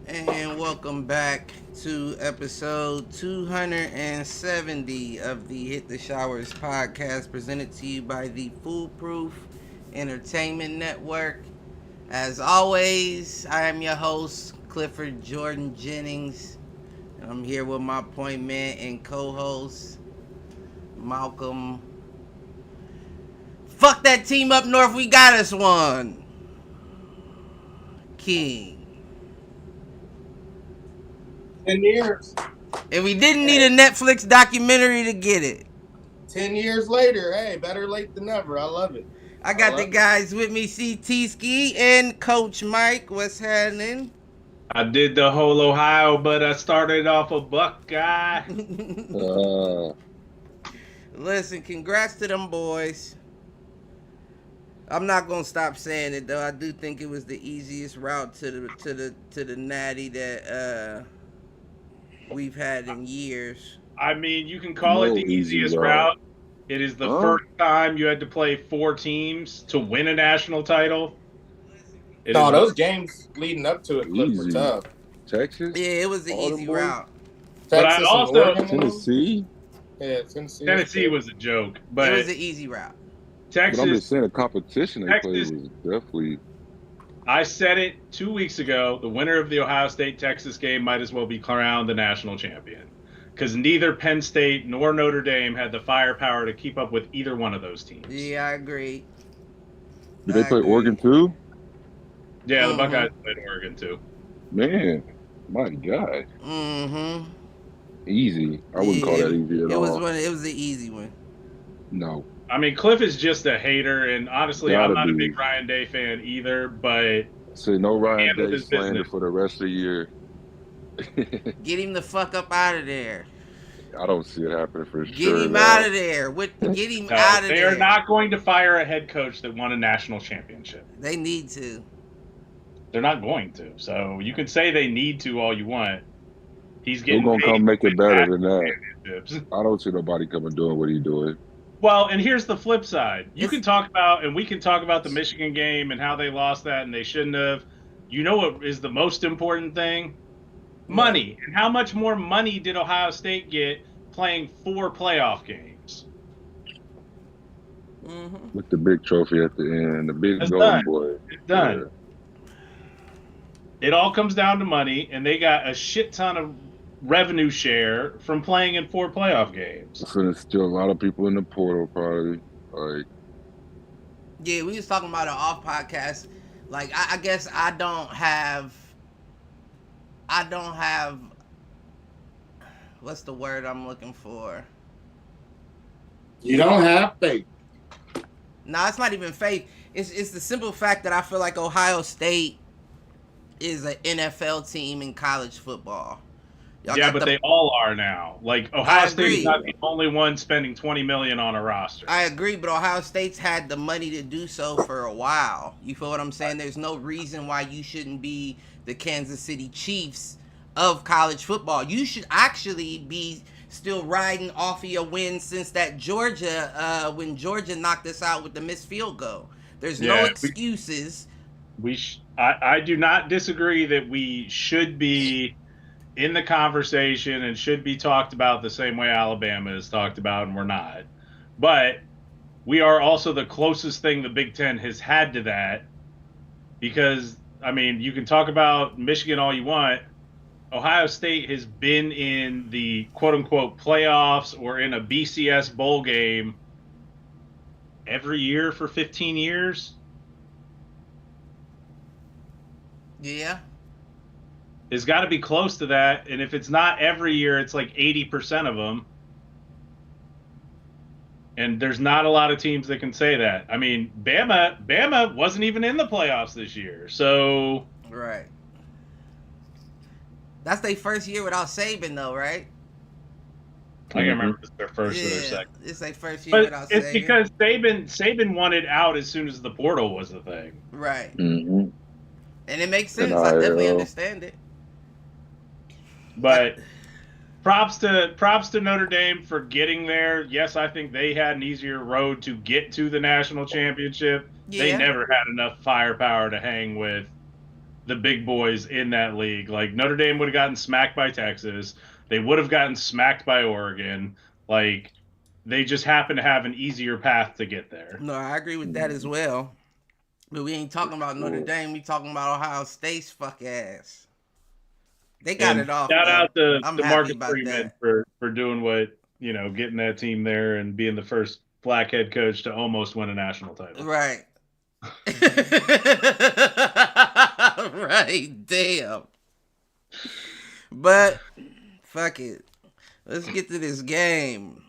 And welcome back to episode 270 of the Hit the Showers podcast, presented to you by the Foolproof Entertainment Network. As always, I am your host, Clifford Jordan Jennings. And I'm here with my point man and co host, Malcolm. Fuck that team up north, we got us one. King. 10 years. And we didn't need Hey, a Netflix documentary to get it. 10 years later, hey, better late than never. I love it. I I got the love it. guys with me, CT Ski and Coach Mike. What's happening? I did the whole Ohio, but I started off a Buckeye. Uh, Listen, congrats to them boys. I'm not gonna stop saying it though. I do think it was the easiest route to the natty that we've had in years. I mean, you can call it no the easy easiest route. route. It is the Huh? first time you had to play 4 teams to win a national title. It No, is those games leading up to it, Cliff, were Easy. tough. Texas, Yeah, it was the all them easy boys? route. But I Texas also- and Oregon. Tennessee. Yeah, Tennessee. Tennessee was a joke, It but was the easy route. But I'm Texas. just saying the competition they played Texas- was definitely. I said it 2 weeks ago. The winner of the Ohio State Texas game might as well be crowned the national champion, because neither Penn State nor Notre Dame had the firepower to keep up with either one of those teams. Yeah, I agree. Did they I play agree. Oregon too? Yeah, the Mhm. Buckeyes played Oregon too. Man, my God, Mm-hmm. easy. I wouldn't call that easy at It was all. one. It was the easy one. No, I mean, Cliff is just a hater, and honestly, I'm Gotta not a be. big Ryan Day fan either. But say no Ryan Handle Day his slander business. for the rest of the year. Get him the fuck up out of there. I don't see it happening for Get sure. him no. out of there. Get him no, out of they there. are not going to fire a head coach that won a national championship. They need to. They're not going to. So you can say they need to all you want. He's Who getting gonna paid come make to it win better than national that? championships. I don't see nobody coming doing what he's doing. Well, and here's the flip side. You It's- can talk about, and we can talk about the Michigan game and how they lost that and they shouldn't have. You know what is the most important thing? Money. And how much more money did Ohio State get playing 4 playoff games? Mm-hmm. With the big trophy at the end, the big That's golden done. boy. It's done. It all comes down to money, and they got a shit ton of revenue share from playing in 4 playoff games. So there's still a lot of people in the portal, probably. Like, Yeah, we was talking about it off podcast. Like, I guess I don't have. What's the word I'm looking for? You don't have faith. No, it's not even faith. It's the simple fact that I feel like Ohio State is an NFL team in college football. Y'all Yeah, got but the- they all are now. Like, Ohio State agree. is not the only one spending $20 million on a roster. I agree, but Ohio State's had the money to do so for a while. You feel what I'm saying? There's no reason why you shouldn't be the Kansas City Chiefs of college football. You should actually be still riding off of your win since that Georgia, when Georgia knocked us out with the missed field goal. There's no Yeah, excuses. I do not disagree that we should be in the conversation and should be talked about the same way Alabama is talked about, and we're not. But we are also the closest thing the Big Ten has had to that, because, I mean, you can talk about Michigan all you want. Ohio State has been in the quote-unquote playoffs or in a BCS bowl game every year for 15 years. Yeah. It's got to be close to that, and if it's not every year, it's like 80% of them. And there's not a lot of teams that can say that. I mean, Bama wasn't even in the playoffs this year, so Right. That's their first year without Saban, though, right? I can't remember if it's their first or their Yeah, second. it's their first year But without it's Saban. because Saban wanted out as soon as the portal was a thing. Right. mm-hmm. And it makes sense. And I definitely IL. understand it. But props to Notre Dame for getting there. Yes, I think they had an easier road to get to the national championship. They Yeah. never had enough firepower to hang with the big boys in that league. Like Notre Dame would have gotten smacked by Texas. They would have gotten smacked by Oregon. Like they just happen to have an easier path to get there. No, I agree with that as well. But we ain't talking about Notre Dame. We talking about Ohio State's fuck ass. They got it off. Shout out to I'm the happy Marcus about Freeman that. for doing what, getting that team there and being the first black head coach to almost win a national title. Right. Right. Damn. But fuck it. Let's get to this game.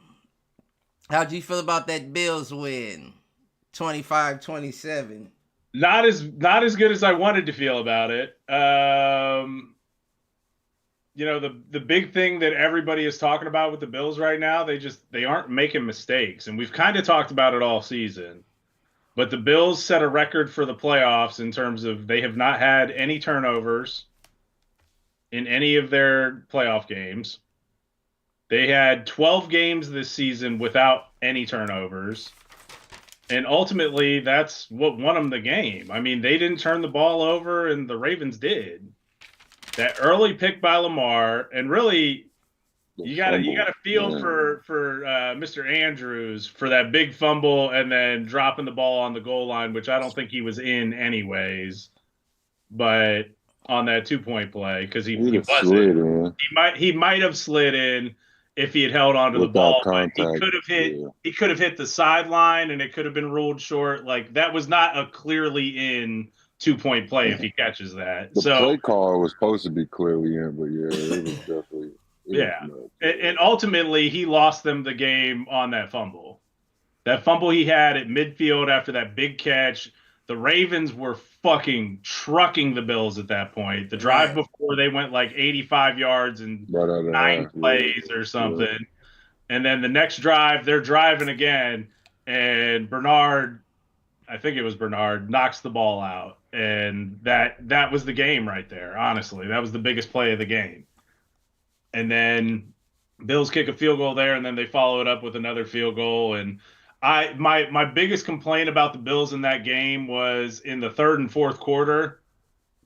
How'd you feel about that Bills win? 25-27. Not as good as I wanted to feel about it. The big thing that everybody is talking about with the Bills right now, they aren't making mistakes, and we've kind of talked about it all season. But the Bills set a record for the playoffs in terms of they have not had any turnovers in any of their playoff games. They had 12 games this season without any turnovers. And ultimately, that's what won them the game. I mean, they didn't turn the ball over, and the Ravens did. That early pick by Lamar, and really, you got to feel for Mr. Andrews for that big fumble and then dropping the ball on the goal line, which I don't think he was in anyways. But on that 2-point play, because he wasn't, he might have slid in if he had held onto the ball, but he could have hit. Yeah. He could have hit the sideline, and it could have been ruled short. Like that was not a clearly in 2-point play if he catches that. The play call was supposed to be clearly in, but yeah, it was definitely. And ultimately he lost them the game on that fumble. That fumble he had at midfield after that big catch. The Ravens were fucking trucking the Bills at that point. The drive before they went like 85 yards in 9 plays or something. Yeah. And then the next drive, they're driving again, and Bernard, I think it was Bernard, knocks the ball out. And that was the game right there, honestly. That was the biggest play of the game. And then Bills kick a field goal there, and then they follow it up with another field goal. And my biggest complaint about the Bills in that game was in the third and fourth quarter,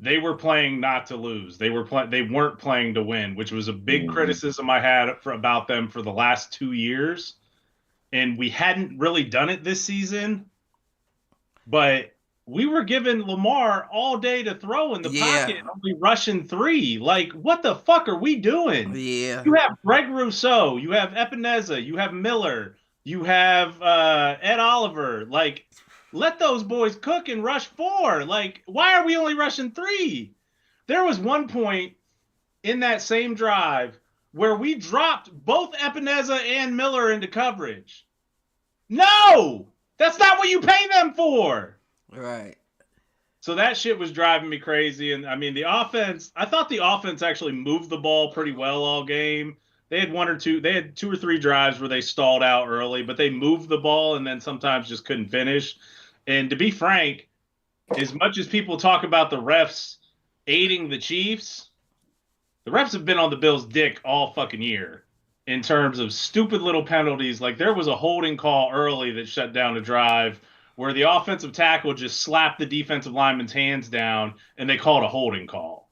they were playing not to lose. They weren't playing to win, which was a big criticism I had about them for the last 2 years. And we hadn't really done it this season, but we were giving Lamar all day to throw in the pocket, only rushing 3. Like, what the fuck are we doing? Yeah. You have Greg Rousseau, you have Epineza, you have Miller, you have Ed Oliver. Like, let those boys cook and rush 4. Like, why are we only rushing 3? There was one point in that same drive where we dropped both Epineza and Miller into coverage. No! That's not what you pay them for! Right. So that shit was driving me crazy. And I mean, I thought the offense actually moved the ball pretty well all game. They had 2 or 3 drives where they stalled out early, but they moved the ball and then sometimes just couldn't finish. And to be frank, as much as people talk about the refs aiding the Chiefs, the refs have been on the Bills' dick all fucking year in terms of stupid little penalties. Like there was a holding call early that shut down a drive where the offensive tackle just slapped the defensive lineman's hands down, and they called a holding call.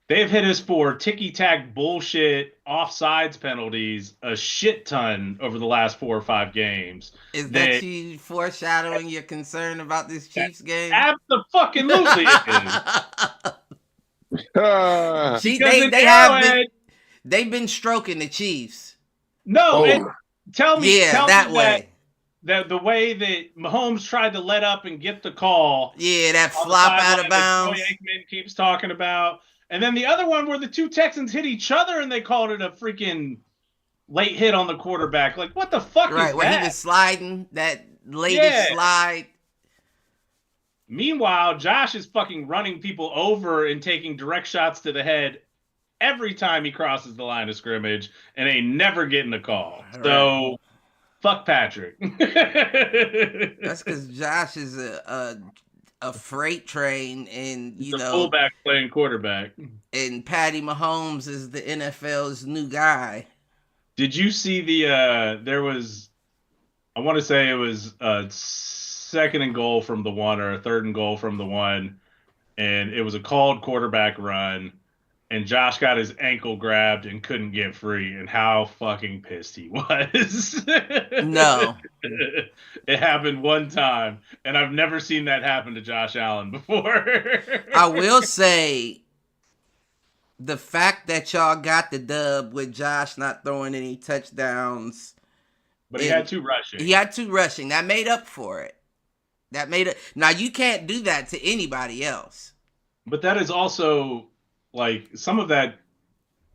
They have hit us for ticky-tack bullshit offsides penalties a shit ton over the last 4 or 5 games. Is that you foreshadowing your concern about this Chiefs game? Abso-fucking-lutely it is. They've been stroking the Chiefs. No, tell me that way. The way that Mahomes tried to let up and get the call. Yeah, that flop out of bounds. Troy Aikman keeps talking about. And then the other one where the 2 Texans hit each other and they called it a freaking late hit on the quarterback. Like, what the fuck is that? Right, where he was sliding, that latest slide. Meanwhile, Josh is fucking running people over and taking direct shots to the head every time he crosses the line of scrimmage and ain't never getting a call. Right. So... fuck Patrick. That's because Josh is a freight train, and He's a fullback playing quarterback. And Patty Mahomes is the NFL's new guy. Did you see there was, I want to say it was a 2nd and goal from the 1 or a 3rd and goal from the 1, and it was a called quarterback run, and Josh got his ankle grabbed and couldn't get free, and how fucking pissed he was. No. It happened one time, and I've never seen that happen to Josh Allen before. I will say the fact that y'all got the dub with Josh not throwing any touchdowns. But he had 2 rushing. He had 2 rushing. That made up for it. Now you can't do that to anybody else. But that is also like some of that.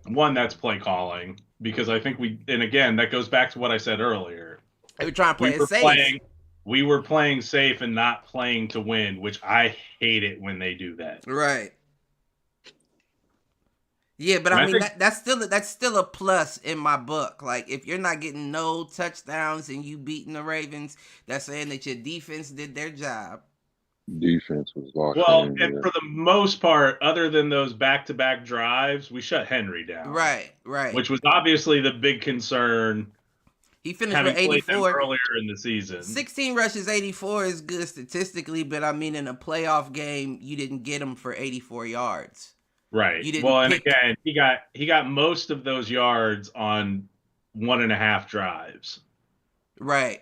One, that's play calling, because I think and again, that goes back to what I said earlier. They were trying to play it safe. We were playing safe and not playing to win, which I hate it when they do that. Right. Yeah, but I mean that's still a plus in my book. Like, if you're not getting no touchdowns and you beating the Ravens, that's saying that your defense did their job. Defense was locked in. And for the most part, other than those back-to-back drives, we shut Henry down. Right. Which was obviously the big concern. He finished with 84 earlier in the season. 16 rushes, 84 is good statistically, but I mean, in a playoff game, you didn't get him for 84 yards. Right. And again, he got most of those yards on 1.5 drives. Right.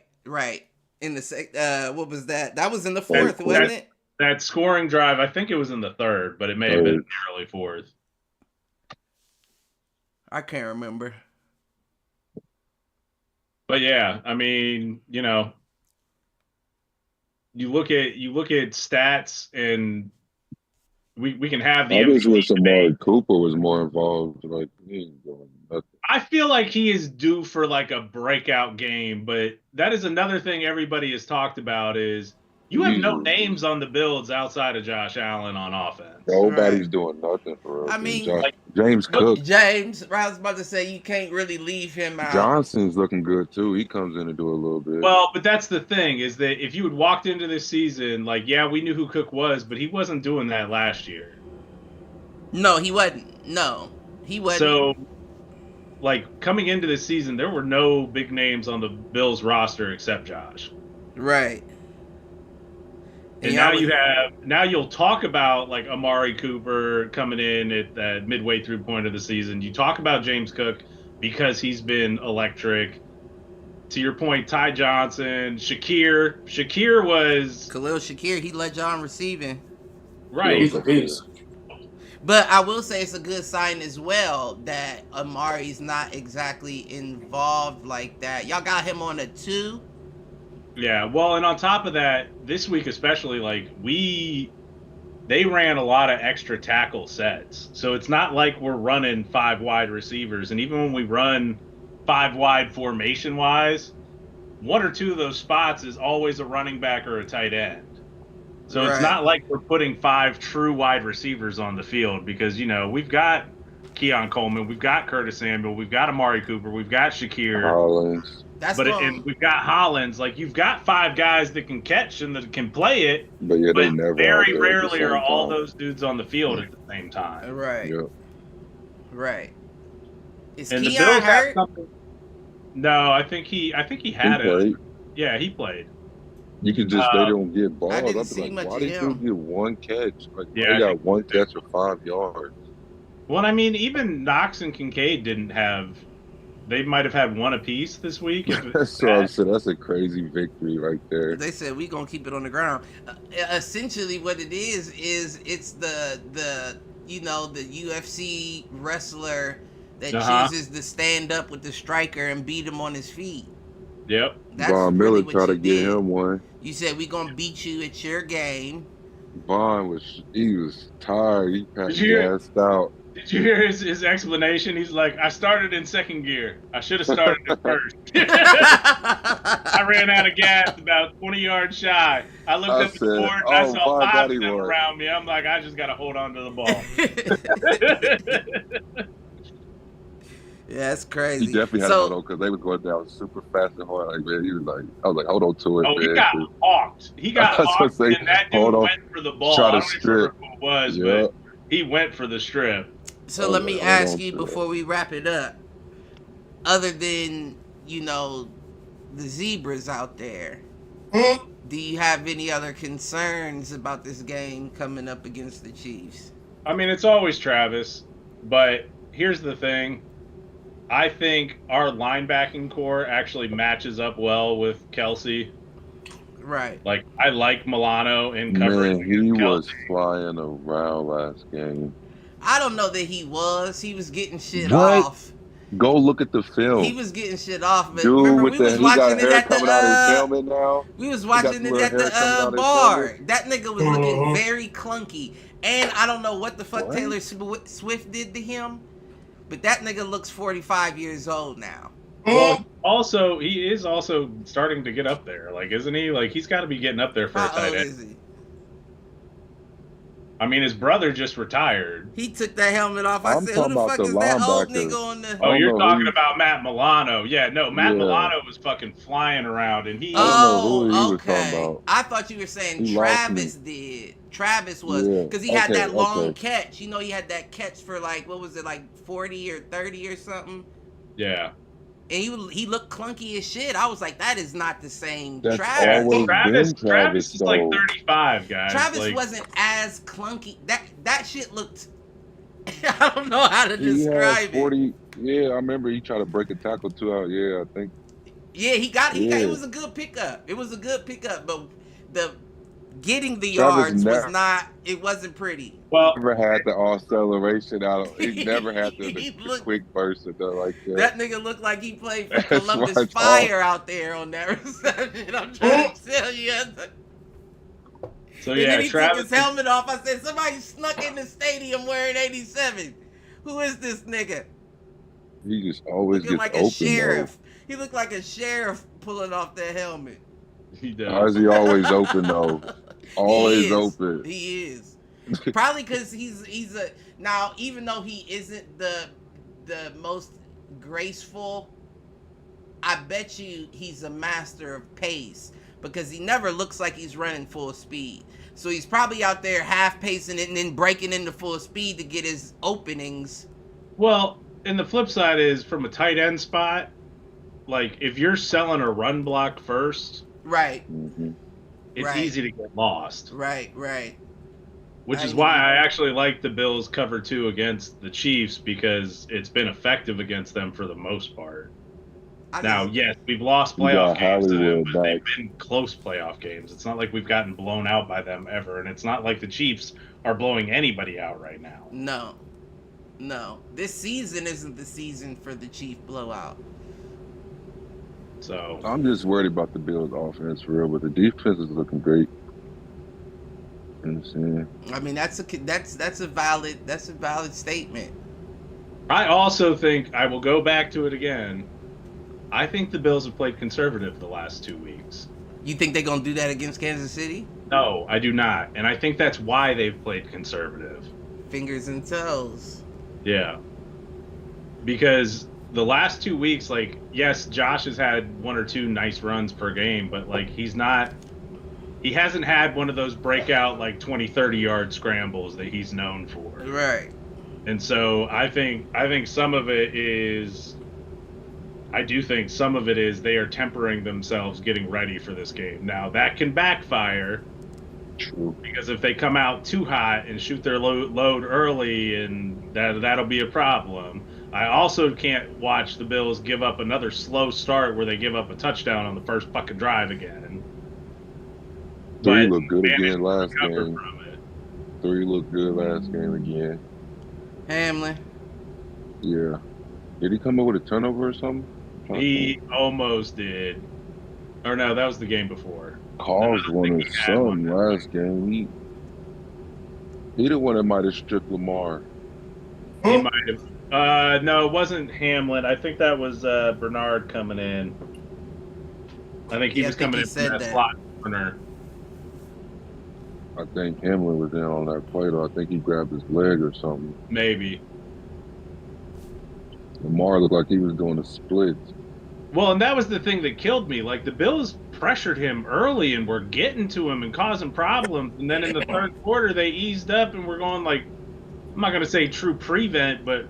In the what was that? That was in the 4th, wasn't it? That scoring drive, I think it was in the 3rd, but it may have been in the early 4th. I can't remember. But yeah, I mean, you look at stats, and we can have the. I just wish Amari Cooper was more involved. Like, he ain't doing nothing. I feel like he is due for like a breakout game, but that is another thing everybody has talked about is you have no names on the Bills outside of Josh Allen on offense. Nobody's doing nothing for real. I mean, James Cook. I was about to say, you can't really leave him out. Johnson's looking good too. He comes in to do a little bit. Well, but that's the thing, is that if you had walked into this season, like, yeah, we knew who Cook was, but he wasn't doing that last year. No, he wasn't. So, like, coming into this season, there were no big names on the Bills roster except Josh. Right. And now you'll talk about like Amari Cooper coming in at that midway through point of the season. You talk about James Cook because he's been electric. To your point, Ty Johnson, Shakir was Khalil Shakir. He led John receiving. Right. He's a beast. But I will say it's a good sign as well that Amari's not exactly involved like that. Y'all got him on a 2. Yeah, well, and on top of that, this week especially, like, they ran a lot of extra tackle sets. So it's not like we're running 5 wide receivers. And even when we run 5 wide formation-wise, 1 or 2 of those spots is always a running back or a tight end. So It's not like we're putting 5 true wide receivers on the field because, we've got Keon Coleman, we've got Curtis Samuel, we've got Amari Cooper, we've got Shakir. Hollins. And we've got Hollins. Like, you've got 5 guys that can catch and that can play it. But yeah, they never very rarely are all those dudes on the field at the same time. Right. Yep. Right. Is and Keon the Bills hurt? No, I think he had it. Yeah, he played. You can just they don't get balls. I didn't I'd see be much like, why of they still him. get 1 catch? Like, Yeah, they got 1 catch for 5 yards. Well, I mean, even Knox and Kincaid didn't have. They might have had 1 apiece this week. That's what I'm saying. That's a crazy victory right there. They said we gonna keep it on the ground. Essentially, what it is it's the UFC wrestler that chooses to stand up with the striker and beat him on his feet. Yep. That's Von really Miller what tried you to get did. him one. You said we gonna beat you at your game. Vaughn was tired. He Did you hear- passed out. Did you hear his explanation? He's like, I started in second gear. I should have started in first. I ran out of gas about 20 yards shy. I looked up at the board and I saw 5 of them around me. I'm like, I just got to hold on to the ball. Yeah, that's crazy. He definitely had to hold on because they was going down super fast and hard. Like, man, I was like, hold on to it. Oh, man. he got hawked. He got hawked, and that dude went for the ball. Try I to don't remember who it was, yeah. but he went for the strip. So let me ask you before we wrap it up. Other than, the zebras out there, Do you have any other concerns about this game coming up against the Chiefs? I mean, it's always Travis, but here's the thing. I think our linebacking core actually matches up well with Kelsey. Right. Like, I like Milano in coverage. Man, he was Kelsey. flying around last game. I don't know that he was. He was getting shit What? off. Go look at the film. He was getting shit off, but Dude, remember with we the was he got watching it hair at coming out his the helmet now. we was got watching the it little at hair coming out the his bar. helmet. That nigga was looking very clunky, and I don't know what the fuck What? Taylor Swift did to him, but that nigga looks 45 years old now. Well, also, he is also starting to get up there. Like, isn't he? Like, he's got to be getting up there for a How tight old end. is he? I mean, his brother just retired. He took that helmet off. I I'm said, who talking the about fuck the is that old linebacker. nigga on the? Oh, I you're don't know talking who- about Matt Milano. Yeah, no, Matt Yeah. Milano was fucking flying around, and he. I don't know who he was okay. talking about. I thought you were saying He lost Travis did. Travis was Yeah. because he had Okay, that long okay. catch. You know, he had that catch for like what was it, like 40 or 30 or something. Yeah. And he looked clunky as shit. I was like, that is not the same That's Travis. always Travis been Travis, is like though. 35, guys. Travis Like, wasn't as clunky. That shit looked. I don't know how to He describe had it. 40. Yeah, I remember he tried to break a tackle too out. Yeah, I think. Yeah, he got. Yeah. It was a good pickup. It was a good pickup, but the getting the Travis yards never- was not. It wasn't pretty. well, Never had the acceleration out. He never had the He looked- quick burst or nothing like that. That nigga looked like he played for That's Columbus why it's Fire out there on that reception. I'm trying to tell you. so And yeah, then he Travis. took his helmet off. I said, somebody snuck in the stadium wearing 87. Who is this nigga? He just always Looking gets like open a sheriff. He looked like a sheriff pulling off that helmet. He though. Why does. is he always open though? Always He is. open. He is. Probably because he's a now, even though he isn't the most graceful, I bet you he's a master of pace because he never looks like he's running full speed. So he's probably out there half pacing it and then breaking into full speed to get his openings. Well, and the flip side is from a tight end spot, like if you're selling a run block first, Right, Mhm. it's Right. easy to get lost. right, right. Which I is why agree. I actually like the Bills cover 2 against the Chiefs because it's been effective against them for the most part. I Now, just- yes, we've lost You playoff got games to them, Hollywood but they've back. been close playoff games. It's not like we've gotten blown out by them ever, and it's not like the Chiefs are blowing anybody out right now. No. This season isn't the season for the Chief blowout. So, I'm just worried about the Bills' offense for real, but the defense is looking great. You know what I'm saying? I mean, that's a valid statement. I also think, I will go back to it again, I think the Bills have played conservative the last 2 weeks. You think they're gonna do that against Kansas City? No, I do not. And I think that's why they've played conservative. Fingers and toes. Yeah. Because the last 2 weeks, like, yes, Josh has had 1 or 2 nice runs per game, but, like, he hasn't had one of those breakout, like, 20, 30-yard scrambles that he's known for. Right. And so I think some of it is, I do think some of it is they are tempering themselves getting ready for this game. Now, that can backfire True. because if they come out too hot and shoot their load early, and that'll be a problem. I also can't watch the Bills give up another slow start where they give up a touchdown on the first fucking drive again. 3 But looked good managed again to last recover game. from it. 3 looked good last game again. Hamlin. Yeah. Did he come up with a turnover or something? I'm trying to He think. almost did. Or no, that was the game before. Caused I one think or he had one. something last game. He the one that might have stripped Lamar. He might have. No, it wasn't Hamlin. I think that was Bernard coming in. I think he Yeah, I was think coming he in from said that that. slot corner. I think Hamlin was in on that play though. I think he grabbed his leg or something. Maybe. Lamar looked like he was doing the splits. Well, and that was the thing that killed me. Like, the Bills pressured him early and were getting to him and causing problems. And then in the third quarter, they eased up and we're going, like, I'm not going to say true prevent, but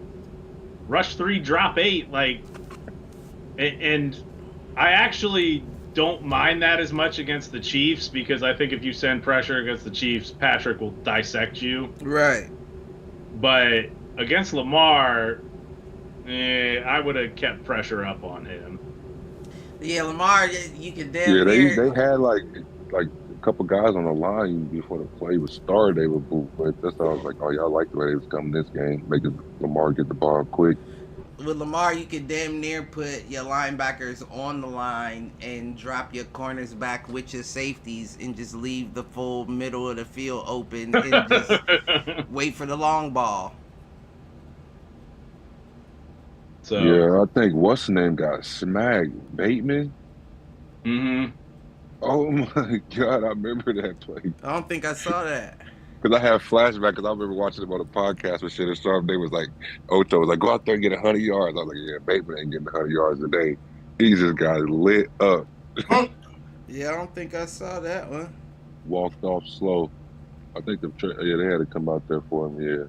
rush 3, drop 8. Like, and I actually don't mind that as much against the Chiefs because I think if you send pressure against the Chiefs, Patrick will dissect you. Right. But against Lamar, I would have kept pressure up on him. Yeah, Lamar, you can damn Yeah, near. they had like a couple guys on the line before the play was started. They were booed, but that's how I was like, oh, y'all like the way they was coming this game, making Lamar get the ball quick. With Lamar, you could damn near put your linebackers on the line and drop your corners back with your safeties and just leave the full middle of the field open and just wait for the long ball. So Yeah, I think what's the name got smacked, Bateman. Mm-hmm. Oh my God, I remember that play. I don't think I saw that. Because I have flashback because I remember watching him on a podcast with shit and stuff. They was like, Ocho was like, go out there and get 100 yards. I was like, yeah, Bateman ain't getting 100 yards today. He just got lit up. Yeah, I don't think I saw that one. Walked off slow. I think they had to come out there for him, yeah.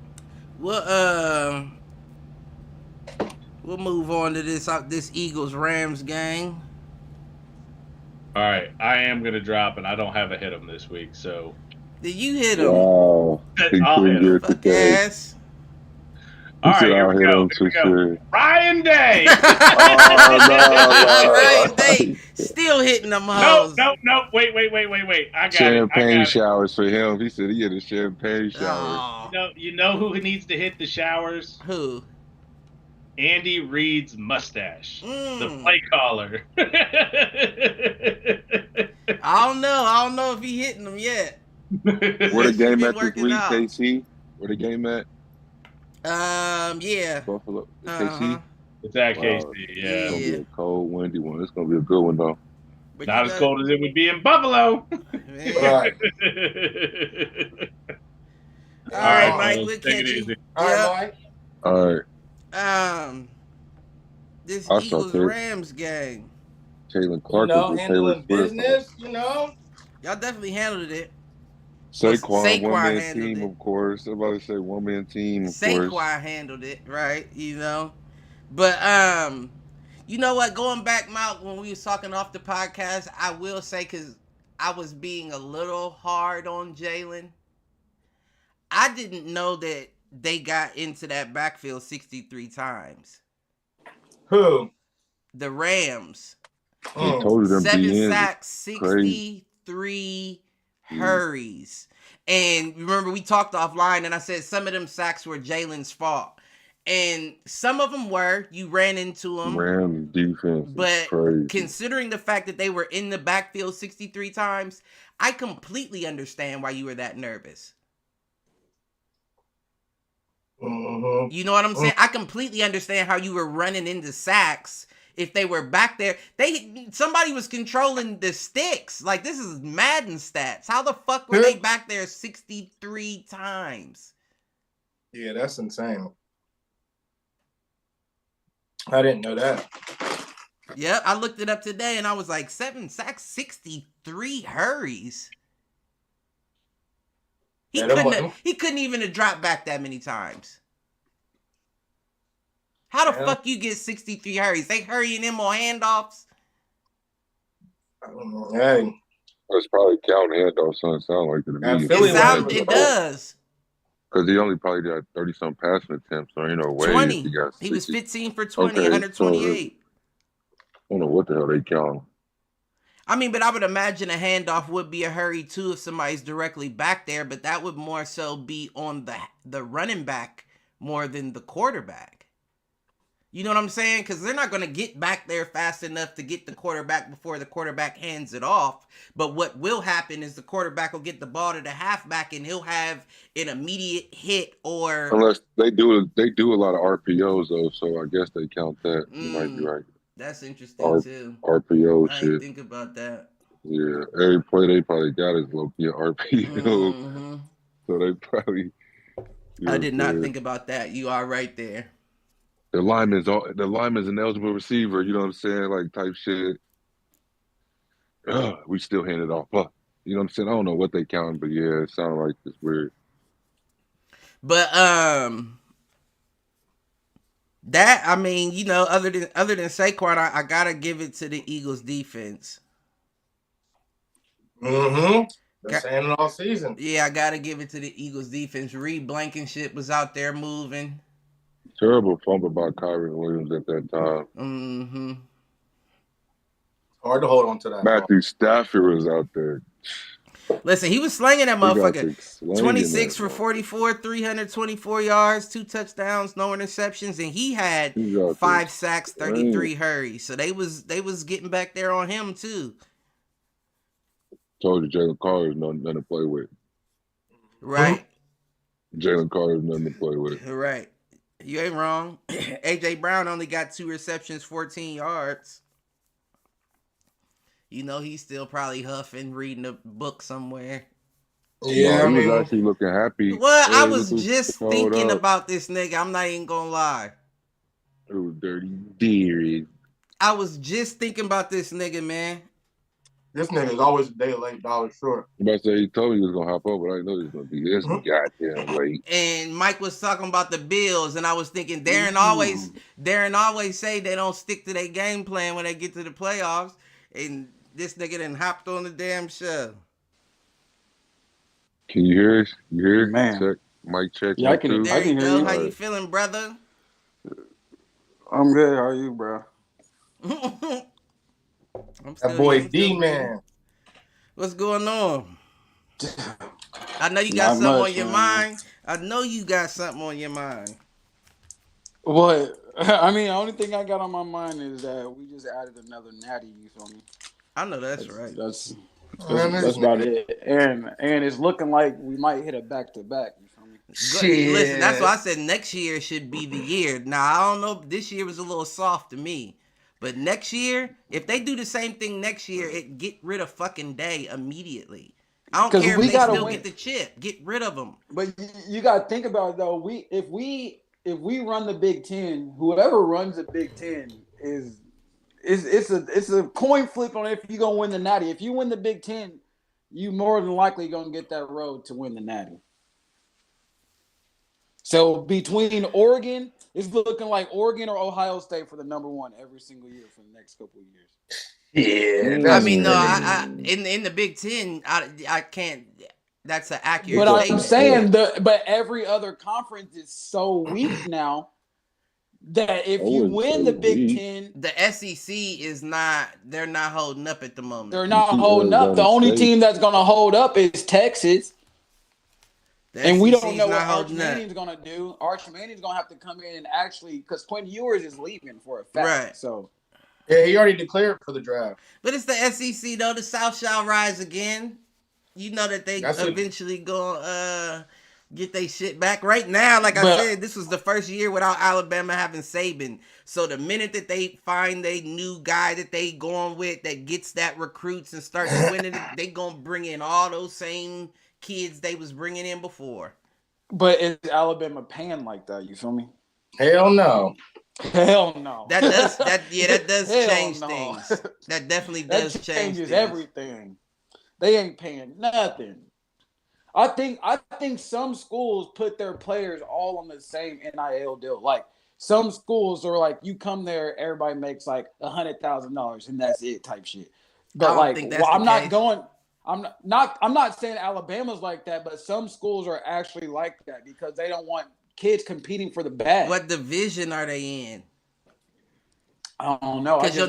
Well, we'll move on to this Eagles-Rams game. All right, I am gonna drop, and I don't have a hit 'em this week, so Did you hit him? Wow. I'll hit 'em. Fuck ass. All right, said, here I'll we hit go. him Here we for go. sure. Ryan Day. Right, they still hitting them hoes. No. Wait. I got Champagne it. showers for him. He said he had a champagne shower. Oh, You know who needs to hit the showers? who? Andy Reid's mustache, the Mm. play caller. I don't know if he hitting them yet. Where the She game been at this working week, out. KC? Where the game at? Yeah. Buffalo, Uh-huh. KC? It's at Wow. KC, It's yeah. gonna be a cold, windy one. It's gonna be a good one though. But Not you as cold as it would be in Buffalo. Man. Right. All right, Mike, well, we'll take it catch you. easy. All right, Mike. All right. This I saw Eagles it. Rams game, Taylor Clark You know, was with handling Taylor Swift. business, you know. y'all definitely handled it. Saquon, Saquon one-man handled team, it. of course. Somebody say one-man team, of Saquon course. handled it, right? You know, but you know what? Going back, Mount, when we was talking off the podcast, I will say, because I was being a little hard on Jalen. I didn't know that they got into that backfield 63 times. Who? The Rams. They told you them 7 DNs. sacks, crazy. 63 hurries. And remember, we talked offline, and I said some of them sacks were Jalen's fault. And some of them were. You ran into them. Rams defense is But crazy. considering the fact that they were in the backfield 63 times, I completely understand why you were that nervous. Mm-hmm. You know what I'm saying? I completely understand how you were running into sacks if they were back there. Somebody was controlling the sticks. Like, this is Madden stats. How the fuck were they back there 63 times? Yeah, that's insane. I didn't know that. Yeah, I looked it up today and I was like, 7 sacks, 63 hurries. He couldn't even have dropped back that many times. How the fuck you get 63 hurries? They hurrying him on handoffs? Hey. It's probably counting handoffs, so it sounds like to me. It does. Because he only probably got 30-some passing attempts, so ain't no way. 20. He got 60. He was 15 for 20, Okay, 128. I don't know what the hell they count. I mean, but I would imagine a handoff would be a hurry too if somebody's directly back there, but that would more so be on the running back more than the quarterback. You know what I'm saying? Because they're not going to get back there fast enough to get the quarterback before the quarterback hands it off. But what will happen is the quarterback will get the ball to the halfback and he'll have an immediate hit or... Unless they do a lot of RPOs though, so I guess they count that. You might be right. That's interesting too. RPO I shit. didn't think about that. Yeah, every play they probably got is low-key RPO. Mm-hmm. So they probably... I did not think about that. You are right there. The lineman's an eligible receiver, you know what I'm saying? Like type shit. We still hand it off. You know what I'm saying? I don't know what they counting, but yeah, it sounds like it's weird. But that, I mean, you know, other than Saquon, I gotta give it to the Eagles defense. Mm-hmm. They're saying it all season. Yeah, I gotta give it to the Eagles defense. Reed Blankenship was out there moving. Terrible fumble by Kyron Williams at that time. Mm-hmm. Hard to hold on to that. Matthew Stafford was out there. Listen, he was slinging that motherfucker. 26 for that 44, 324 yards, 2 touchdowns, no interceptions, and he had He's out 5 there sacks, 33 hurries. So they was getting back there on him too. Told you Jalen Carter's nothing to play with. Right. Jalen Carter's nothing to play with. Right. You ain't wrong. AJ Brown only got 2 receptions, 14 yards. You know he's still probably huffing, reading a book somewhere. Yeah, he was actually looking happy. Well, Yeah, I was just thinking about this nigga. I'm not even gonna lie. It was dirty deary. I was just thinking about this nigga, man. This nigga's always a day late, dollar short. I'm about to say he told me he was gonna hop up, but I didn't know he was gonna be this goddamn late. And Mike was talking about the Bills, and I was thinking Darren always say they don't stick to their game plan when they get to the playoffs, and this nigga done hopped on the damn show. Can you hear us? You hear? Man. Check. Mic check. Yeah, I can. There you hear go. you. How you feeling, brother? I'm good. How are you, bro? That boy D-Man. What's going on? I know you got something on your mind. I know you got something on your mind. What? I mean, the only thing I got on my mind is that we just added another natty. You feel me? I know that's right. That's about it. And it's looking like we might hit a back-to-back. You feel me? Shit. Listen, that's why I said next year should be the year. Now, I don't know. This year was a little soft to me. But next year, if they do the same thing next year, it get rid of fucking Day immediately. I don't care if they still get the chip. Get rid of them. But you got to think about it, though. If we run the Big Ten, whoever runs the Big Ten it's a coin flip on if you're gonna win the Natty. If you win the Big Ten, you more than likely gonna get that road to win the Natty. So between Oregon, it's looking like Oregon or Ohio State for the number 1 every single year for the next couple of years. Yeah, I mean, no, I in the Big Ten, I can't. That's an accurate. But I'm saying but every other conference is so weak now that if you win the Big Ten, the SEC is not. They're not holding up at the moment. They're not holding up. The only team that's going to hold up is Texas. And we don't know what Arch Manning's going to do. Arch Manning's going to have to come in and actually, because Quinn Ewers is leaving for a fact. Right. So, yeah, he already declared for the draft. But it's the SEC, though. The South shall rise again. You know that they eventually gonna get their shit back. Right now, like I said, this was the first year without Alabama having Saban. So the minute that they find a new guy that they going with that gets that recruits and starts winning, they gonna bring in all those same kids they was bringing in before. But is Alabama paying like that? You feel me? Hell no. Hell no. That does change things. That definitely does change changes things. Everything. They ain't paying nothing. I think some schools put their players all on the same NIL deal. Like some schools are like, you come there, everybody makes like $100,000 and that's it type shit. But I'm not saying Alabama's like that, but some schools are actually like that because they don't want kids competing for the bag. What division are they in? I don't know. Because you'll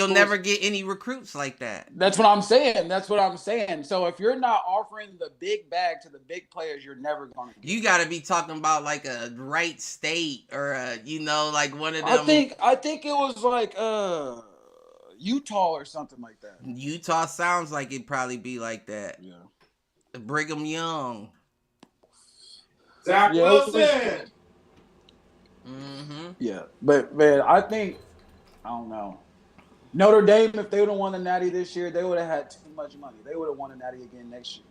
never get any recruits like that. That's what I'm saying. So if you're not offering the big bag to the big players, you're never going to. You got to be talking about like a Wright State or like one of them. I think it was like Utah or something like that. Utah sounds like it'd probably be like that. Yeah. Brigham Young. Zach Wilson. Mm-hmm. Yeah, but man, I don't know. Notre Dame, if they would have won the Natty this year, they would have had too much money. They would have won the Natty again next year.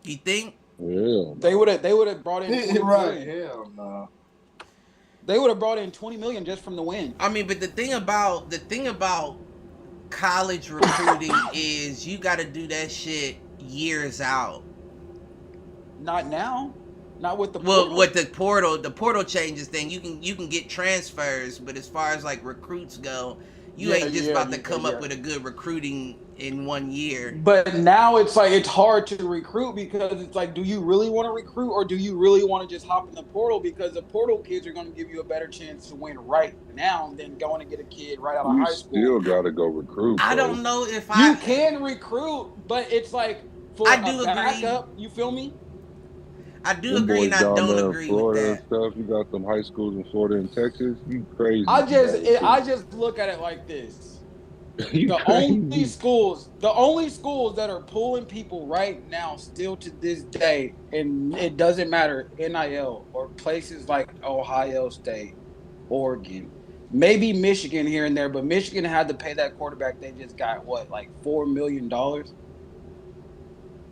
You think? Yeah. They would have brought in $20 right. million. Hell no. They would have brought in $20 million just from the win. I mean, but the thing about college recruiting is you got to do that shit years out. Not now. Not with the portal. Well, with the portal changes thing, you can get transfers, but as far as like recruits go, you ain't just about to come up with a good recruiting in 1 year. But now it's like it's hard to recruit because it's like, do you really want to recruit or do you really want to just hop in the portal? Because the portal kids are going to give you a better chance to win right now than going to get a kid right out of You high still school. gotta go recruit. I bro. don't know if You can recruit, but it's like for I a do agree. backup. You feel me? I do Them agree, and boys I down don't there in agree with Florida and that. stuff. You got some high schools in Florida and Texas. You crazy. I bro. just look at it like this. You The crazy. only schools that are pulling people right now, still to this day, and it doesn't matter, NIL or places like Ohio State, Oregon, maybe Michigan here and there, but Michigan had to pay that quarterback. They just got what, like $4 million.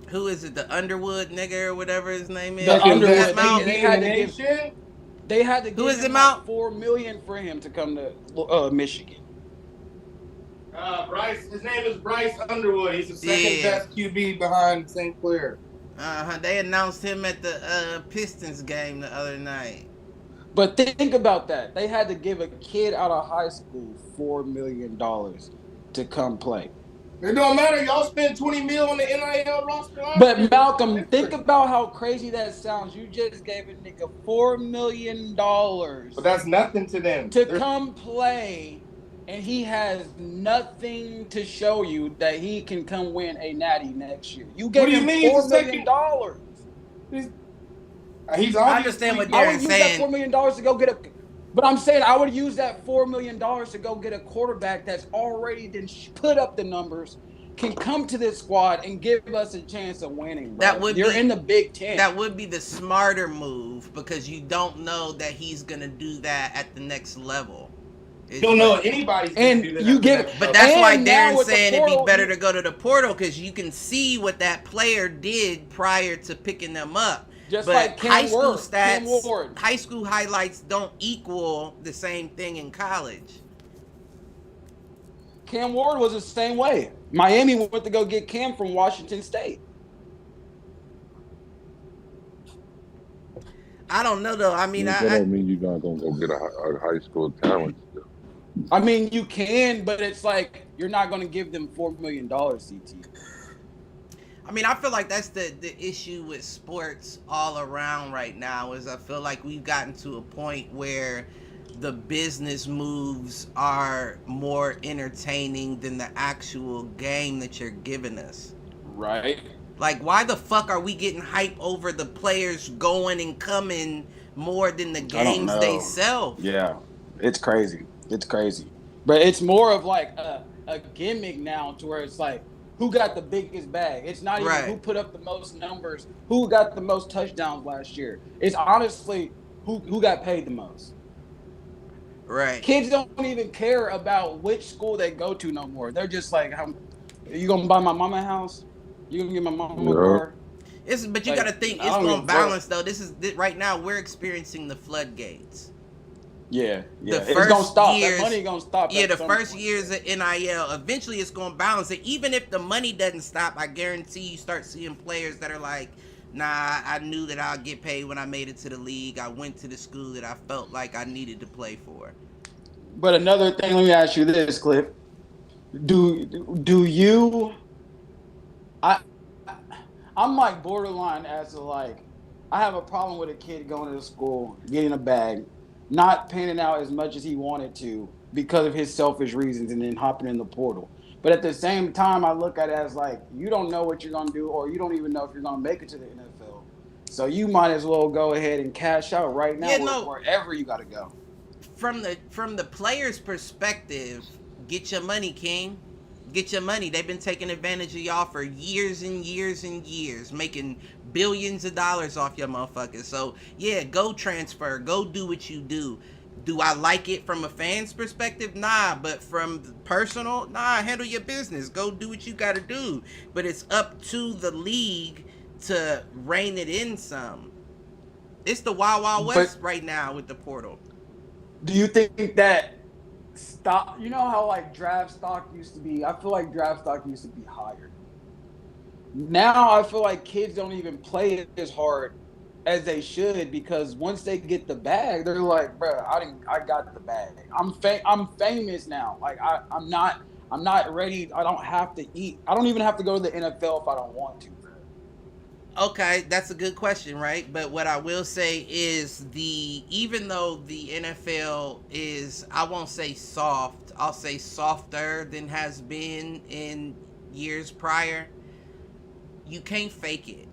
Who is it? The Underwood nigga or whatever his name is. The Fucking Underwood, best Mount? they DB had in the to give nation. they had to Who give is it, him Mount? like $4 million for him to come to Michigan. Bryce. His name is Bryce Underwood. He's the second Yeah. best QB behind St. Clair. They announced him at the Pistons game the other night. But think about that. They had to give a kid out of high school $4 million to come play. It don't matter. Y'all spent $20 million on the NIL roster last year. But Malcolm, think about how crazy that sounds. You just gave a nigga $4 million But that's nothing to them. to They're- come play, and he has nothing to show you that he can come win a natty next year. You gave What do you him mean? He's $4 the million. He's I understand what I would Darren's use that saying. $4 million to go get a. But I'm saying I would use that $4 million to go get a quarterback that's already been put up the numbers, can come to this squad and give us a chance of winning. Bro. That would You're be- in the Big Ten. That would be the smarter move because you don't know that he's gonna do that at the next level. You don't know if anybody's going And to do that. you give- But that's And why now Darren's with the saying it'd be portal, better to go to the portal because you can see what that player did prior to picking them up. Just but like Cam high school Ward. Cam stats, Ward. high school highlights don't equal the same thing in college. Cam Ward was the same way. Miami went to go get Cam from Washington State. I don't know though. I mean, that don't mean you're not gonna go get a high school talent still. I mean, you can, but it's like you're not going to give them $4 million, CT. I mean, I feel like that's the issue with sports all around right now is I feel like we've gotten to a point where the business moves are more entertaining than the actual game that you're giving us. Right. Like, why the fuck are we getting hype over the players going and coming more than the I don't games know. they sell? Yeah, it's crazy. It's crazy. But it's more of like a gimmick now to where it's like, who got the biggest bag? It's not even Right. who put up the most numbers, who got the most touchdowns last year. It's honestly who got paid the most. Right. Kids don't even care about which school they go to no more. They're just like, you gonna buy my mama a house? You gonna get my mama a Yeah. car? But you Like, gotta think I it's don't gonna even balance though. Right now we're experiencing the floodgates. Yeah. It's first gonna stop. years- That money gonna stop. Yeah, at the some first point. years of NIL, eventually it's gonna balance it. Even if the money doesn't stop, I guarantee you start seeing players that are like, nah, I knew that I'll get paid when I made it to the league. I went to the school that I felt like I needed to play for. But another thing, let me ask you this, Cliff. Do you? I'm like borderline as to like, I have a problem with a kid going to school, getting a bag, not panning out as much as he wanted to because of his selfish reasons, and then hopping in the portal. But at the same time, I look at it as like, you don't know what you're gonna do, or you don't even know if you're gonna make it to the NFL. So you might as well go ahead and cash out right now wherever you gotta go. From the player's perspective, get your money, King. Get your money. They've been taking advantage of y'all for years and years and years, making billions of dollars off your motherfuckers. So yeah, go transfer, go do what you do. Do I like it from a fan's perspective? Nah, but from personal, handle your business. Go do what you gotta do. But it's up to the league to rein it in some. It's the Wild Wild West right now with the portal. Do you think that stock, you know how like draft stock used to be? I feel like draft stock used to be higher. Now I feel like kids don't even play it as hard as they should because once they get the bag, they're like, bro, I got the bag. I'm famous now. Like I'm not I'm not ready. I don't have to eat. I don't even have to go to the NFL if I don't want to. Okay, that's a good question, right? But what I will say is even though the NFL is, I won't say soft, I'll say softer than has been in years prior, you can't fake it.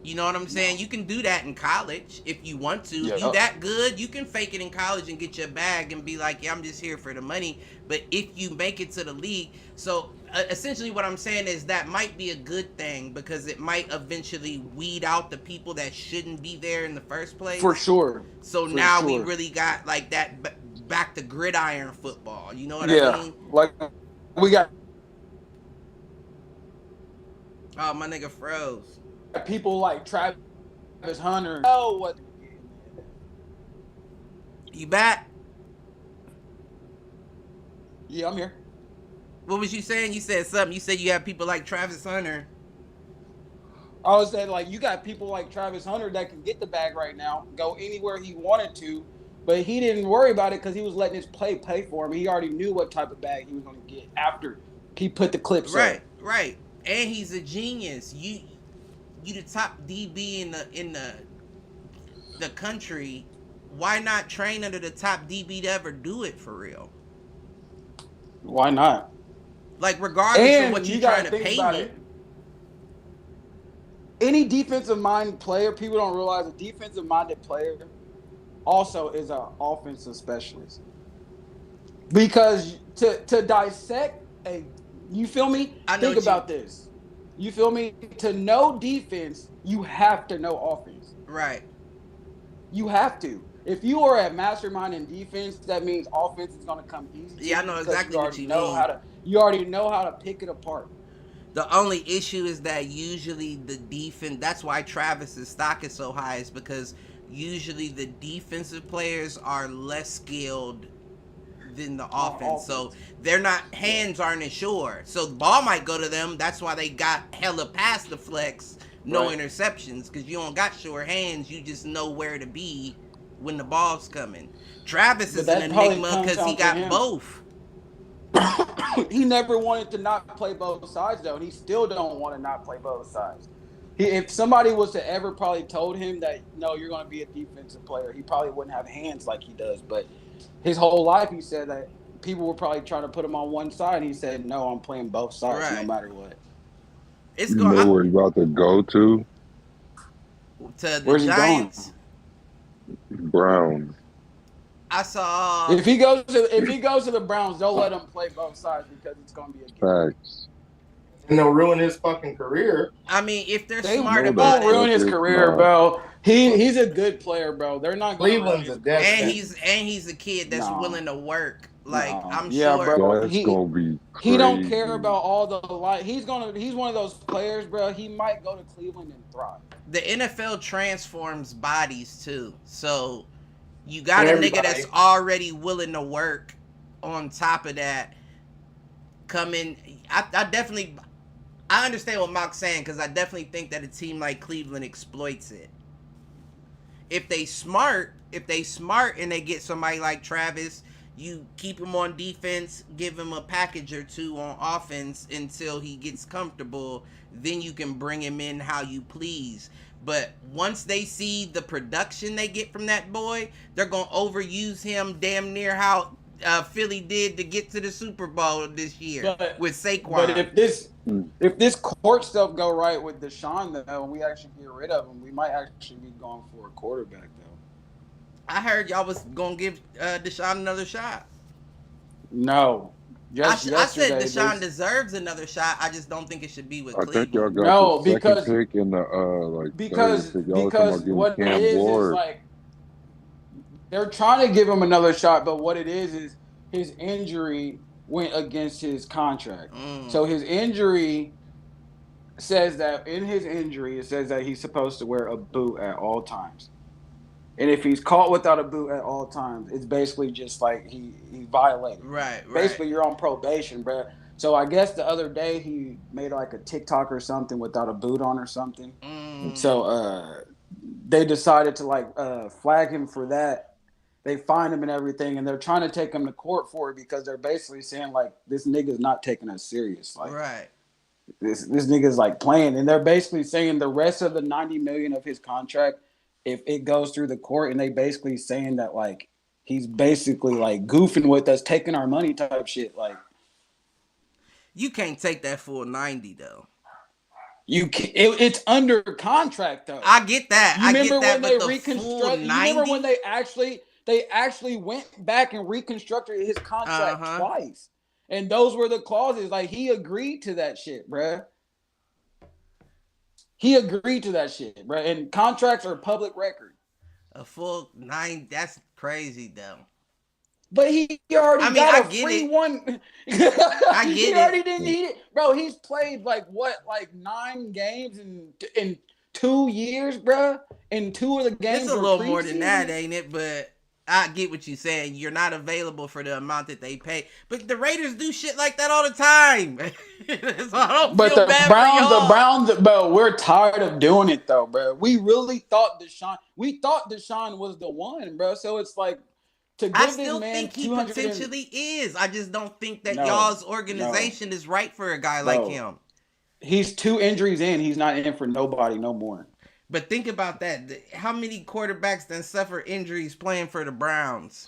You know what I'm saying? You can do that in college if you want to. Yeah. If you that good, you can fake it in college and get your bag and be like, yeah, I'm just here for the money. But if you make it to the league, so essentially what I'm saying is that might be a good thing because it might eventually weed out the people that shouldn't be there in the first place. For sure. So For now sure. we really got like that back to gridiron football. You know what I mean? Like we got Oh, my nigga froze. people like Travis Hunter. Oh, what? You back? Yeah, I'm here. What was you saying? You said something. You said you have people like Travis Hunter. I was saying, like, you got people like Travis Hunter that can get the bag right now, go anywhere he wanted to, but he didn't worry about it because he was letting his pay for him. He already knew what type of bag he was going to get after he put the clips Right, up. right. And he's a genius. You the top DB in the country. Why not train under the top DB to ever do it for real? Why not? Like, regardless And of what you you're gotta trying to think pay about me. it. Any defensive minded player, people don't realize a defensive minded player also is an offensive specialist. Because to dissect you feel me? I know Think about this. You feel me? To know defense, you have to know offense. Right. You have to. If you are a mastermind in defense, that means offense is going to come easy. Yeah, I know exactly what you mean. You already know how to pick it apart. The only issue is that usually the defense, that's why Travis's stock is so high, is because usually the defensive players are less skilled than the offense. So their hands aren't as sure. So the ball might go to them. That's why they got hella past the flex, no interceptions, because you don't got sure hands. You just know where to be when the ball's coming. Travis is an enigma because he got both. He never wanted to not play both sides, though, and he still don't want to not play both sides. If somebody was to ever probably told him that, no, you're going to be a defensive player, he probably wouldn't have hands like he does. But his whole life, he said that people were probably trying to put him on one side. He said, no, I'm playing both sides no matter what. You know where he's about to go to? To the Giants. Browns. I saw. If he goes to the Browns, they'll let him play both sides because it's going to be a game. Facts. And they'll ruin his fucking career. I mean, if they're They smart about it. won't ruin his career, bro. He's a good player, bro. They're not. Cleveland's a dead. And he's a kid that's willing to work. Like I'm yeah, sure. bro. That's gonna be crazy. He don't care about all the light. He's one of those players, bro. He might go to Cleveland and thrive. The NFL transforms bodies too, so you got a nigga that's already willing to work. On top of that, I understand what Mark's saying because I definitely think that a team like Cleveland exploits it. If they smart and they get somebody like Travis, you keep him on defense, give him a package or two on offense until he gets comfortable, then you can bring him in how you please. But once they see the production they get from that boy, they're going to overuse him damn near how Philly did to get to the Super Bowl this year with Saquon. But if this court stuff go right with Deshaun, though, and we actually get rid of him, we might actually be going for a quarterback, though. I heard y'all was going to give Deshaun another shot. No. I said Deshaun deserves another shot. I just don't think it should be with Cleveland. I think y'all got the second pick in the because what it is like they're trying to give him another shot, but what it is his injury went against his contract. So his injury says that he's supposed to wear a boot at all times. And if he's caught without a boot at all times, it's basically just like he violated. Right. Basically, you're on probation, bro. So I guess the other day he made like a TikTok or something without a boot on or something. So they decided to flag him for that. they find him and everything, and they're trying to take him to court for it because they're basically saying like this nigga's not taking us serious. Like Right. this nigga's like playing, and they're basically saying the rest of the $90 million of his contract, if it goes through the court, and they basically saying that like he's basically like goofing with us, taking our money type shit. Like You can't take that full 90 though. it's under contract though. I get that. You I remember get that, when but they the reconstructed? full You remember when 90? they actually went back and reconstructed his contract Uh-huh. twice, and those were the clauses. Like he agreed to that shit, bruh. He agreed to that shit, bruh. And contracts are public record. A full 9, that's crazy though. But he already I mean, got I a get free it. one. I get he it. already didn't need it, bro. He's played like 9 games in 2 years, bro. And 2 of the games It's a were little more than that, preseason. ain't it? But I get what you're saying. You're not available for the amount that they pay. But the Raiders do shit like that all the time. So I don't But feel the bad Browns, for y'all. bro, we're tired of doing it though, bro. We really thought Deshaun was the one, bro. So it's like to I give still this man think he 200 potentially is. I just don't think that No, y'all's no. organization is right for a guy like Bro. him. He's 2 injuries in. He's not in for nobody no more. But think about that. How many quarterbacks then suffer injuries playing for the Browns?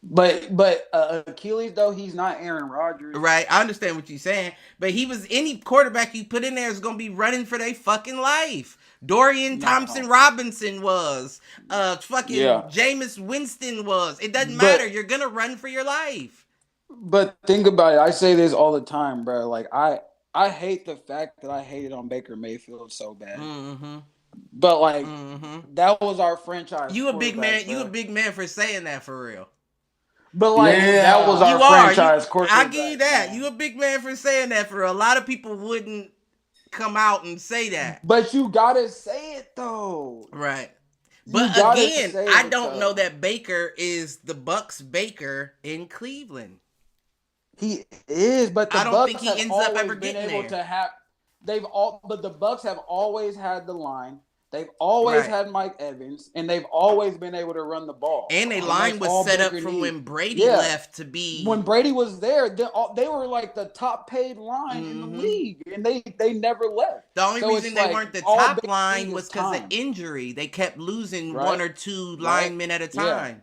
But Achilles though, he's not Aaron Rodgers. Right, I understand what you're saying, but he was any quarterback you put in there is gonna be running for their fucking life. Dorian No. Thompson Robinson was, fucking Yeah. Jameis Winston was. It doesn't But- matter. You're gonna run for your life. But think about it. I say this all the time, bro. Like I hate the fact that I hated on Baker Mayfield so bad. Mm-hmm. But like Mm-hmm. that was our franchise. You a big man. quarterback, You a bro. big man for saying that for real. But like Yeah. that was our You are. franchise quarterback. I give you that. man. You a big man for saying that for real. A lot of people wouldn't come out and say that. But you gotta say it though. Right. You But gotta again, say I it, don't though. know that Baker is the Bucks Baker in Cleveland. He is, but the I don't Bucks think he have ends up always ever been getting able there. to have. But the Bucks have always had the line. They've always Right. had Mike Evans, and they've always been able to run the ball. And their And line that's was all set up Baker from needs. when Brady Yeah. left to be. When Brady was there, they were like the top paid line in Mhm. the league, and they never left. The only So reason it's they like weren't the all top Baker line needs was is because of time. injury. They kept losing Right. one or two Right. linemen at a Yeah. time.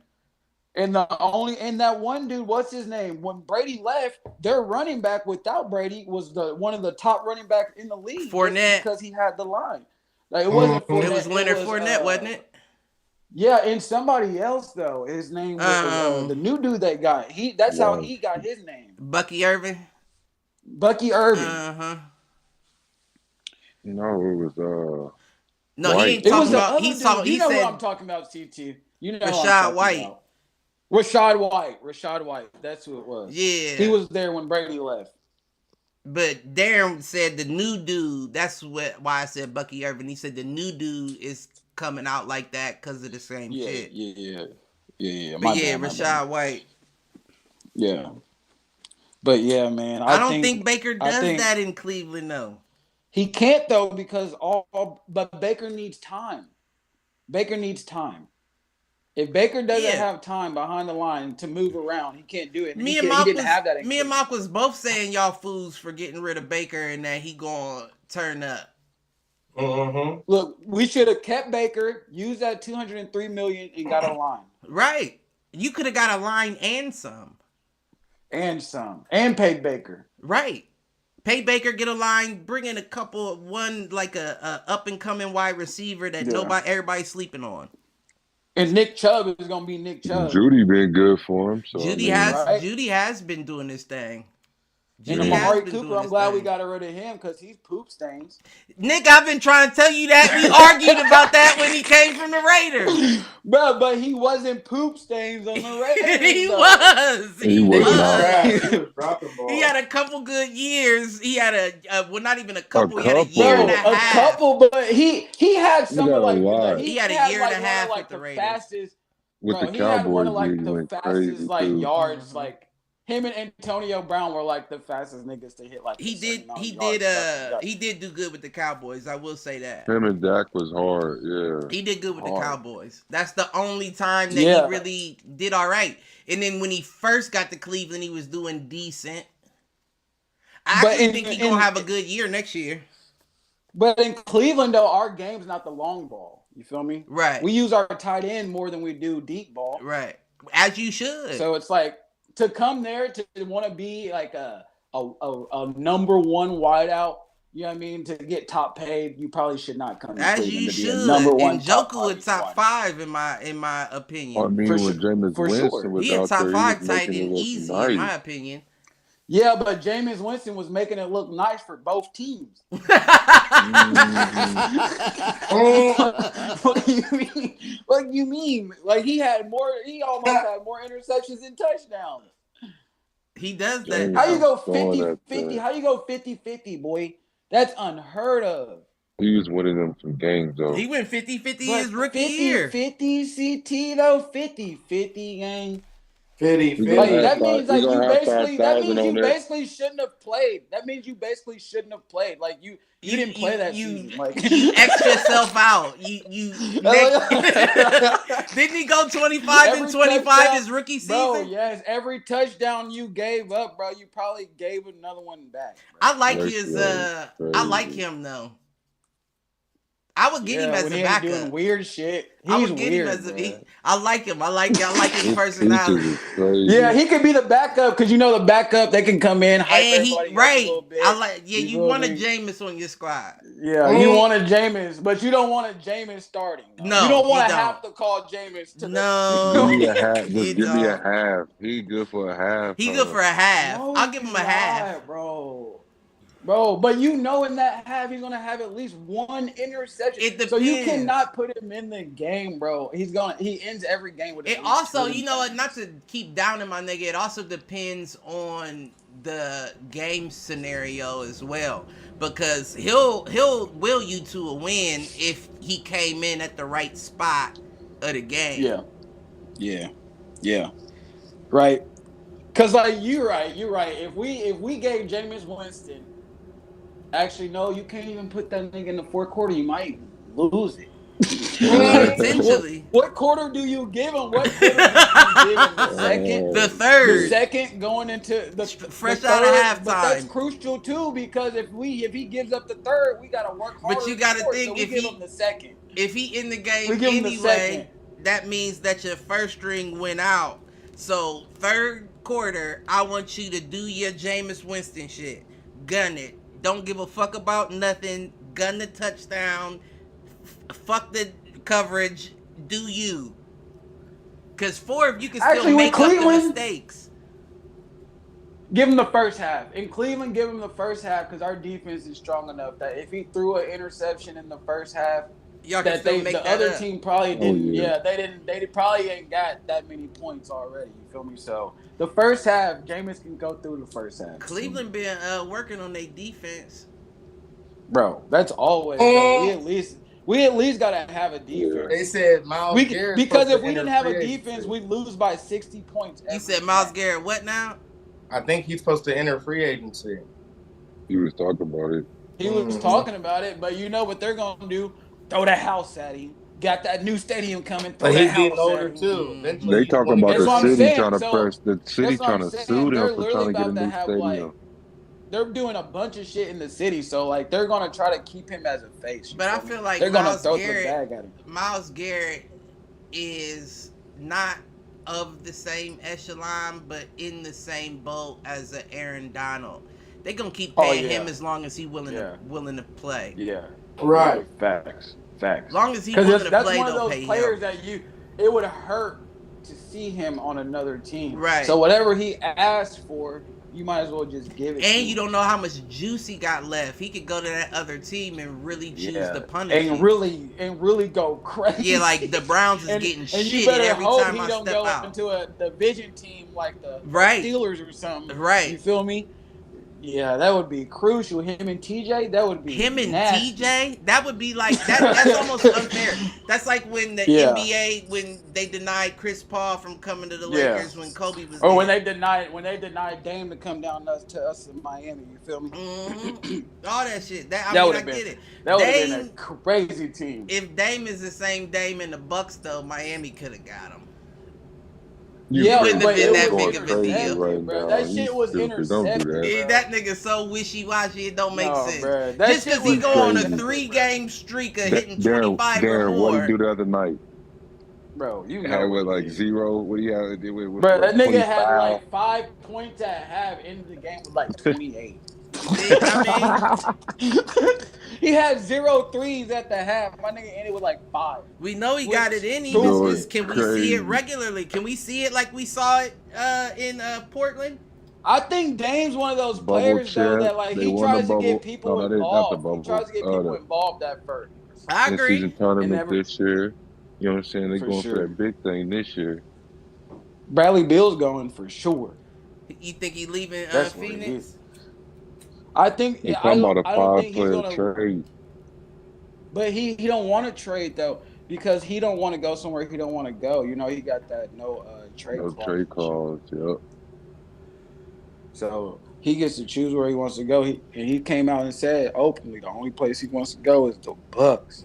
And that one dude, what's his name? When Brady left, their running back without Brady was one of the top running backs in the league. just Fournette. because he had the line. Like it wasn't Mhm. Fournette. It was Leonard Fournette, wasn't it? Yeah, and somebody else though. His name was the new dude they got. That's how he got his name. Bucky Irvin. Bucky Irvin. Uh-huh. No, it was No, White. he ain't It was talking the about. other He dude. saw. He You know said who I'm talking about, CT. You know who I'm Rashad talking White. about. Rashad White. That's who it was. Yeah. He was there when Brady left. But Darren said the new dude. That's why I said Bucky Irvin. He said the new dude is coming out like that because of the same shit. Yeah. But yeah, Rashad White. Yeah. But yeah, man. I don't think Baker I does think- that in Cleveland though. He can't though because but Baker needs time. Baker needs time. If Baker doesn't Yeah. have time behind the line to move around, he can't do it. Me he and didn't have that. in me and Cleveland. Mark was both saying y'all fools for getting rid of Baker and that he gonna turn up. Mm-hmm. Look, we should have kept Baker, used that $203 million, and got a line Right. You could have got a line and some. and some, and paid Baker. Right. Pay Baker, get a line, bring in a couple of one like a up and coming wide receiver that Yeah. everybody's sleeping on. And Nick Chubb is gonna be Nick Chubb. Judy been good for him. So Judy I mean, Right. Judy has been doing this thing. And Judy has Amari been Cooper, doing I'm this glad we thing. got rid of him because he's poop stains. Nick, I've been trying to tell you that. We argued about that when he came from the Raiders. Bro, but he wasn't poop stains on the Raiders. he though. was. He was was. not. He was dropping balls. He had a couple good years. He had well, not even a couple. He had a couple. year No, and a a half. couple, but he had some got of a like lot. He had a year and a like, one half of, like with the the Raiders. fastest. with Bro, the he had one Cowboys, of like he the went fastest crazy like too. yards Mhm. like him and Antonio Brown were like the fastest niggas to hit like He a certain did. amount of He yards, did. He did do good with the Cowboys. I will say that. Him and Dak was hard. Yeah. He did good with the Hard. Cowboys. That's the only time that Yeah. he really did all right. And then when he first got to Cleveland, he was doing decent. I But actually in- think he's in- gonna have a good year next year. But in Cleveland, though, our game's not the long ball. You feel me? Right. We use our tight end more than we do deep ball. Right. As you should. So it's like to come there to want to be like a number one wideout. You know what I mean? To get top paid, you probably should not come. to As Cleveland you to be a should. number one And Joku five is top wideout. 5 in my opinion. I mean, For when Jameis for Winston sure. was He a out top there, 5 he was tight making end it look easy, nice. in my opinion. Yeah, but Jameis Winston was making it look nice for both teams. What do you mean? What do you mean? Like he almost had more interceptions than touchdowns. He does Dang. that. How you go Throwing 50-50? that, How you go 50-50, boy? That's unheard of. He was winning them some games though. He went 50-50 But his rookie year. 50 CT though, 50 gang. 50, We 50. Like gonna that have means five- we like you gonna have basically 5,000 on there. basically shouldn't have played. That means you basically shouldn't have played. Like you didn't play that season. Like You X yourself out. You didn't he go 25 and Every 25 touchdown- his rookie season? Bro, yes, every touchdown you gave up, bro, you probably gave another one back. Bro. I like That's his crazy. I like him though. I would get him as when a he ain't doing backup. weird shit. I He's would get weird. him as bro. I like him. I like his His personality. features is crazy. Yeah, he could be the backup because you know the backup they can come in, hype And he everybody up a right. little bit. I like you feel want a me? Jameis on your squad. Yeah, you want a Jameis, but you don't want a Jameis starting. though. No, you don't you want to don't. have to call Jameis to No. Give me a half. You Just give me a don't. half. He good for a half. He good for a half. No, I'll give him a he's half. not, bro. But you know, in that half, he's gonna have at least one interception. It So you depends. cannot put him in the game, bro. He ends every game with. at It least also, 20 you know what, points. not to keep downing my nigga, it also depends on the game scenario as well. Because he'll will you to a win if he came in at the right spot of the game. Yeah. Right. Cause like you're right. If we gave Jameis Winston, actually no, you can't even put that nigga in the fourth quarter. You might lose it. Potentially. What quarter do you give him? What quarter do you give him? The second. The The third. second going into the Fresh the out of third, But that's halftime. crucial too because if he gives up the third, we gotta work harder. But you in gotta the fourth, think so we if give he- him the second. If he in the game We give him the anyway, second. that means that your first string went out. So third quarter, I want you to do your Jameis Winston shit. Gun it. Don't give a fuck about nothing. Gun the touchdown. Fuck the coverage. Do you? Cause fourth, you can still Actually, with make up the Cleveland- mistakes. Give him the first half. In Cleveland, give him the first half because our defense is strong enough that if he threw an interception in the first half, Y'all can that still the make that other up. team probably Oh, didn't. yeah. They probably ain't got that many points already. You feel me? So the first half, Jameis can go through the first half. Cleveland been working on their defense. Bro, that's always. Bro. We at least gotta have a defense. They said Miles Garrett Because if supposed we to didn't enter have a free agency. defense, we'd lose by 60 points. You every said Myles game. Garrett what now? I think he's supposed to enter free agency. He was talking about it. He was talking about it, but you know what they're gonna do? Throw the house at him. Got that new stadium coming. Throw But the he's house getting at older him. too. Eventually They he's talking gonna about get That's what the I'm city saying. trying to So, press. The city that's what trying I'm to saying. sue They're them for trying to get a literally new about to have, stadium. They're doing a bunch of shit in the city, so like they're gonna try to keep him as a face. you But I feel me? feel like they're gonna Myles throw Garrett- the bag at him. Myles Garrett is not of the same echelon, but in the same boat as a Aaron Donald. They gonna keep paying yeah. him as long as he willing Yeah. to play. Yeah, Right. Facts. As long as he Because willing to that's play, one of they'll those pay players him. that it would hurt to see him on another team. Right. So whatever he asked for, you might as well just give it. to And him. you don't know how much juice he got left. He could go to that other team and really choose to punish and you. really go crazy. Yeah, like the Browns is getting and shit you better every hope time he I don't step go out. into a division team like the Right. Steelers or something. Right. You feel me? Yeah, that would be crucial. Him and TJ, that would be Him and nasty. TJ, that would be like that. That's almost unfair. That's like when the Yeah. NBA when they denied Chris Paul from coming to the Yeah. Lakers when Kobe was Or there. when they denied Dame to come down to us in Miami. You feel me? All that shit. I would've been- get it. That would have been Dame, a crazy team. if Dame is the same Dame in the Bucks, though, Miami could have got him. Yeah, wouldn't have but been it that was big of a intercepted, deal. right bro. now. That You shit was stupid. Don't do intercepted. that. Yeah, that nigga so wishy-washy, it don't make No, sense. bruh. That Just shit because he was go on a crazy. 3-game streak of hitting 25 Darren, or what more. he do the other night? Bro, you know. Had with what like he did. 0. What he had? It was Bro, that nigga 25. had like 5 points at half. Ended the game with like 28. I He had 0 threes at the half. My nigga ended with like 5. We know he got it in him. Yo, It's just, can we see crazy. it regularly? Can we see it like we saw it in Portland? I think Dame's one of those Bubble players though champ. that like They he won tries the to get bubble. people No, that is not involved. the bubble. He tries to get people The involved at first. I agree. in-season tournament never- this year. You know what I'm saying? They're For going sure. for that big thing this year. Bradley Beal's going for sure. You think he leaving That's what he Phoenix? is. I think They're I talking don't, about a I don't think he's 5-player gonna. trade. But he don't want to trade though because he don't want to go somewhere he don't want to go. You know he got that no trade No clause. trade calls. Yep. So he gets to choose where he wants to go. He came out and said openly the only place he wants to go is the Bucks.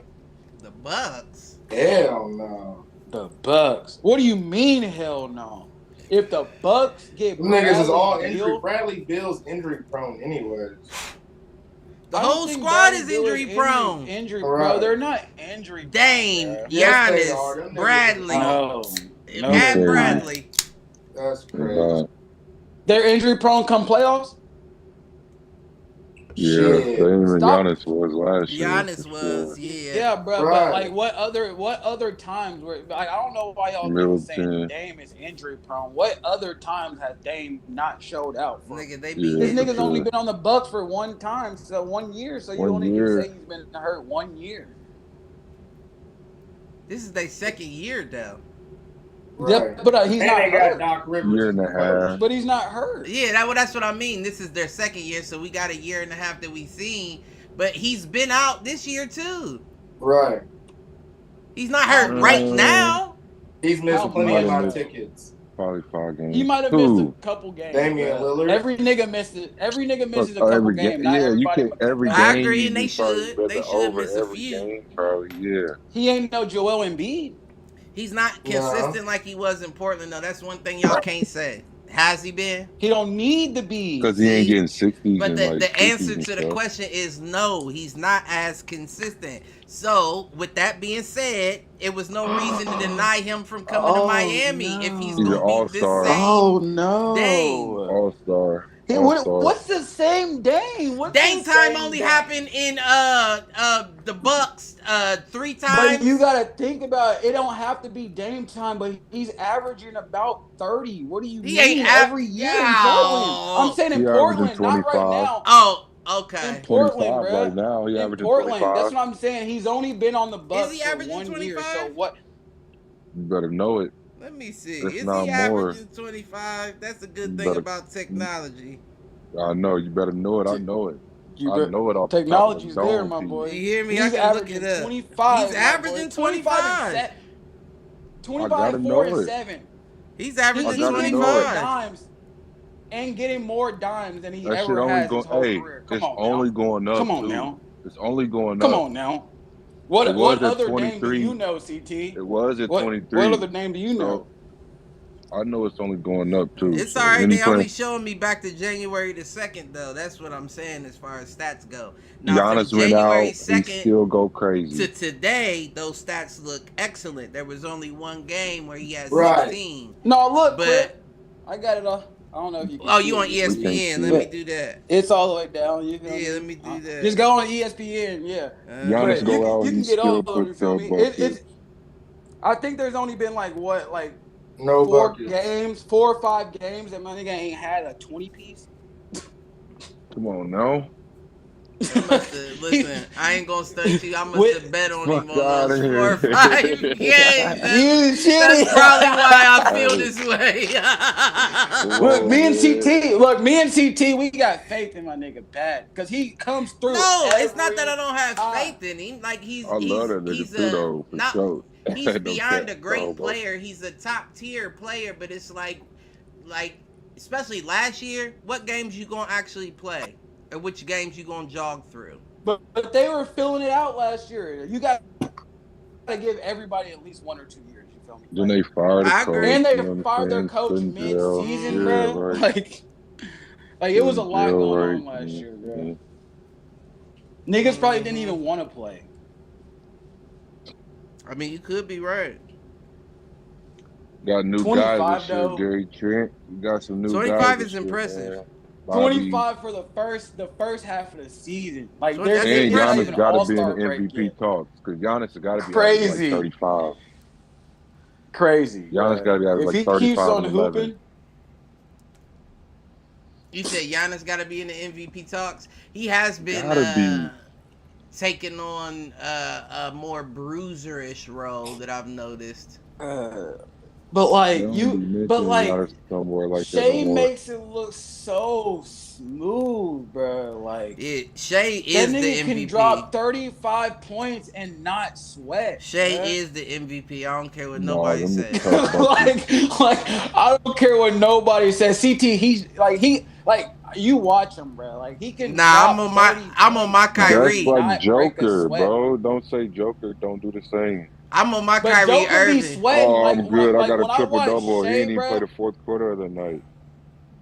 The Bucks. Hell no. The Bucks. What do you mean hell no? If the Bucks get Them niggas is all Bradley injury. Beal- Bradley Bill's injury prone anyways. The I don't whole think squad Bradley is Beal injury prone. Injury, Right. bro. They're not injury. Dame, prone, bro. Yes, they are. Them Giannis, niggas Bradley, No, no, Pat they're not. Bradley. That's They're crazy. not. they're injury prone come playoffs. Yeah, Shit. same as Stop. Giannis was last year. Giannis for was, sure. yeah. Yeah, bro. Right. But like, what other times where like I don't know why y'all niggas saying Middleton. Dame is injury prone. What other times has Dame not showed out for? Nigga, they Yeah. be This for nigga's sure. only been on the Bucks for 1 time, so 1 year. So you 1 only year. can say he's been hurt 1 year. This is their second year though. Right. Yeah, but he's and not they got hurt. Doc Rivers. Year and a half. But he's not hurt. Yeah, that's what I mean. This is their second year, so we got a year and a half that we seen. But he's been out this year too. Right. He's not hurt right now. He's missed How plenty of my much? tickets. Probably 5 games. He might have Who? missed a couple games. Damian bro. Lillard. Every nigga missed it. Every nigga misses a Fuck, couple every games. game. Not Yeah, you everybody. can every game. I agree, and you they probably should. bet They the should over miss a every few. game, probably. Yeah. He ain't no Joel Embiid. He's not Yeah. consistent like he was in Portland, though. That's one thing y'all can't say. Has he been? He don't need to be. Because he ain't getting 60s. But and the, like the 50s answer and to the stuff. question is no, he's not as consistent. So, with that being said, it was no reason to deny him from coming to Oh, Miami no. if he's He's going an to be the all-star. same. Oh no! Dame. All-star. Hey, All-star. what's the same Dame? What's Dame the time same only Dame? happened in the Bucks 3 But times. you gotta think about it. Don't have to be Dame time, but he's averaging about 30. What do you He mean ain't every year in Oh. Portland? I'm saying in He Portland, averaging not right 25. now. Oh, okay. In Portland, 25 bro. right now. He In averaging Portland, 25. that's what I'm saying. He's only been on the Bucks he for averaging 1 year. 25? So what? You better know it. Let me see. If Is not he more. averaging 25? That's a good You thing better- about technology. I know. You better know it. I know it. You I better- know it off Technology's the top of the there, dome, my P. boy. You hear me? He's I can look averaging it up. 25. He's my averaging boy. 25. 25. 25, I gotta 4, know and it. 7. He's He's averaging gotta getting know more 25. dimes and getting more dimes than he That shit ever only has his going. whole Hey, career. Come it's on only now. going up. Come on too. now. It's only going Come up. on now. What It was at other name do 23. you know, CT? It was at What 23. other name do you know? I know it's only going up too. It's So all right. any They only play- showing me back to January the 2nd, though. That's what I'm saying as far as stats go. Now, Giannis from went out. January He 2nd still go to crazy. today, those stats look excellent. There was only one game where he had Right. 16. No, look, But- Clip. I got it all. I don't know if you can Oh, see you on it. ESPN. see Let it. me do that. It's all the way down. You feel Yeah, me? let me do that. Just go on ESPN, yeah. Giannis But go out, you he can get still all of puts it, you feel up me? buckets. I think there's only been like 4 No buckets. games, 4 or 5 games that my nigga ain't had a 20 piece. Come on now. Listen, I ain't gonna stunt you. I must With- have bet on Fuck him on outta those here. 4 or 5 games. You shitty. That's probably why I feel Hey. this way. Look, me and man. CT. Look, me and CT. We got faith in my nigga bad because he comes through. No, it's not that I don't have time. faith in him. Like I love that nigga too, though, for not sure. he's No beyond a cap, great bro. player. He's a top tier player, but it's like especially last year, what games you gonna actually play, or which games you gonna jog through? But they were filling it out last year. You got to give everybody at least 1 or 2 years. You feel me? Then they fired the I coach. agree. And they you know what fired I'm their saying? coach Put in jail. mid-season, Yeah, bro. right. Like it was a Put in lot jail, going right. on last year, bro. Mhm. Niggas probably didn't even want to play. I mean, you could be right. Got new 25 guys this year, though. Gary Trent. You got some new 25 guys is this year, impressive. man. Bobby. 25 for the first half of the season. Like So there's that's And not impressive. even Giannis got to be in all-star the break MVP yet. talks because Giannis has got to be Crazy. like 35. Crazy. Giannis bro. got to be at If like he 35 keeps on and 11. hooping, You said Giannis got to be in the MVP talks. He has been Gotta be. taking on a more bruiser-ish role that I've noticed. but like They don't be you, mentioning but like Giannis no more like that Shea no more. makes it look so smooth, bro. Like Shea that is nigga the can MVP. drop 35 points and not sweat. Shea bruh. is the MVP. I don't care what No, nobody them says. tough buckets. like I don't care what nobody says. CT, he's like you watch him, bro. Like he can. Nah, drop I'm on my 30 Kyrie. That's like not break a Joker, sweat. bro. Don't say Joker. Don't do the same. I'm on my But Kyrie Joker be Irving. sweating. Oh, like, I'm good. Like, I got when a I triple watch double. He Shea, didn't even play bro, the fourth quarter of the night.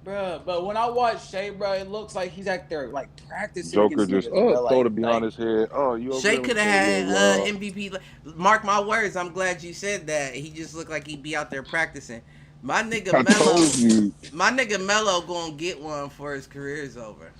bro. But when I watch Shea, bro, it looks like he's out there like practicing. Joker against just niggas, bro. throw Like, the behind his head. Oh, you over Shea there could with have your had little, MVP. Mark my words. I'm glad you said that. He just looked like he'd be out there practicing. My nigga I told you. Melo gonna get one before his career's over.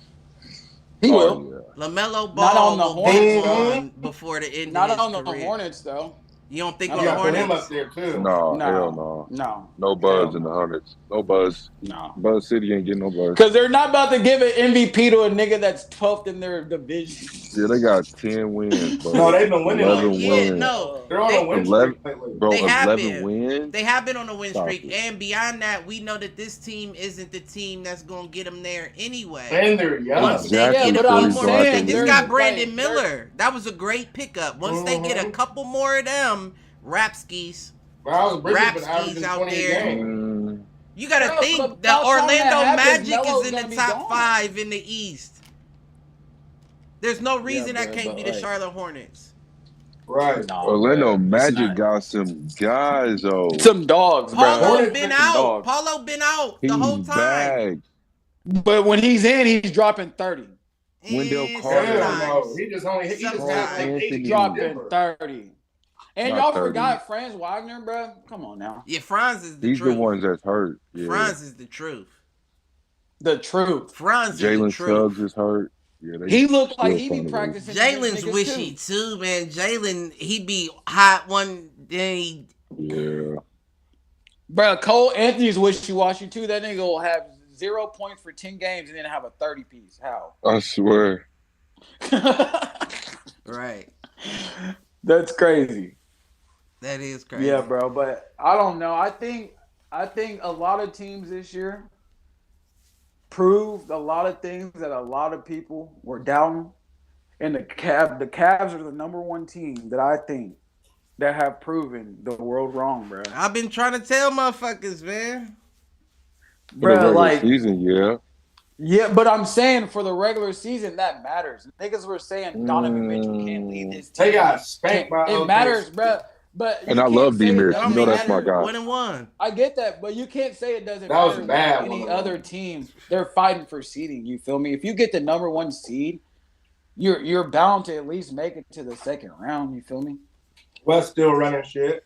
he Oh, will. yeah. LaMelo Not Ball on the will get Hornets. one before the end Not of his on the career. Hornets though. You don't think You on You the gotta put him Hornets? up there too. No, No, hell no. no, No buzz Hell in the no. hundreds. No buzz. no. Buzz City ain't getting no buzz. Because they're not about to give an MVP to a nigga that's 12th in their division. Yeah, they got 10 wins, bro. No, they've been winning. 11 Yeah, wins. no. They're on They- a win 11 streak lately. Bro, They have 11 been. wins? They have been on a win Stop streak, it. and beyond that, we know that this team isn't the team that's gonna get them there anyway. And they're young. Once they Exactly. get a but I'm couple more, saying they just they're got Brandon like- Miller. That was a great pickup. Once they get a Mhm. couple more of them, Rapskis, Miles Bridges been Rapskis averaging out 28 there. games. Mm, you gotta Yeah, think but the by the time Orlando that happens, Magic Melo's is in gonna the be top gone. 5 in the East. There's no reason that bro, can't but be the like- Charlotte Hornets. Right. No, Orlando bro, it's Magic not. got some guys, though. Some dogs, bro. Paulo Hornets been been out. dogs. Paulo been out He's the whole time. back. But when he's in, he's dropping 30. Wendell And Carter. Hell sometimes. no. He just only he just Sometimes. had like 8 Anthony. Dropping 30. And Not y'all 30. forgot Franz Wagner, bro. Come on now. Yeah, Franz is the He's truth. the ones that's hurt. Yeah. Franz is the truth. The truth. Franz is the Jalen truth. Suggs is hurt. Yeah, they He looked like still he be finding practicing. Jalen's niggas wishy too, man. Jalen, he be hot one day. Yeah. Bro, Cole Anthony's wishy-washy too. That nigga will have 0 points for 10 games and then have a 30 piece. How? I swear. Right. That's crazy. That is crazy. Yeah, bro. But I don't know. I think a lot of teams this year proved a lot of things that a lot of people were doubting. And the Cavs are the number one team that I think that have proven the world wrong, bro. I've been trying to tell motherfuckers, man. For the Bro, regular like season, yeah. yeah, but I'm saying for the regular season that matters. Niggas were saying Donovan Mitchell can't lead this team. They got spanked by It OKC. matters, bro. But And you I can't love say it D-Mills. doesn't You know that's my matter. guy. 1-1. I get that, but you can't say it doesn't That was matter. a bad with any one. other team, they're fighting for seeding. You feel me? If you get the number one seed, you're bound to at least make it to the second round. You feel me? West still running shit.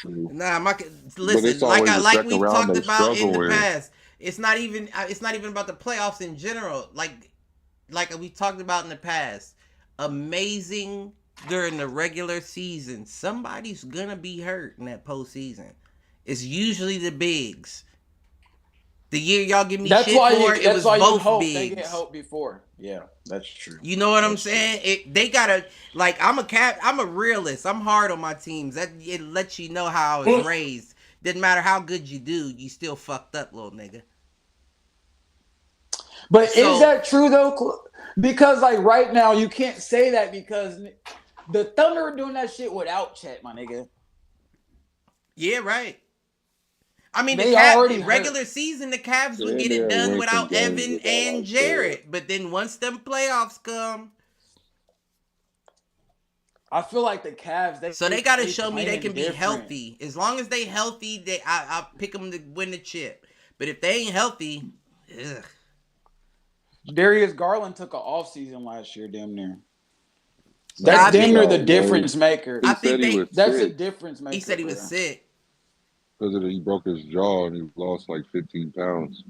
Nah, it's listen, always the like second we round talked they about in struggle the with. past. It's not even about the playoffs in general. Like we talked about in the past. Amazing during the regular season. Somebody's gonna be hurt in that postseason. It's usually the bigs. The year y'all give me That's shit why for, you. it That's was why you both hope bigs. they get help before. Yeah, that's true. You know what I'm That's true. saying? They gotta like I'm a realist. I'm hard on my teams. That it lets you know how I was raised. Didn't matter how good you do, you still fucked up, little nigga. But So- is that true though? Because like right now you can't say that because the Thunder are doing that shit without Chet, my nigga. Yeah, right. I mean, They the already regular season, the Cavs would Yeah, get it they done win some without games Evan without, and like, Jarrett. But then once them playoffs come, I feel like the Cavs. so they got to show me they playing can be different. healthy. As long as they healthy, I pick them to win the chip. But if they ain't healthy, ugh. Darius Garland took an off season last year, damn near. Yeah, That's I damn think- near the difference maker. I He think said he was That's a sick difference maker. He said he was bro. sick. because he broke his jaw and he lost like 15 pounds.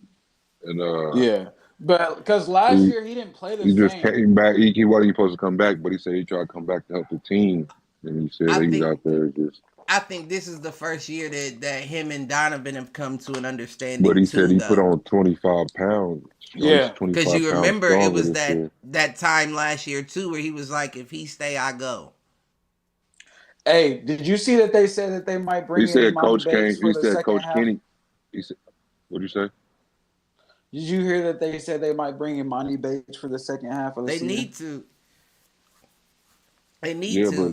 And Yeah, but because last He- year he didn't play the he just same. came back. He wasn't supposed to come back, but he said he tried to come back to help the team. And he said I he was think- out there just. I think this is the first year that him and Donovan have come to an understanding. But he too, said he though. put on 25 pounds. Yeah, Because you remember it was that time last year too where he was like, if he stay, I go. Hey, did you see that they said that they might bring He said in Monty Coach Bates Kane. for He the said second Coach half? Kenny. He said, "What'd you say?" Did you hear that they said they might bring in Monty Bates for the second half of the They season? need to. They need Yeah, to.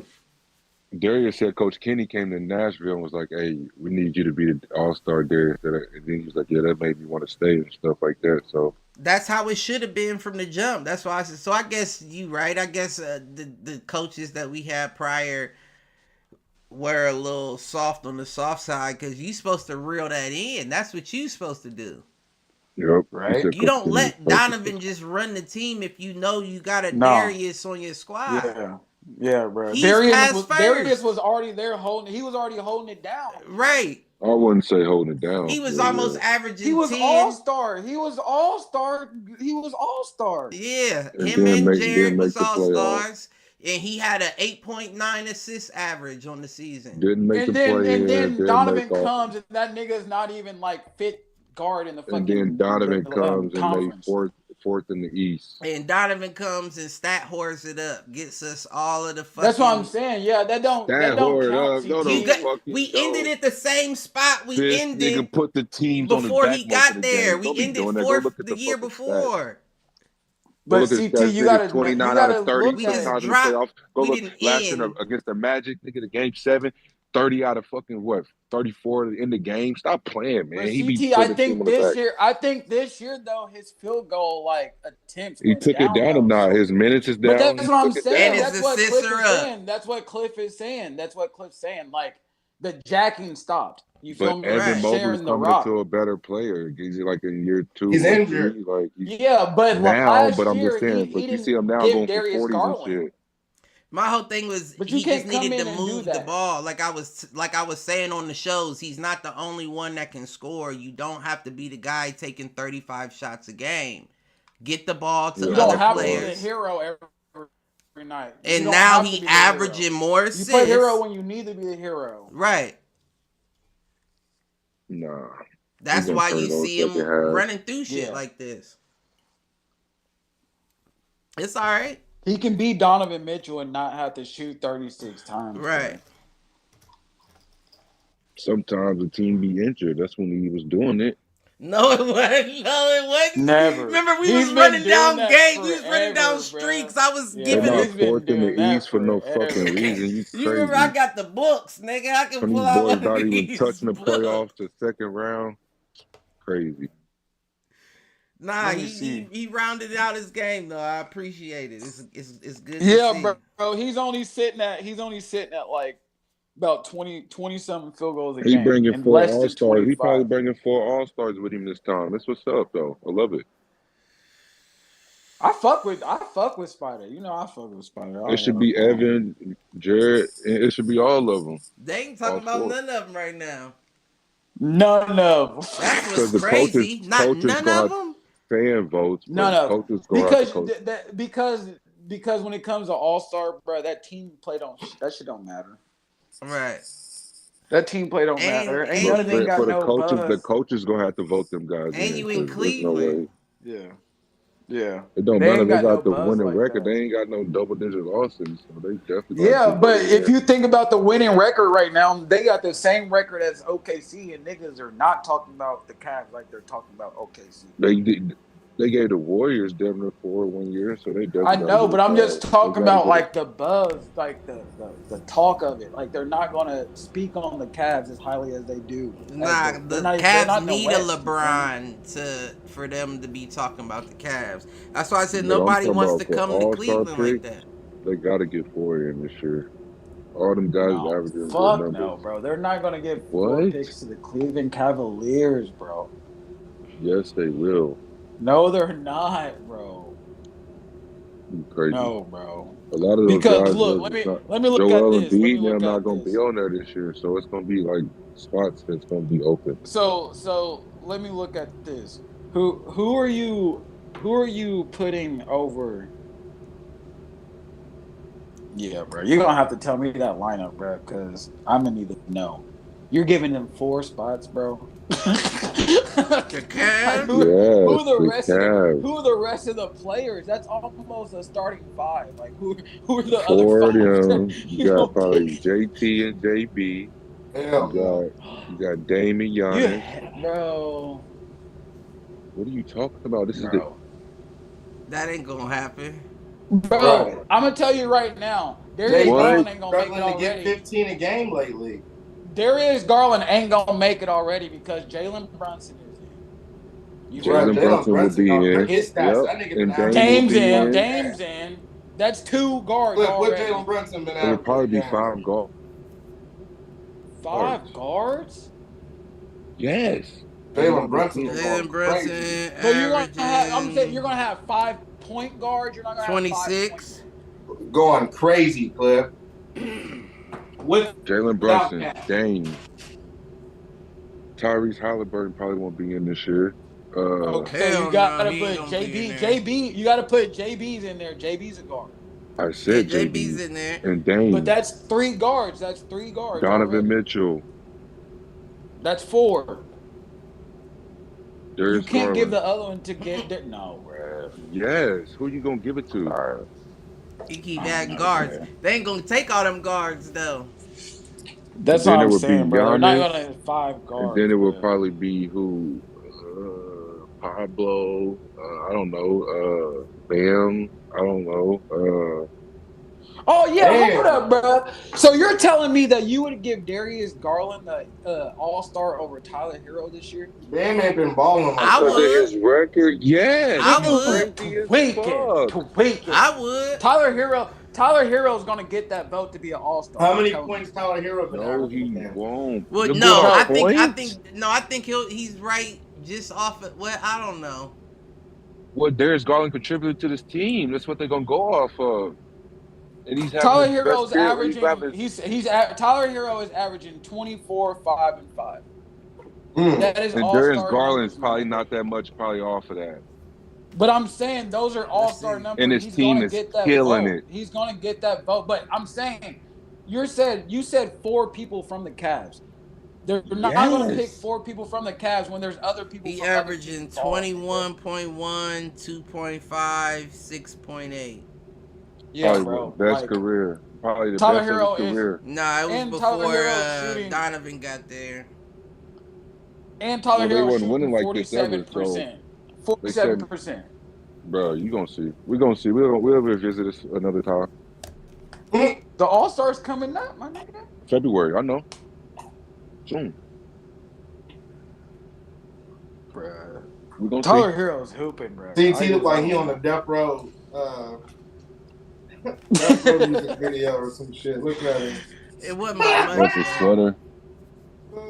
but Darius said Coach Kenny came to Nashville and was like, "Hey, we need you to be the All-Star, Darius." And then he was like, "Yeah, that made me want to stay and stuff like that." So That's how it should have been from the jump. That's why I said. So I guess you right. I guess the coaches that we had prior were a little soft on the soft side because you supposed to reel that in. That's what you supposed to do. yep, Right. He said You Coach don't Kenny let was perfect. Donovan just run the team if you know you got a No. Darius on your squad. Yeah, bro. He's Darius pass was first. already there holding. He was already holding it down. Right. I wouldn't say holding it down. He was but almost yeah. averaging He was 10. all-star. He was all-star. He was all-star. Yeah, And him then and make Jared was the all playoffs. stars, and he had an 8.9 assist average on the season. Didn't make And the then play. and then didn't Donovan make all- comes and that nigga's not even like fit guard in the fucking And then Donovan the, comes and they conference. fourth in the East. And Donovan comes and stat whores it up, gets us all of the fucking. That's what I'm saying. Yeah, that don't That count. whore it up. No, CT. no, You got- fucking we don't. ended at the same spot we This ended nigga put the teams on his before back he most got of the there. games. We Don't be ended doing that. Go fourth look at the year fucking stats. before. Go But look at CT, stats. you Niggas gotta 29 you out gotta of 30 look We at just sometimes it. in the dropped- playoffs. Go we look didn't last year end. against the Magic, nigga, the game 7, 30 out of fucking what? 34 in the game. Stop playing, man. But He be CT, putting I the team think on the this back. year, though, his field goal like attempts He went took it down though, a notch. so- His minutes is down. But that's He what I'm took it saying. And down. his That's what assists Cliff are is up. saying. That's what Cliff is saying. That's what Cliff's saying. Like the jacking stopped. You feel But me? Evan Right. Mobley's Sharing the coming rock. into a better player. He's like in year 2. He's or injured. 3. Like Yeah, but now, last but I'm year just saying. he But you didn't see him now give going for Darius 40s Garland. and shit. My whole thing was But you he can't just come needed in to and do move the that. ball. Like I was saying on the shows, he's not the only one that can score. You don't have to be the guy taking 35 shots a game. Get the ball to You You other don't have to be the players. hero every night. You And don't now have to he be the hero. averaging more You assists. play hero when you need to be the hero. Right. Nah. That's He's why gonna you turn it see on him second half. running through shit Yeah. like this. It's all right. He can be Donovan Mitchell and not have to shoot 36 times. Right. Sometimes the team be injured. That's when he was doing it. No, it wasn't. No, it wasn't. Never. Remember, we He's was been running doing down that games. We was running forever, down bro. streaks. I was Yeah, They're giving not he's him. been fourth in doing the that East for no forever. fucking reason. You You remember I crazy. got the books, nigga. I can When pull these out boys one not of even these touching the books. playoffs to second round. Crazy. Nah, Let me he see. rounded out his game though. I appreciate it. It's good. Yeah, to see. bro. He's only sitting at like about 20 something field goals a He game. bringing and 4 less than All-Stars. He probably 25. bringing 4 All-Stars with him this time. That's what's up, though. I love it. I fuck with Spider. You know I fuck with Spider. It should be Evan, Jared, and it should be all of them. They ain't talking All about four. none of them right now. None of them. That's Because what's the crazy. coaches Not gonna none have of them. fan votes. But None of them. coaches gonna have to Because coach. because when it comes to All-Star, bro, that team play that shit don't matter. Right. That team play don't And- matter. Ain't and none of them you- got For the no coaches, buzz. the coaches gonna have to vote them guys. And you in 'cause there's no way. Cleveland. Yeah. It don't They matter. ain't They got no got the buzz winning like record. that. They ain't got no double-digit losses, so they definitely. Gonna Yeah, keep but voting if there. you think about the winning record right now, they got the same record as OKC, and niggas are not talking about the Cavs like they're talking about OKC. They gave the Warriors damn near 1 year, so they definitely. I gotta know, get but I'm just They talking gotta about get like the buzz, like the talk of it. Like they're not gonna speak on the Cavs as highly as they do. Nah, They're the not Cavs in the need West, a you feel me? LeBron for them to be talking about the Cavs. That's why I said But I'm nobody talking wants about to for come to all-star Cleveland like picks. that. They gotta get 4 in this year. All them guys No, averaging good fuck numbers. no, bro. They're not gonna give 4 What? picks to the Cleveland Cavaliers, bro. Yes, they will. No, they're not, bro. You crazy. No, bro. A lot of those Because guys. look, let me look Joel at this. Let me Embiid, look them not at gonna this. be on there this year, so it's gonna be like spots that's gonna be open. So let me look at this. Who are you putting over? Yeah, bro. You're gonna have to tell me that lineup, bro, because I'm gonna need to know. You're giving them 4 spots, bro. The Cavs? Who are the Yes, rest the of Cavs. who are the rest of the players? That's almost a starting 5. Like who are the 4 other 5? of them. You got probably JT and JB. Hell no. You got Dame and Giannis. Bro. What are you talking about? This is the Bro. That ain't gonna happen. Bro, Right. I'm gonna tell you right now, Jay Darius What? Garland ain't gonna make it struggling to get already. 15 a game lately. Darius Garland ain't gonna make it already because Jalen Brunson is in. You Jalen feel me? Brunson will be got in. his stats. Yep. That nigga been And averaging Dame's will be in. in. Dame's in. That's 2 guards What already. Jalen Brunson been It'll probably averaging? be 5 goals. 5 guards? Yes. Jalen Brunson. Jalen Brunson So you're gonna have, I'm averaging saying you're gonna have 5 point guards. You're not gonna have 26. Going crazy, Cliff. With Jalen Brunson, Without Dame. Tyrese Halliburton probably won't be in this year. Okay, Hell you gotta no, he put ain't gonna be in JB. there. JB. You gotta put JB's in there. JB's a guard. I Yeah, said JB's JB in there. and Dame. But that's 3 guards. That's 3 guards. Donovan already. Mitchell. That's 4. Darius You can't give Garland. the other one to get there. No, bro. Yes. Who you gonna give it to? All right. He keep adding guards. They ain't gonna take all them guards though. That's Then what it I'm would be saying, bro. They're not Giannis, gonna have 5 guards. And then it will bro. probably be who? Pablo. I don't know. Bam. I don't know. Oh yeah, Damn. hold up, bro. So you're telling me that you would give Darius Garland the All-Star over Tyler Hero this year? Bam ain't been balling like I that. would. His record, yes. I It's would. crazy as Tweaking, fuck. tweaking. I would. Tyler Hero's gonna get that vote to be an All-Star. How many I'm telling points Tyler Hero been No, averaging? he Man? won't. Well, Look no, at I our think points. I think he's right just off of well, I don't know. What Darius Garland contributed to this team. That's what they're gonna go off of. And he's having Tyler the best Hero's career. averaging. Tyler Hero is averaging 24, 5, and 5. Hmm. That is And All-Star Darius Garland's numbers, probably man. not that much probably off of that. But I'm saying those are All-Star see. numbers. And his He's team gonna is get that killing vote. it. He's gonna get that vote. But I'm saying, you said 4 people from the Cavs. They're not gonna pick Yes. 4 people from the Cavs when there's other people. He from other averaging teams balling, bro. 21.1, 2.5, 6.8. Yeah, Probably bro. best Like, career. Probably the Tyler best Hero of his is- career. Nah, it was And Tyler before Hero shooting- Donovan got there. And Tyler Well, they Hero wasn't shooting winning like this ever, 47%. so they said- 47%. Bro, you gonna see. We're gonna see. We'll revisit this another time. The All-Stars coming up, my nigga. February, I know. Soon. Bruh. We're gonna Tyler Hero's hooping, bro. CT look like he on the Death Row music video or some shit. Look at him. It wasn't by see. much. That's a sweater.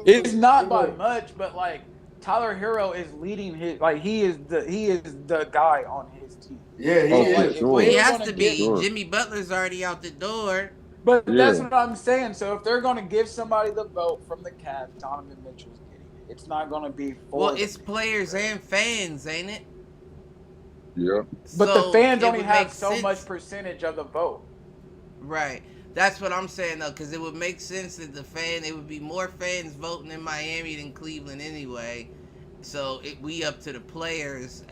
It's not by much, but like Tyler Hero is leading his, like he is the guy on his team. Yeah, he Oh, is. for Like, if sure. Well, he they're has gonna to get- be. Sure. Jimmy Butler's already out the door. But that's Yeah. what I'm saying. So if they're gonna give somebody the vote from the Cavs, Donovan Mitchell's getting it. It's not gonna be for Well, the it's people. players and fans, ain't it? Yeah. But So the fans it only would have make so sense. much percentage of the vote. Right. That's what I'm saying though, because it would make sense that it would be more fans voting in Miami than Cleveland anyway. So we up to the players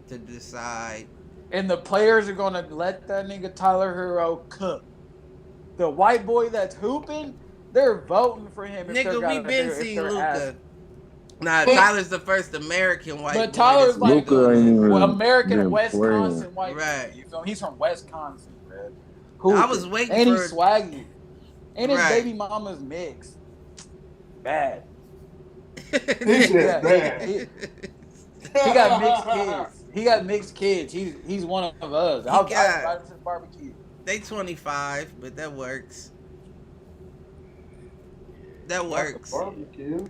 to decide. And the players are gonna let that nigga Tyler Hero cook. The white boy that's hooping, they're voting for him. Nigga, we been seeing Luka. Nah, Tyler's the first American white boy. But Tyler's like Luka ain't even American been Wisconsin playing. white Right. boy. You feel me? He's from Wisconsin, bro. I was waiting and for. he's swaggy. And his Right. baby mama's mixed. Bad. He said bad. He got mixed kids. He got mixed kids. He's one of us. I'll invite him to the barbecue. They 25, but that works. That works. Barbecue.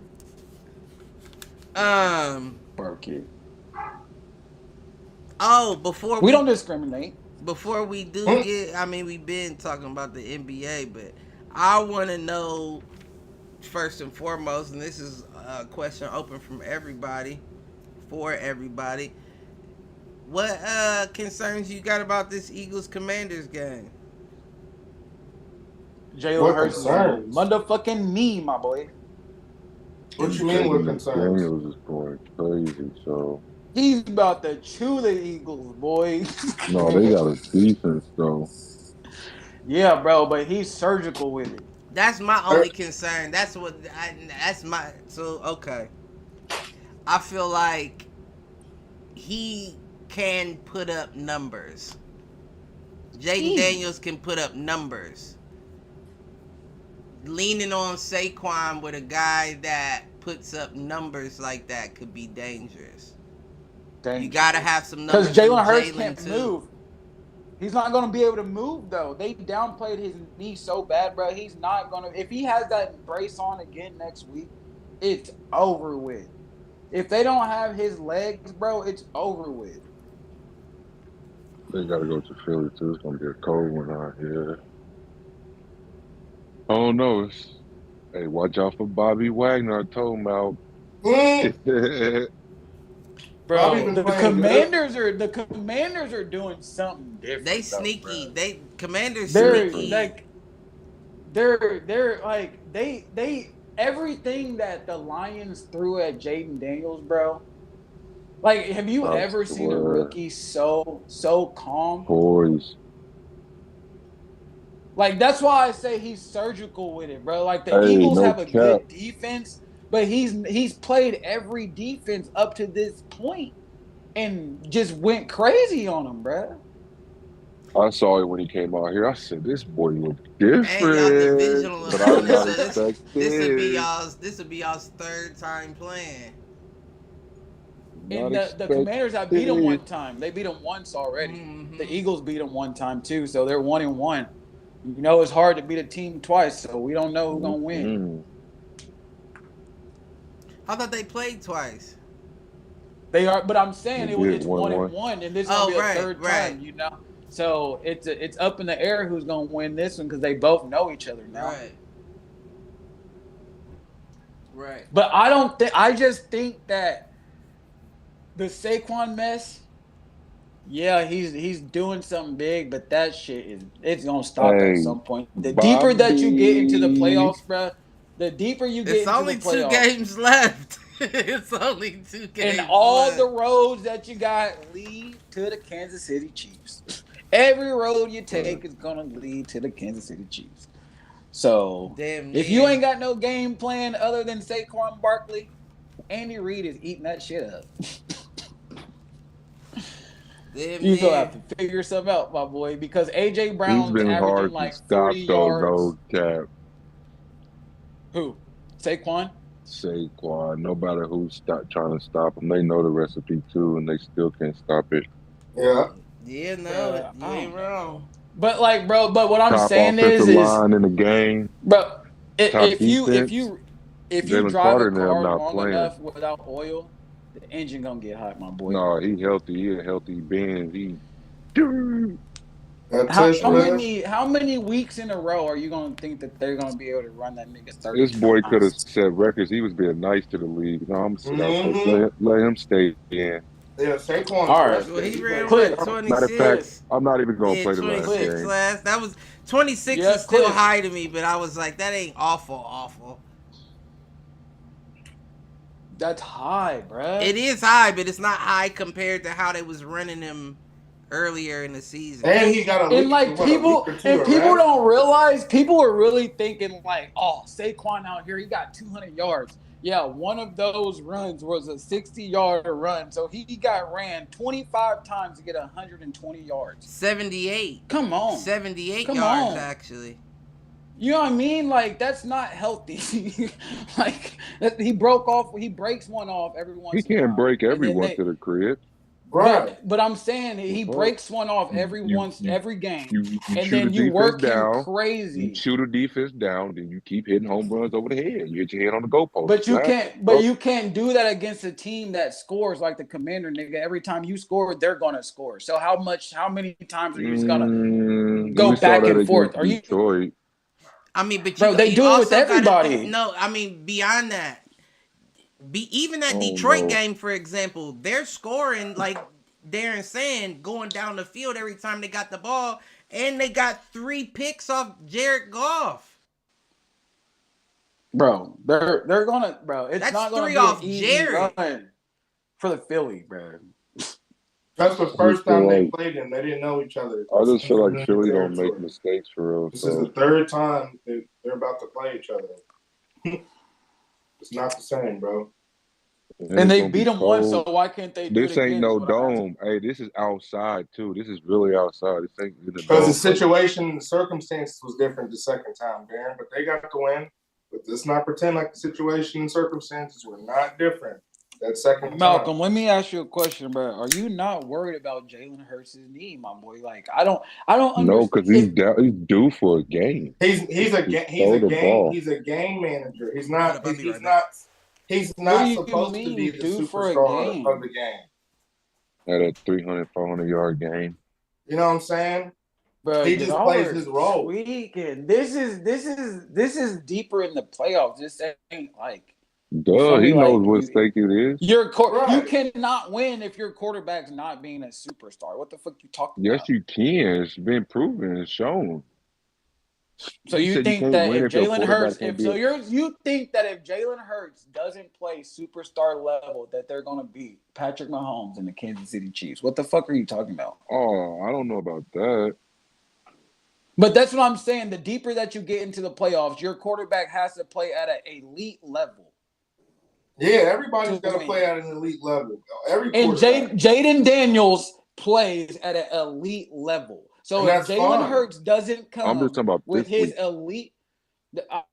Barbecue. Oh, before We don't discriminate. Before we do we've been talking about the NBA, but I want to know first and foremost, and this is a question open from everybody, for everybody. What concerns you got about this Eagles-Commanders game? Jalen Hurts is motherfucking me, my boy. What you mean with concerns? Daniels is going crazy, so. He's about to chew the Eagles, boy. No, they got a defense, though. Yeah, bro, but he's surgical with it. That's my only concern. Okay. I feel like he can put up numbers. Jaden Daniels can put up numbers. Leaning on Saquon with a guy that puts up numbers like that could be dangerous. You gotta have some numbers. Because Jalen Hurts can't move. He's not gonna be able to move though. They downplayed his knee so bad, bro. He's not gonna. If he has that brace on again next week, it's over with. If they don't have his legs, bro, it's over with. They gotta go to Philly too. It's gonna be a cold one out here. Oh no! Hey, watch out for Bobby Wagner. I told him out. Bro, the Commanders are doing something different. They sneaky. Bro. Commanders they're sneaky. Like they're like they everything that the Lions threw at Jaden Daniels, bro. Like, have you ever seen a rookie so calm? Boys. Like, that's why I say he's surgical with it, bro. Like, the Eagles have a good defense, but he's played every defense up to this point and just went crazy on them, bro. I saw it when he came out here. I said, "This boy look different." Y'all divisional but I was not opponents. expecting. This would be y'all's third time playing. And the Commanders have beat them one time. They beat them once already. Mm-hmm. The Eagles beat them one time too, so they're 1-1. You know, it's hard to beat a team twice, so we don't know who's gonna win. I thought they played twice. They are, but I'm saying it's 1-1, and this is gonna be a third time. You know, so it's up in the air who's gonna win this one because they both know each other now. Right. But I don't think. I just think that the Saquon mess. Yeah, he's doing something big, but that shit it's gonna stop at some point. The deeper that you get into the playoffs, bro, the deeper you get into the playoffs. It's only 2 games left. It's only 2 games and all left. the roads that you got lead to the Kansas City Chiefs. Every road you take is gonna lead to the Kansas City Chiefs. So if you ain't got no game plan other than Saquon Barkley, Andy Reid is eating that shit up. You gonna have to figure something out, my boy, because AJ Brown's averaging like 40 yards. No cap. Who? Saquon? Saquon. No matter who's trying to stop him, they know the recipe too, and they still can't stop it. Yeah. Yeah, no, you ain't wrong. But like, bro, but what I'm saying is line in the game, bro. If you Jalen drive Carter a car long playing. enough without oil, the engine gonna get hot, my boy. No, he healthy. He a healthy Benz. How many weeks in a row are you gonna think that they're gonna be able to run that nigga 30? This boy could have set records. He was being nice to the league. No, I'm let him stay in. Yeah, Saquon. All right. Well, he ran Click. what, Matter of fact, 26? I'm not even gonna Yeah, play the last 26 game. last. That was 26 Yeah, is still Cliff. high to me, but I was like, that ain't awful. That's high, bruh. It is high, but it's not high compared to how they was running him earlier in the season. And he got a And like people, and people don't realize, people are really thinking like, oh, Saquon out here, he got 200 yards. Yeah, one of those runs was a 60-yard run, so he got ran 25 times to get 120 yards. 78. Come on, 78 Come yards on. actually. You know what I mean? Like that's not healthy. Like he breaks one off every once. He in a can't while. break And then everyone to the crib. Right. But I'm saying he Well, breaks one off every you- game, You and shoot then a you defense work him down. You crazy. shoot a defense down, then you keep hitting home runs over the head. You hit your head on the goalpost. But you Right? can't. But you can't do that against a team that scores like the Commander, nigga. Every time you score, they're gonna score. So how many times are you just gonna go we saw back that and forth? against Are you, Detroit. I mean, but bro? you, They you do it also with everybody. Gotta, no, I mean beyond that, even that Oh, Detroit no. game, for example, they're scoring like Darren saying, going down the field every time they got the ball, and they got 3 picks off Jared Goff. Bro, they're gonna, bro. It's That's not gonna 3 be off an easy Jared. run for the Philly, bro. That's the first feel time they like- played him. They didn't know each other. I just feel like This is Philly their don't make territory. mistakes for real. This is the So third time that they're about to play each other. It's not the same, bro. And it's they gonna be beat them once, so cold. why can't they do This it ain't again? no is what I'm asking. dome. Hey, this is outside too. This is really outside. This ain't in the Because dome. the situation, the circumstances was different the second time, Darren. But they got the win. But let's not pretend like the situation and circumstances were not different that second Malcolm, time. let me ask you a question, bro. Are you not worried about Jalen Hurts' knee, my boy? Like, I don't No, because he's understand. down. He's due for a game. He's a throw the ball. game manager. He's Hold not up, I'll be right he's back. not What do you supposed to mean be the due for a superstar game? of the game. Had a 300, 400-yard game. You know what I'm saying? Bro, He just y'all plays are his role. tweaking. This is deeper in the playoffs. This ain't like Duh, feel me? he knows Like, what stake it is. you Right. cannot win if your quarterback's not being a superstar. What the fuck you talking Yes, about? you can. It's been proven. It's shown. So You you said you think can't that win if if your Jalen quarterback Hurts, can't if be so, a- you think that if Jalen Hurts doesn't play superstar level, that they're gonna beat Patrick Mahomes and the Kansas City Chiefs? What the fuck are you talking about? Oh, I don't know about that. But that's what I'm saying. The deeper that you get into the playoffs, your quarterback has to play at an elite level. Yeah, everybody's To got to win. play at an elite level. Every And quarterback. Jaden Daniels plays at an elite level. So And if that's Jalen fine. Hurts doesn't I'm come just talking about with this his week. elite,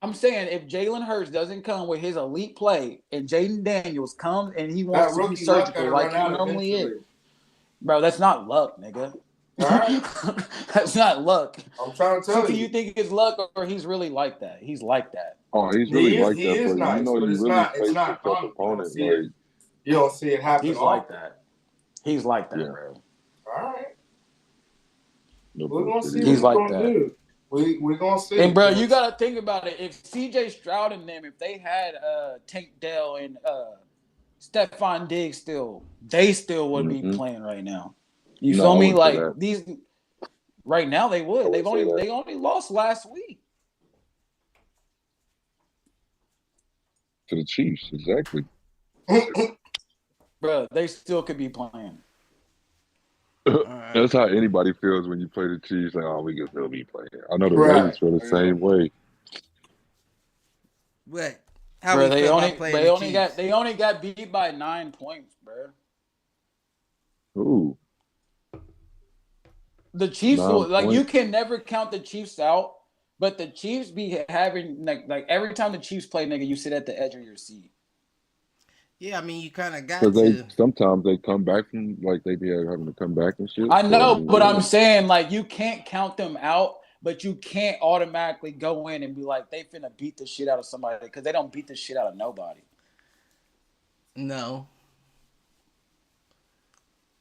I'm saying if Jalen Hurts doesn't come with his elite play and Jaden Daniels comes and he That wants to be rookie luck surgical gotta like run he out normally is, eventually. bro, that's not luck, nigga. All right. That's not luck. I'm trying to tell Do you. you think it's luck or he's really like that? He's like that. Oh, he's really like He that, is but nice, you know but you it's really not face a common. tough You don't opponent. see it. You don't see it happen He's often. like that. He's like that, Yeah. bro. All right. No We're gonna bullshit. see He's what like he's gonna that. do. We're gonna see. And bro, you gotta think about it. If CJ Stroud and them, if they had Tank Dell and Stephon Diggs still, they still would be Mhm. playing right now. You No, feel I me? wouldn't say Like that. these right now they would. I wouldn't say that. They only lost last week. To the Chiefs, exactly. Bro, they still could be playing. All right. That's how anybody feels when you play the Chiefs. Like, oh, we can still be playing. I know the Right. Ravens feel the Yeah. same way. What? How Bro, we they feel only about playing they the only Chiefs? got beat by 9 points, bro. Ooh, The Chiefs 9 will, like you points. can never count the Chiefs out, but the Chiefs be having like every time the Chiefs play, nigga, you sit at the edge of your seat. Yeah, I mean, you kind of got Because to. sometimes they come back from, like, they be having to come back and shit. I know, So, but I'm saying like you can't count them out, but you can't automatically go in and be like they finna beat the shit out of somebody because they don't beat the shit out of nobody. No.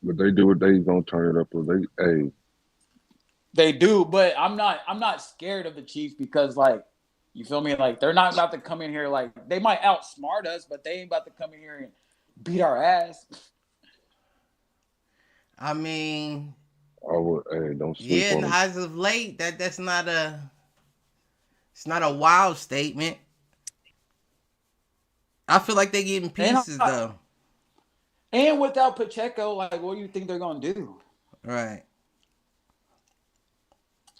But they do it. They gonna turn it up. Hey, They do, but I'm not scared of the Chiefs because like you feel me? Like they're not about to come in here like they might outsmart us, but they ain't about to come in here and beat our ass. I mean, Don't sleep yeah, on and him. as of late, that's not it's not a wild statement. I feel like they getting pieces though. And without Pacheco, like, what do you think they're gonna do? Right.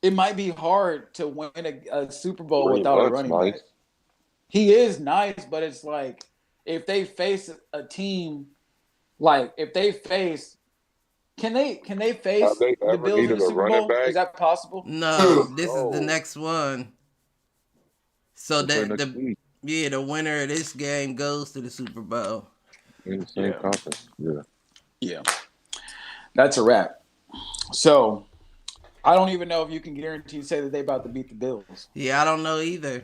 It might be hard to win a Super Bowl Pretty without a much running nice. back. He is nice, but it's like if they face a team, like if they face, can they face Have they the ever Bills in needed the a Super running Bowl? back? Is that possible? No, this is the No. next one. So They play that next week the winner of this game goes to the Super Bowl. in the same conference. Yeah. Yeah, that's a wrap. So I don't even know if you can guarantee say that they about to beat the Bills. Yeah, I don't know either.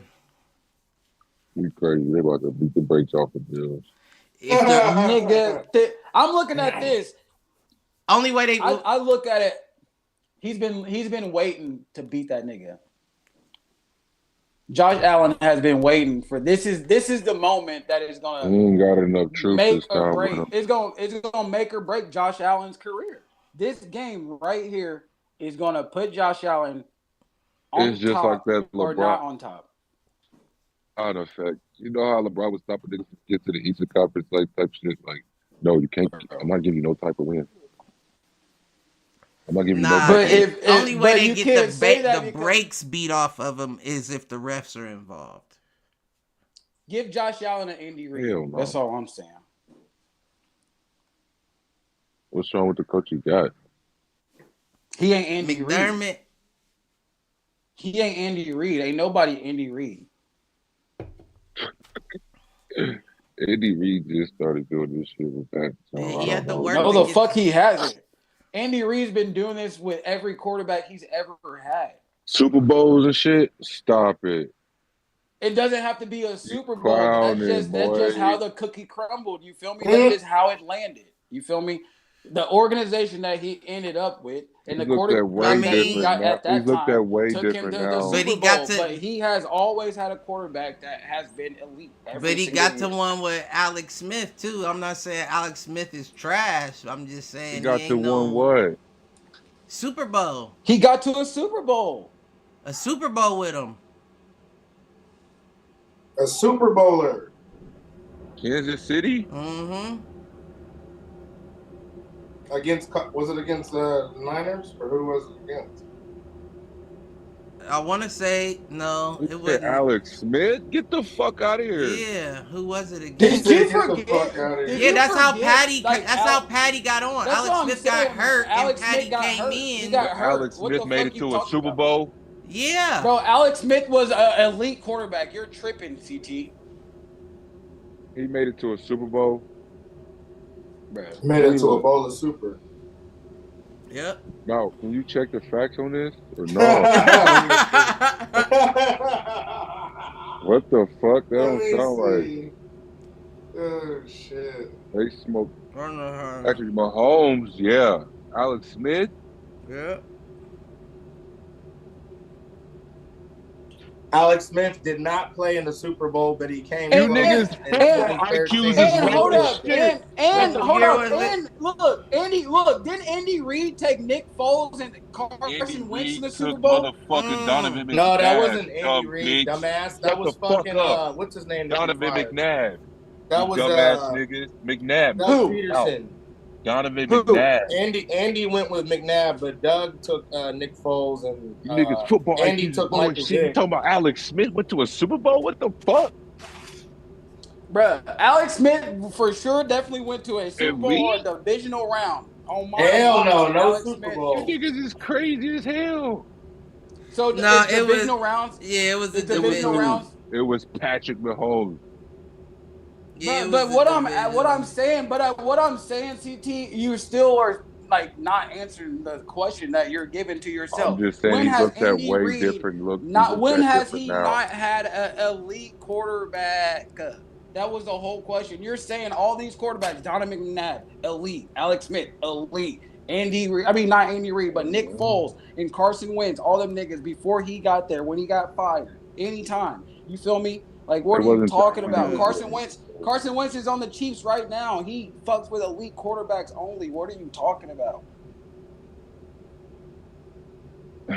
You crazy. They about to beat the brakes off the Bills. If the Nigga, I'm looking at this. only way they I look at it. He's been waiting to beat that nigga. Josh Allen has been waiting for this. Is the moment that is He gonna ain't got enough truth make this or time break. with him. It's gonna make or break Josh Allen's career. This game right here is gonna put Josh Allen on It's just top like that or not LeBron on top. effect. You know how LeBron was stopping niggas to get to the Eastern Conference type shit? Like, no, you can't. I'm not giving you no type of win. I'm not giving you no nah. type But of if only way but they you get can't say that the because- brakes beat off of them is if the refs are involved. give Josh Allen an Andy Reid. Hell no. That's all I'm saying. What's wrong with the coach you got? He ain't Andy Reid. McDermott. He ain't Andy Reid. Ain't nobody Andy Reid. Andy Reid just started doing this shit with that. So Yeah, I he don't had to know. work No, to the get- fuck he hasn't. Andy Reid's been doing this with every quarterback he's ever had. Super Bowls and shit. Stop it. It doesn't have to be a Super Bowl. clowning, That's boy. just how the cookie crumbled. You feel me? That's just how it landed. You feel me? The organization that he ended up with and He's the looked at quarterback way that he different got now. at that He's looked time at way took him to different the now. Super But he Bowl. got to- But he has always had a quarterback that has been elite. Every But he single got to year. one with Alex Smith too. I'm not saying Alex Smith is trash. I'm just saying He got ain't to no one what? Super Bowl. He got to a Super Bowl. A Super Bowl with him. A Super Bowler. Kansas City? Mm-hmm. Was it against the Niners or who was it against? I want to say no. You It said wasn't. Alex Smith? Get the fuck out of here. Yeah, who was it Did against? you Get the forget? fuck outta here. Did Yeah, you that's how forget, Patty. like, That's how Patty got on. That's Alex what I'm Smith got saying. hurt, Alex and Patty Smith got came hurt. in. He got hurt. Alex What Smith the made fuck it you to a talking Super about? Bowl? Yeah, Bro, Alex Smith was an elite quarterback. You're tripping, CT. He made it to a Super Bowl? Bro, Made it to a bowl of super. Yep. Now, can you check the facts on this? Or no? What the fuck? That don't sound right. Oh shit. They smoked Run the horn. Patrick Mahomes, yeah. Alex Smith? Yep. Alex Smith did not play in the Super Bowl, but he came. You niggas in hell 2013. IQs is And hold low up, as and What hold year up, was it? and look, didn't Andy Reid take Nick Foles and Carson Wentz in the Super Bowl? motherfucking Donovan McNabb. No, that wasn't Andy dumb Reid, bitch. dumbass. That Shut was the fuck fucking up. what's his name? that you Donovan fired? McNabb. That You was dumbass niggas. McNabb. Doug Who? Peterson. Donovan Who? McNabb. Andy went with McNabb, but Doug took Nick Foles and You niggas football Andy IQs took low as Michael shit. You Vick. talking about Alex Smith went to a Super Bowl? What the fuck? Bruh, Alex Smith for sure definitely went to a Super And Bowl we? or divisional round. On my Hell watch, no, no Alex Super Smith. Bowl. You niggas is crazy as hell. So Nah, it's it was- divisional rounds. Yeah, it was The a divisional division. rounds. It was Patrick Mahomes. Yeah, it But was what a I'm division. what I'm saying, CT, you still are like not answering the question that you're giving to yourself. I'm just saying When he has looked at Andy way Reid different. Not when has different he now. not had an elite quarterback? That was the whole question. You're saying all these quarterbacks: Donovan McNabb, elite; Alex Smith, elite; Andy Reid. I mean, not Andy Reid, but Nick Foles and Carson Wentz. All them niggas before he got there, when he got fired, anytime. You feel me? Like, what It are you wasn't talking that about? good. Carson Wentz is on the Chiefs right now. He fucks with elite quarterbacks only. What are you talking about?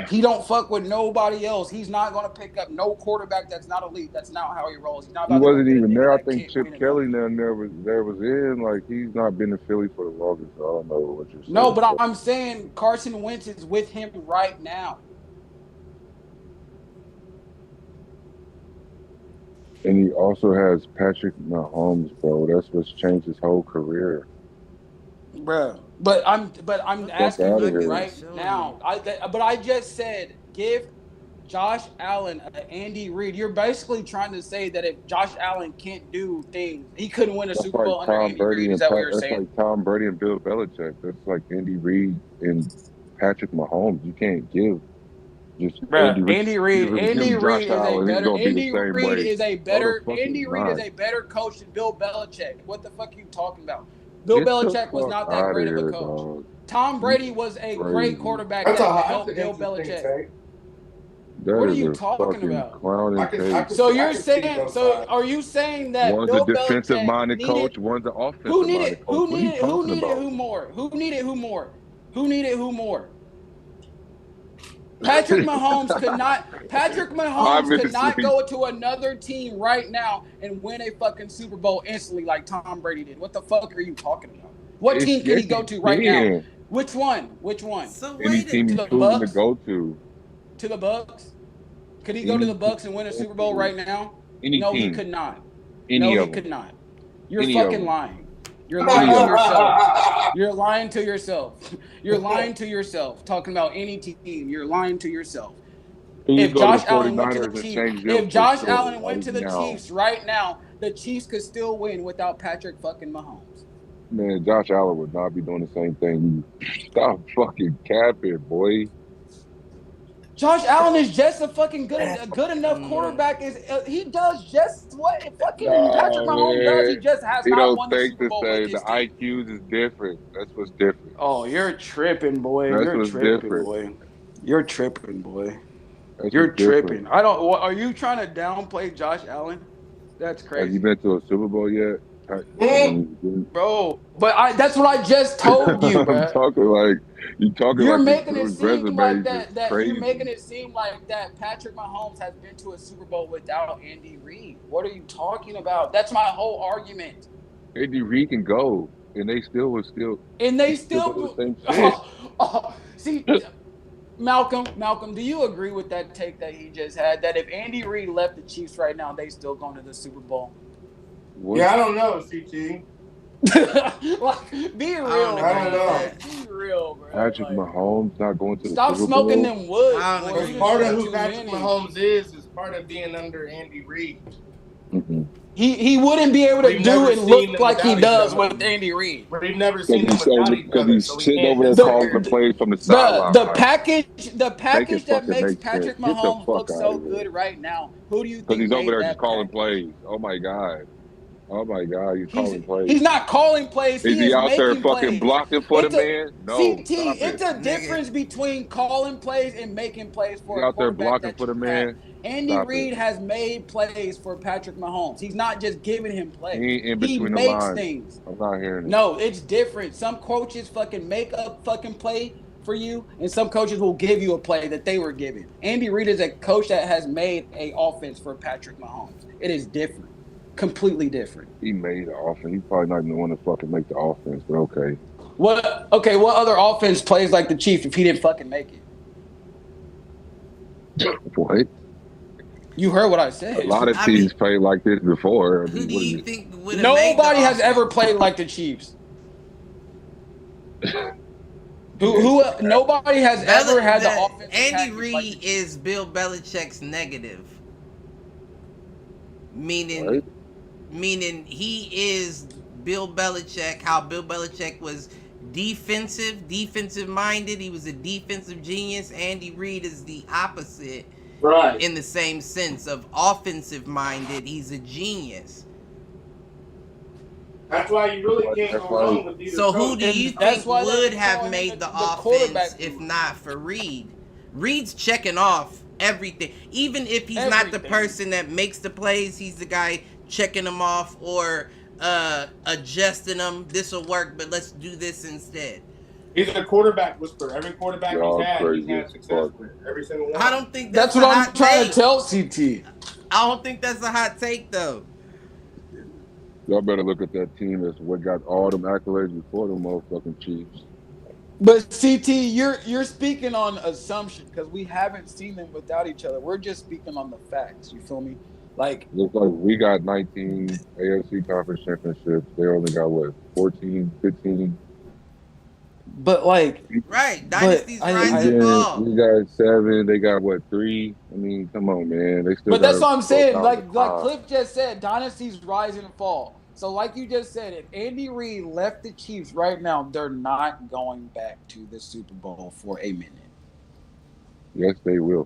He don't fuck with nobody else. He's not gonna pick up no quarterback that's not elite. That's not how he rolls. He's not He about to go wasn't get a even nigga there. I that think can't win Chip a Kelly nothing. down there was in. Like he's not been in Philly for the longest. So I don't know what you're saying. No, but I'm saying Carson Wentz is with him right now. And he also has Patrick Mahomes, bro. That's what's changed his whole career. Bruh. But I'm Fuck asking outta you here. right now. But I just said give Josh Allen Andy Reid. You're basically trying to say that if Josh Allen can't do things, he couldn't win a That's Super like Bowl under Tom Andy Brady Reid. Is and that what you're that's saying? like Tom Brady and Bill Belichick. That's like Andy Reid and Patrick Mahomes. You can't give just Bruh, Andy Reid. Andy Give Reid Josh is a Allen. He's better gonna be the same way. No, the fuck Andy he's Reid is not. a better coach than Bill Belichick. What the fuck are you talking about? Bill Get the Belichick was fuck not that out of great of a here, coach. dog. Tom Brady was a Crazy. great quarterback That's that a helped Bill interesting Belichick. take. That What are is you a talking fucking about? clown I and can, cake. I can, So see, I you're can see saying, both so sides. are you saying that One's a Bill defensive Belichick minded coach, needed one's an offensive minded coach. What are you talking about? who more? Who needed who more? Who needed who more? Patrick Mahomes could not Obviously. go to another team right now and win a fucking Super Bowl instantly like Tom Brady did. What the fuck are you talking about? What team can he go to right now? can. Which one? Which one? So Any wait team a he's the choosing to Bucks? go to. To the Bucks? Could he go to Any the Bucks and win a team. Super Bowl right now? Any No, he team. could not. Any No, he of them. could not. You're Any of fucking them. lying. You're Any lying of to them. yourself. You're lying to yourself. You're lying to yourself. Talking about any team. You're lying to yourself. Please If go to Josh the Allen went to the 49ers and Chiefs, change them if for Josh sure Allen went right to the now. Chiefs right now, the Chiefs could still win without Patrick fucking Mahomes. Man, Josh Allen would not be doing the same thing. Stop fucking capping, boy. Josh Allen is just a fucking good enough quarterback. He does just what fucking Patrick Mahomes does. He Man. just has He not don't won the think Super the Bowl with same. The his team. IQs is different. That's what's different. Oh, you're tripping, boy. That's You're what's tripping, different. boy. You're tripping, boy. That's You're what's different. tripping. I don't. What, are you trying to downplay Josh Allen? That's Have crazy, you been to a Super Bowl yet? bro. But that's what I just told you, I'm bro. talking like you talking You're like making it his seem resume like is that. just That crazy. you're making it seem like that. Patrick Mahomes has been to a Super Bowl without Andy Reid. What are you talking about? That's my whole argument. Andy Reid can go, and they still would still. And they still do still. the same shit. See, Malcolm, do you agree with that take that he just had? That if Andy Reid left the Chiefs right now, they still going to the Super Bowl? What? Yeah, I don't know, CT. Like, be real, I don't know. man. Be real, bro. Patrick Like, Mahomes not going to the stop Super smoking Bowl? them woods. I don't boy. agree You with done Part of said who too Patrick many. Mahomes is part of being under Andy Reid. Mm-mm. He wouldn't be able to We've do never and seen look them like he without does each other. with Andy Reid. We've never seen them Because without each other, he's so we sitting can't over there compare calling the plays from the The sideline. package Make it that fucking makes make Patrick sense. Get the Mahomes fuck look out so of here. good right now. Who do you Because think he's over made there that just calling package? plays. Oh my god. Oh my god, he's calling plays. He's not calling plays. Is He he is out there making fucking plays. blocking for the It's a man? No, CT. stop It's it. a difference between calling plays and making plays for He's a out there quarterback blocking that for the you have. man. Andy Stop Reid it. has made plays for Patrick Mahomes. He's not just giving him He plays. ain't in He between the makes lines. things. I'm not hearing it. No, it's different. Some coaches fucking make a fucking play for you, and some coaches will give you a play that they were given. Andy Reid is a coach that has made a offense for Patrick Mahomes. It is different. Completely different. He made the offense. He's probably not even the one to fucking make the offense, but okay. What other offense plays like the Chiefs if he didn't fucking make it? What? You heard what I said. A lot of teams played like this before. I Who mean, do what is you it? think would have made the Nobody has offense? ever played like the Chiefs. Nobody has ever had the offense. Andy Reid is Bill Belichick's negative. Meaning he is Bill Belichick, how Bill Belichick was defensive minded. He was a defensive genius. Andy Reid is the opposite. Right. In the same sense of offensive minded, he's a genius. That's why you really can't go wrong with either. So who do you think would have made the offense quarterback if not for Reid? Reid's checking off everything. Even if he's not the person that makes the plays, he's the guy checking them off or adjusting them. This will work, but let's do this instead. He's a quarterback whisperer. Every quarterback Y'all he's crazy had as success fuck. with. Every single one. I don't think That's that's what a I'm hot trying take. to tell CT. I don't think that's a hot take though. Y'all better look at that team as what got all them accolades before the motherfucking Chiefs. But CT, you're speaking on assumption because we haven't seen them without each other. We're just speaking on the facts. You feel me? Like, Looks like we got 19 AFC conference championships. They only got what, 14, 15? but like, Right, but dynasties I, rise I and fall. We got 7. They got what, 3? I mean, come on, man. They still but got that's to what I'm go saying. down the Like line. Cliff just said, dynasties rise and fall. So like you just said, if Andy Reid left the Chiefs right now, they're not going back to the Super Bowl for a minute. Yes, they will.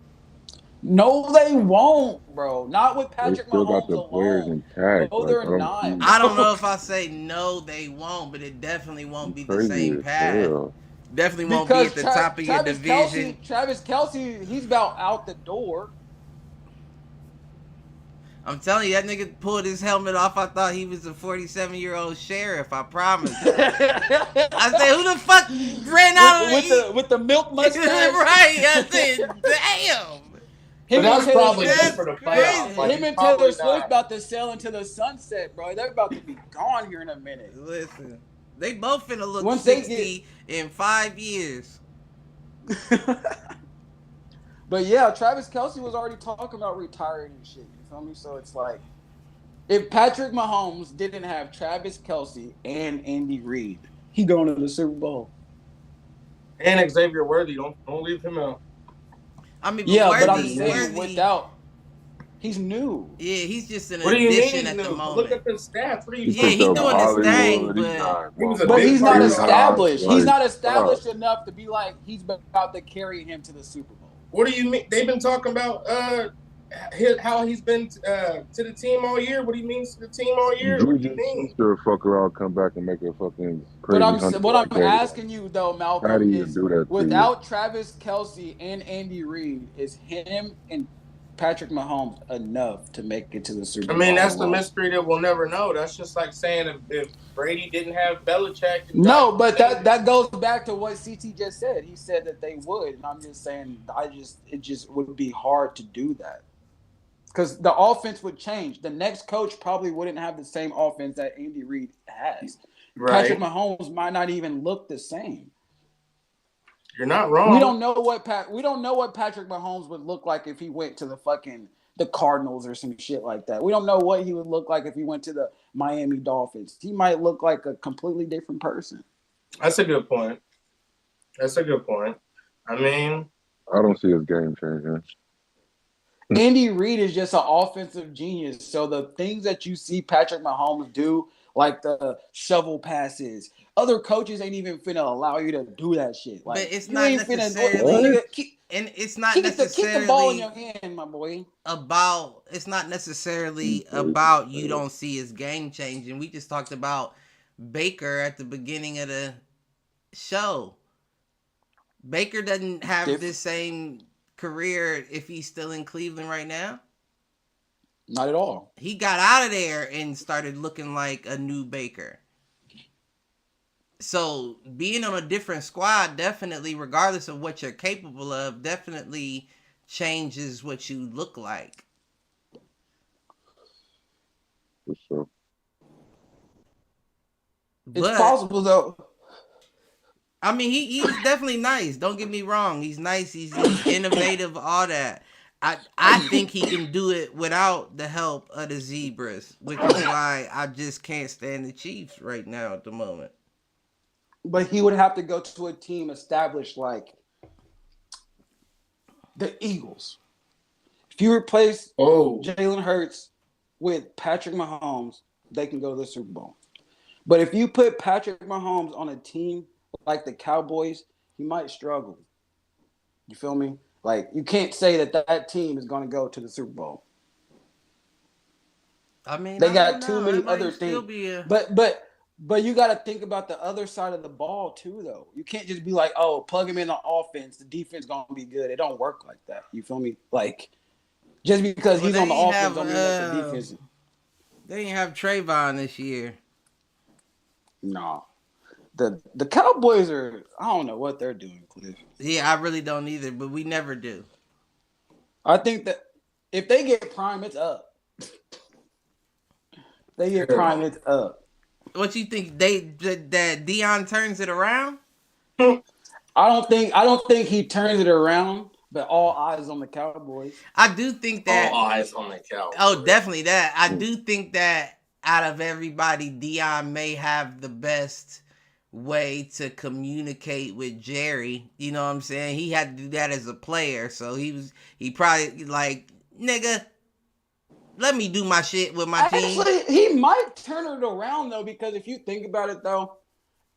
No, they won't, bro. Not with They Patrick still got Mahomes the players alone. No, intact. Like, they're I don't not, see. I bro. don't know if I say no, they won't, but it definitely won't You be the crazy same as path. hell. Definitely won't be at Because the top of your division. Travis Kelsey, he's about out the door. I'm telling you, that nigga pulled his helmet off. I thought he was a 47-year-old sheriff. I promise. I said, who the fuck ran out of with the milk mustache? Right. I said, damn. But Him and that's Taylor probably Swift, just That's for the playoffs. crazy. Like him he's and Taylor probably Swift not. about to sail into the sunset, bro. They're about to be gone here in a minute. Listen, they both finna look Once they 60 in 5 years. But yeah, Travis Kelsey was already talking about retiring and shit. You feel me? So it's like, if Patrick Mahomes didn't have Travis Kelsey and Andy Reid, he going to the Super Bowl. And Xavier Worthy, don't leave him out. I mean, Yeah, Worthy, but I'm saying Worthy, without, he's new. yeah, he's just an What do you mean addition he's at the new? moment. Look at the stats. What are you Yeah, he talking doing about? his thing, Hollywood, he but not, He was a But big he's part not of the established. He's not Like, established enough to be like he's about to carry him to the Super Bowl. What do you mean? They've been talking about how he's been to the team all year. What he means to the team all year. What do you Juju mean? Smith fuck around, come back and make a fucking But crazy what I'm $100 game. asking you though, How do Malcolm, you is do that to you? without Travis Kelsey and Andy Reid, is him and Patrick Mahomes enough to make it to the Super I Bowl? mean, that's the alone? mystery that we'll never know. That's just like saying if Brady didn't have Belichick. And No, Josh but Allen- that goes back to what CT just said. He said that they would, and I'm just saying, it just would be hard to do that because the offense would change. The next coach probably wouldn't have the same offense that Andy Reid has. Patrick Mahomes might not even look the same. You're not wrong. We don't know what Patrick Mahomes would look like if he went to the Cardinals or some shit like that. We don't know what he would look like if he went to the Miami Dolphins. He might look like a completely different person. That's a good point. I mean, I don't see his game changing. Andy Reid is just an offensive genius. So the things that you see Patrick Mahomes do, like the shovel passes, other coaches ain't even finna allow you to do that shit. Like, but it's you not ain't finna necessarily, keep and it's not the ball in necessarily your hand, my boy. about. It's not necessarily about you don't see his game changing. We just talked about Baker at the beginning of the show. Baker doesn't have this same career if he's still in Cleveland right now. Not at all. He got out of there and started looking like a new Baker. So being on a different squad definitely, regardless of what you're capable of, definitely changes what you look like. For sure. It's possible though. I mean, he's definitely nice. Don't get me wrong. He's nice. He's innovative, all that. I think he can do it without the help of the Zebras, which is why I just can't stand the Chiefs right now at the moment. But he would have to go to a team established like the Eagles. If you replace Jalen Hurts with Patrick Mahomes, they can go to the Super Bowl. But if you put Patrick Mahomes on a team like the Cowboys, he might struggle. You feel me? Like, you can't say that team is going to go to the Super Bowl. I mean, they got too many other things. But you got to think about the other side of the ball too, though. You can't just be like, oh, plug him in the offense, the defense going to be good. It don't work like that. You feel me? Like, just because he's on the offense don't mean that the defense. They didn't have Trayvon this year. No. The Cowboys are. I don't know what they're doing, Cliff. Yeah, I really don't either, but we never do. I think that if they get prime, it's up. They get prime, it's up. What you think that Dion turns it around? I don't think he turns it around, but all eyes on the Cowboys. I do think that All eyes on the Cowboys. Oh, definitely that. I do think that out of everybody, Dion may have the best way to communicate with Jerry. You know what I'm saying? He had to do that as a player, so he probably like, nigga, let me do my shit with my team. Actually, he might turn it around though, because if you think about it though,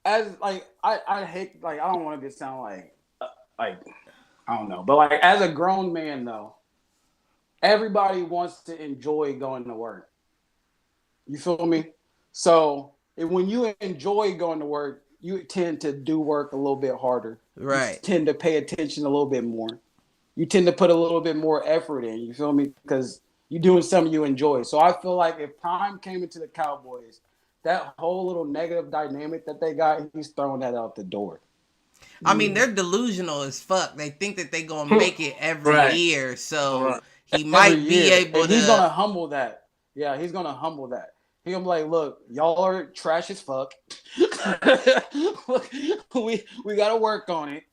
as like I hate, like I don't want to just sound like I don't know, but like as a grown man though, everybody wants to enjoy going to work. You feel me? So when you enjoy going to work, you tend to do work a little bit harder. Right. You tend to pay attention a little bit more. You tend to put a little bit more effort in. You feel me? Because you're doing something you enjoy. So I feel like if Prime came into the Cowboys, that whole little negative dynamic that they got, he's throwing that out the door. I mean, they're delusional as fuck. They think that they're gonna make it every year, so he might be able and to. He's gonna humble that. Yeah, he's gonna humble that. He's gonna be like, look, y'all are trash as fuck. we gotta work on it.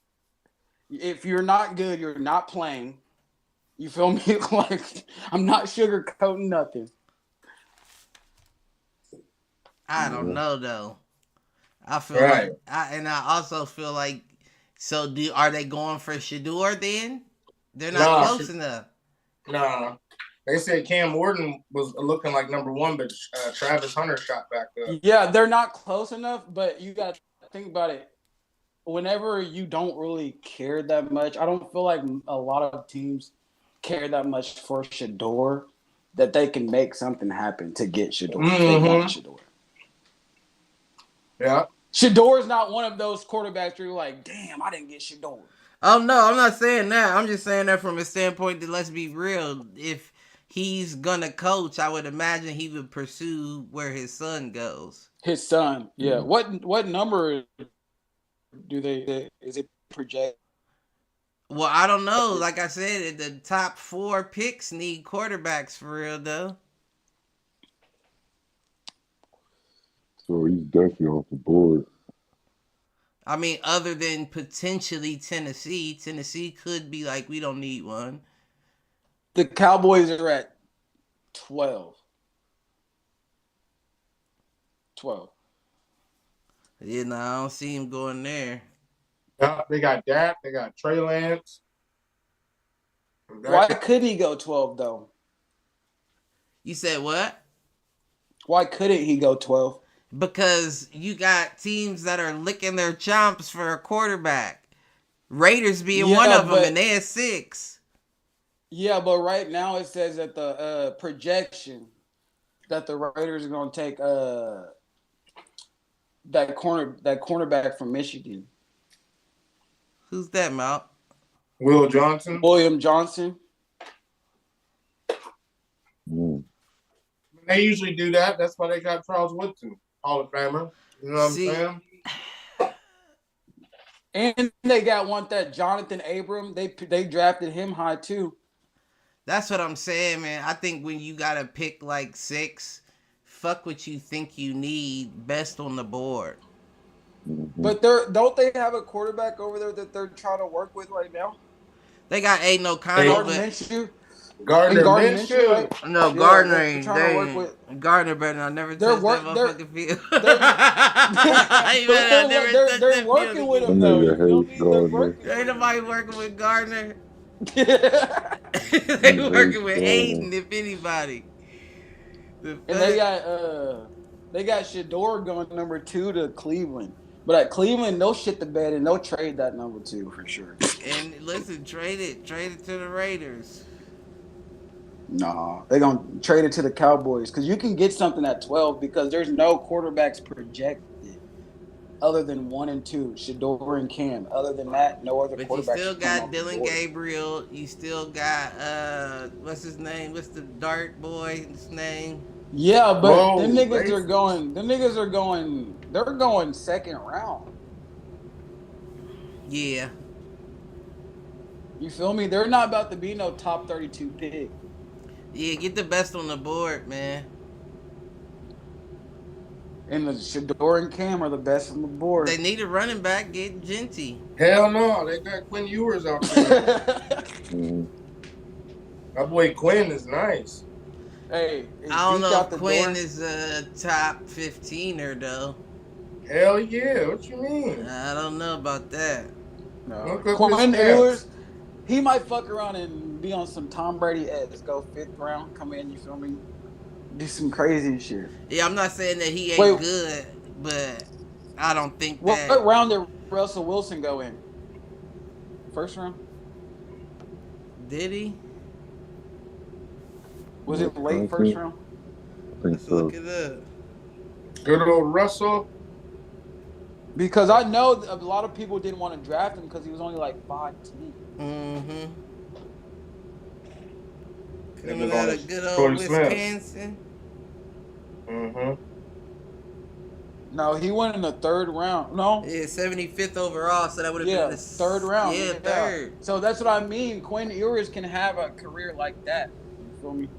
If you're not good, you're not playing. You feel me? Like, I'm not sugarcoating nothing. I don't know though. I feel Right. like, I also feel like, so are they going for Shador then? They're not Nah. close enough. Nah. They said Cam Wharton was looking like number one, but Travis Hunter shot back up. Yeah, they're not close enough, but you got to think about it. Whenever you don't really care that much, I don't feel like a lot of teams care that much for Shador that they can make something happen to get Shador. They want Shador. Yeah. Shador's not one of those quarterbacks where you're like, damn, I didn't get Shador. Oh no, I'm not saying that. I'm just saying that from a standpoint that, let's be real, if he's gonna coach, I would imagine he would pursue where his son goes. His son, yeah. What number is it project? Well, I don't know. Like I said, the top 4 picks need quarterbacks for real though. So he's definitely off the board. I mean, other than potentially Tennessee could be like, we don't need one. The Cowboys are at 12. 12. Yeah, no, I don't see him going there. Yeah, they got Dak. They got Trey Lance. Why couldn't he go 12 though? You said what? Why couldn't he go 12? Because you got teams that are licking their chomps for a quarterback. Raiders being one of them, and they at 6. Yeah, but right now it says that the projection that the Raiders are going to take that cornerback from Michigan. Who's that, Mal? Will Johnson. William Johnson. They usually do that. That's why they got Charles Woodson, Hall of Famer. You know what I'm saying? And they got that Jonathan Abram. They drafted him high too. That's what I'm saying, man. I think when you gotta pick like 6, fuck what you think you need, best on the board. But don't they have a quarterback over there that they're trying to work with right now? They got Aiden O'Connell, Gardner Minshew. Right? No, Yeah, Gardner they're ain't. trying to work with. Gardner better not never touch that motherfucking field. They're working with him though. You feel me? They're working. Ain't nobody working with Gardner. They working with Aiden, if anybody. And they got Shador going number 2 to Cleveland. But at Cleveland, they'll shit the bed and they'll trade that number 2 for sure. And listen, trade it to the Raiders. Nah, they're gonna trade it to the Cowboys because you can get something at 12 because there's no quarterbacks projected other than 1 and 2, Shador and Cam. Other than that, no other quarterbacks. But you still got Dylan Gabriel. You still got what's his name? What's the dart boy's name? Yeah, but Whoa, them niggas Lakers. are going. Them niggas are going. They're going second round. Yeah. You feel me? They're not about to be no top 32 pick. Yeah, get the best on the board, man. And the Shador and Cam are the best on the board. They need a running back. Get Genty. Hell no, they got Quinn Ewers out there. Mhm. My boy Quinn is nice. Hey, is I don't Zeke know out if the Quinn door? is a top 15er, though. Hell yeah, what you mean? I don't know about that. No. Look up Quinn his stats. Ewers, he might fuck around and be on some Tom Brady ass. Go 5th round, come in, you feel me? Do some crazy shit. Yeah, I'm not saying that he ain't Wait. good, but I don't think What that. round did Russell Wilson go in? First round? Did he? Was it late I first think- round? I think Let's so. look it up. Good old Russell. Because I know a lot of people didn't want to draft him because he was only like 5'10". Mm-hmm. Niggas Coming on out his of good old Torrey Smith. Wisconsin. Mm-hmm. No, he went in the 3rd round. No? Yeah, 75th overall, so that would have Yeah, been the 3rd round. Yeah, third. So that's what I mean. Quinn Ewers can have a career like that. You feel me?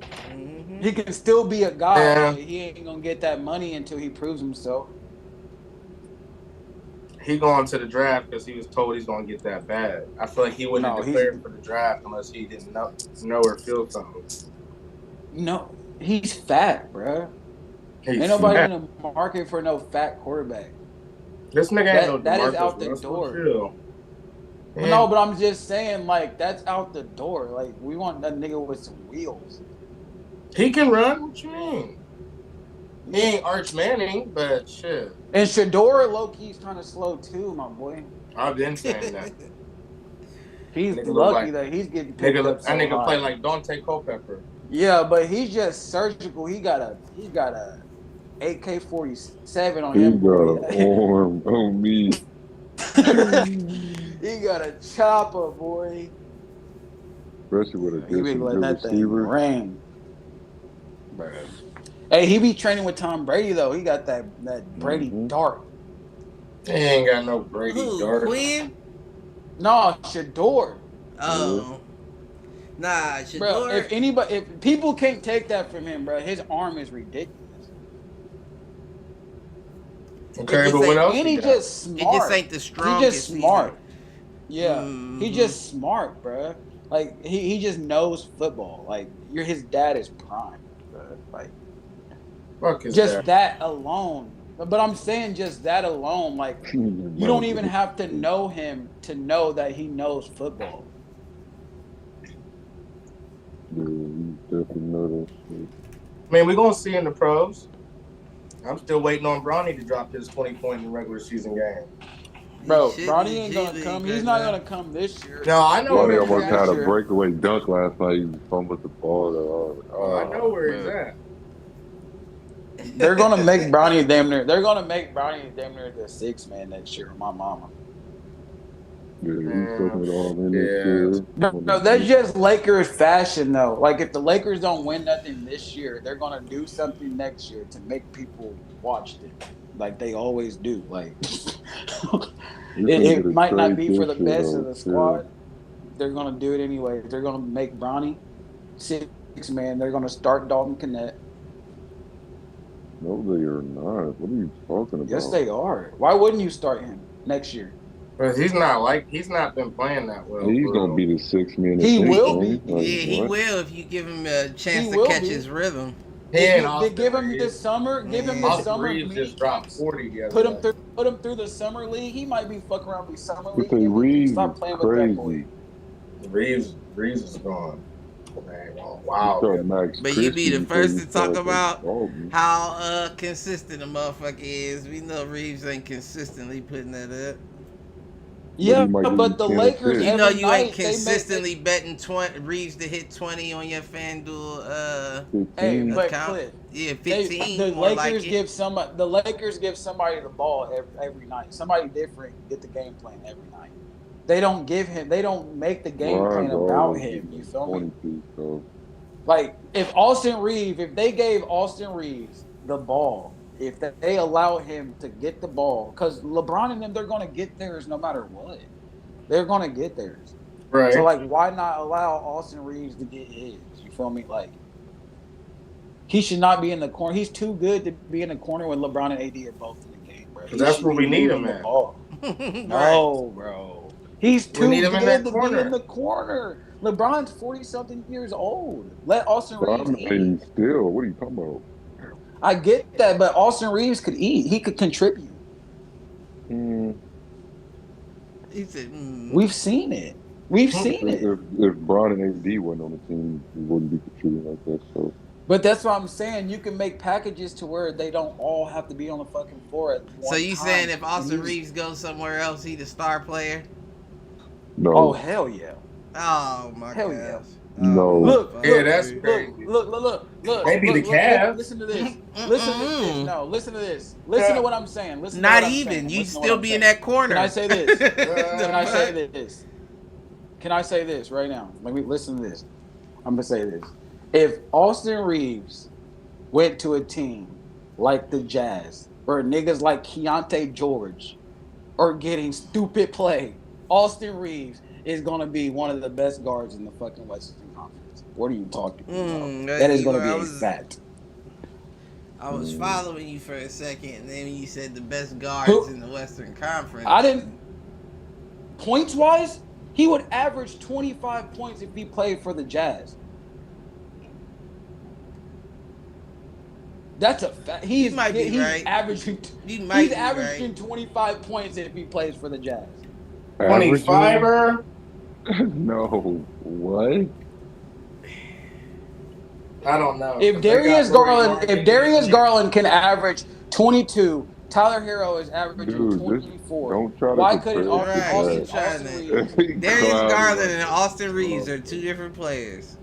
Mm-hmm. He can still be a guy. Yeah. But he ain't gonna get that money until he proves himself. He going to the draft because he was told he's gonna get that bad. I feel like he wouldn't No, have he's- declared for the draft unless he didn't know or feel something. No, he's fat, bruh. He's Ain't nobody fat. in the market for no fat quarterback. This nigga That- ain't no that is DeMarcus out the Russell, door. chill. No, but I'm just saying, like, that's out the door. Like, we want that nigga with some wheels. He can run. What you mean? He ain't Arch Manning, but shit. And Shador, low-key's kind of slow, too, my boy. I've been saying that. He's Nigga look lucky like- that he's getting picked Nigga, up so that nigga high. play like Dante Culpepper. Yeah, but he's just surgical. He got a AK-47 on He him. got boy. an arm on me. He got a chopper, boy. Especially with a He be different letting that thing receiver. ring. Bruh. Hey, he be training with Tom Brady though. He got that Brady Mhm. dart. He ain't got no Brady Who? dart. Quinn? No, Shador. Oh. Nah, Bro, Shador. if people can't take that from him, bro, his arm is ridiculous. Okay, He but just what ain't- else? And he he got? just He smart. just ain't the He strongest. just smart. Yeah, Mhm. he just smart, bro. Like he just knows football. Like his dad is prime, bro. Like Fuck his just dad. that alone. But I'm saying just that alone, like you don't even have to know him to know that he knows football. Yeah, you definitely know that shit. I mean, we're gonna see in the pros. I'm still waiting on Bronny to drop his 20-point in the regular season game. Bro, He Bronny should ain't be gonna G-League come. right He's not now. gonna come this year. No, I know Yeah, Ronnie where almost he's yeah, at. had a sure. breakaway dunk last night. He fumbled the ball. Though. I know where he's man. at. They're gonna make Bronny damn near. They're gonna make Bronny damn near the 6th man next year. My mama. Yeah, he's taking it all in Yeah. this year. No, that's just Lakers fashion though. Like if the Lakers don't win nothing this year, they're gonna do something next year to make people watch them, like they always do. Like it might not be for the best of the squad. They're gonna do it anyway. They're gonna make Bronny 6 man. They're gonna start Dalton Connect. No, they are not. What are you talking about? Yes, they are. Why wouldn't you start him next year? But he's not been playing that well. He's for gonna real. be the 6 man. He will be. Yeah, he will if you give him a chance He to will catch be. his rhythm. He ain't They Austin give him Reeves. this summer. Give him this Austin summer. Reeves mini just dropped camps. 40 the other Put him day. through. Put him through the summer league. He might be fucking around with summer You league. say Reeves Stop is playing with that boy. crazy. Reeves is gone. Man, You wow. start Max But you be the Christie first before to talk you start about Dalton. how consistent a motherfucker is. We know Reeves ain't consistently putting that up. Yeah, he might give but you the 10 Lakers. assists. You know every you ain't night, they make- consistently betting Reeves to hit 20 on your FanDuel 15. Hey, but account. Cliff, Yeah, they- 15 the more Lakers like it. give somebody. The Lakers give somebody the ball every night. Somebody different get the game plan every night. They don't give him. They don't make the game plan Ron's about always him. getting You feel me? 22, so Like if they gave Austin Reeves the ball, if they allow him to get the ball, because LeBron and them, they're gonna get theirs no matter what. They're gonna get theirs. Right. So like, why not allow Austin Reeves to get his? You feel me? Like, he should not be in the corner. He's too good to be in the corner when LeBron and AD are both in the game, bro. That's where we need him at. at. No, bro. He's too need him in good that to be in the corner. LeBron's 40-something years old. Let Austin But Reeves I mean, eat. still, what are you talking about? I get that, but Austin Reeves could eat. He could contribute. He said, We've seen it. We've seen it. If Bron and AD weren't on the team, we wouldn't be contributing like that. So, But that's what I'm saying. You can make packages to where they don't all have to be on the fucking floor at one So you time. saying if Austin Reeves goes somewhere else, he the star player? no. Oh, hell yeah. Oh my Hell gosh. yeah. No. Look, Yeah, that's look, crazy. look. Maybe the Cavs. Listen to this. Listen to this. No, listen to this. Listen to what I'm saying. Listen to Not what I'm even. saying. You Listen to what still I'm be in saying. that corner. Can I say this? Can I say What? this? Can I say this right now? Let me listen to this. I'm gonna say this. If Austin Reeves went to a team like the Jazz, where niggas like Keontae George are getting stupid play, Austin Reeves is gonna be one of the best guards in the fucking Western Conference. What are you talking about? That is gonna be a fact. I was following you for a second, and then you said the best guards in the Western Conference. I didn't. Points wise, he would average 25 points if he played for the Jazz. That's a fact. He's might be right. averaging. You might He's be averaging right. 25 points if he plays for the Jazz. 25er? No. What? I don't know. If Darius Garland can average 22, Tyler Hero is averaging Dude, 24. don't try to Why compare couldn't Right, Austin you trying Reeves? to. Darius Clown Garland like and that. Austin Reeves are two different players.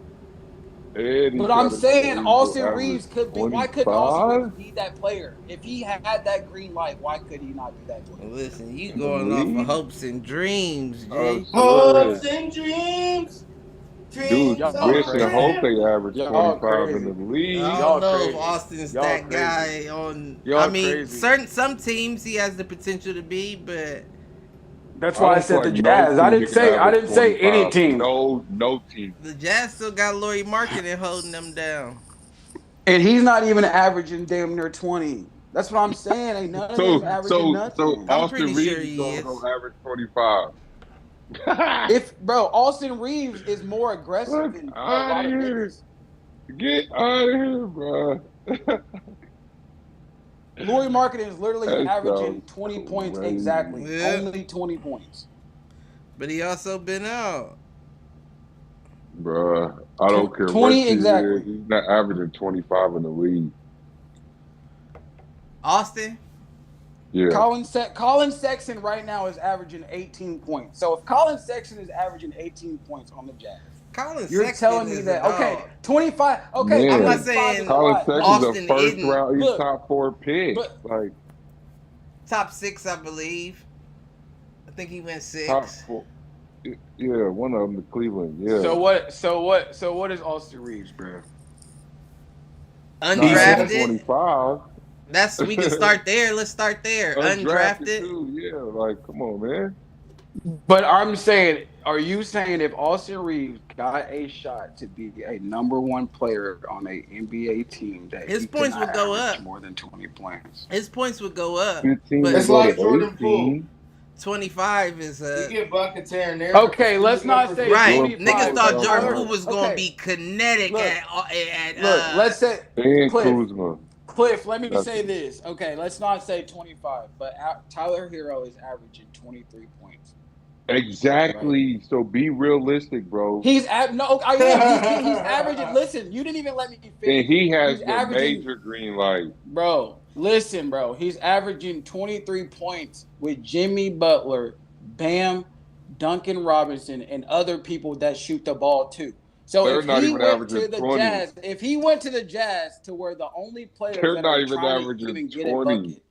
But I'm saying Austin Reeves could be. Why couldn't Austin Reeves be that player? If he had that green light, why could he not be that player? Listen, you going off of hopes and dreams, Jay. Hopes and dreams. Dude, Y'all wish crazy. and hope they average Y'all 25 crazy. in the league. I Y'all don't know crazy. if Austin's Y'all that crazy. guy on. Y'all I mean, crazy. some teams he has the potential to be, but That's why I don't said the feel like Jazz. no I team didn't can say average any 25. team. No team. the Jazz still got Lauri Markkanen holding them down. And he's not even averaging damn near 20. That's what I'm saying. Ain't none of them averaging So nothing. I'm Austin pretty sure Reeves he is is. gonna average 25. Austin Reeves is more aggressive than a lot of niggas. Get out of here, bro. Lauri Markkanen is literally That averaging sounds 20 points crazy. exactly. Yeah. Only 20 points. But he also been out. Bruh, I don't care 20 what team exactly. it is. He's not averaging 25 in the league. Austin? Yeah. Colin Sexton right now is averaging 18 points. So if Colin Sexton is averaging 18 points on the Jazz, Colin you're Sexton telling me is that a okay, dog. 25. Okay, Man, I'm not 25 saying is a Colin lot. Sexton's Austin a first isn't- round, he's Look, top 4 pick. but- Like Top 6, I believe. I think he went 6. top 4. Yeah, one of them to Cleveland. Yeah. So what is Austin Reeves, bro? Not averaging Undrafted. 25. We can start there. Let's start there. Undrafted. Too. Yeah, like come on, man. But I'm saying, are you saying if Austin Reeves got a shot to be a number one player on a NBA team, that His he points cannot would go average up. more than 20 points? His points would go up. 15 But to It's go like to Jordan 18. 25 is You get buckets here and there. Okay, let's not say right. 25. Niggas thought Jordan Tyler- Poole was gonna okay. be kinetic Look. at Look, let's say And Cliff. Kuzma. Cliff, let me That's- say this. Okay, let's not say 25, but Tyler Hero is averaging 23 points. Exactly. So be realistic, bro. He's no, I am. He's averaging. Listen, you didn't even let me finish. And he has He's the averaging- major green light. Bro, listen, bro. He's averaging 23 points with Jimmy Butler, Bam, Duncan Robinson, and other people that shoot the ball too. So They're if not he even went averaging to the 20. Jazz, if he went to the Jazz to where the only players They're that not are even trying averaging to even get 20. a bucket.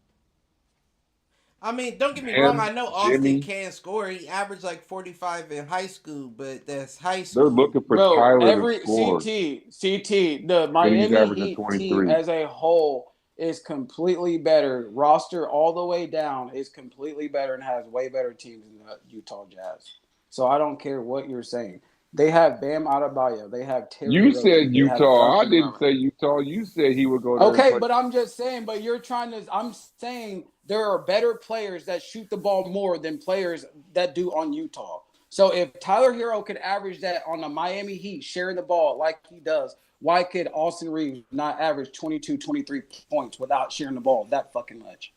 I mean, don't get me Him, wrong. I know Austin Jimmy. can score. He averaged like 45 in high school, but that's high They're school. looking for Bro, Tyler every to score. CT, the And he's Miami averaging Heat 23. team as a whole is completely better. Roster all the way down is completely better and has way better teams than the Utah Jazz. So I don't care what you're saying. They have Bam Adebayo. They have Terry You Rozier. said They have Utah. I fucking didn't Robert. say Utah. You said he would go there and Okay, play. but I'm just saying, but you're trying to, I'm saying there are better players that shoot the ball more than players that do on Utah. So if Tyler Hero could average that on the Miami Heat, sharing the ball like he does, why could Austin Reeves not average 22, 23 points without sharing the ball that fucking much?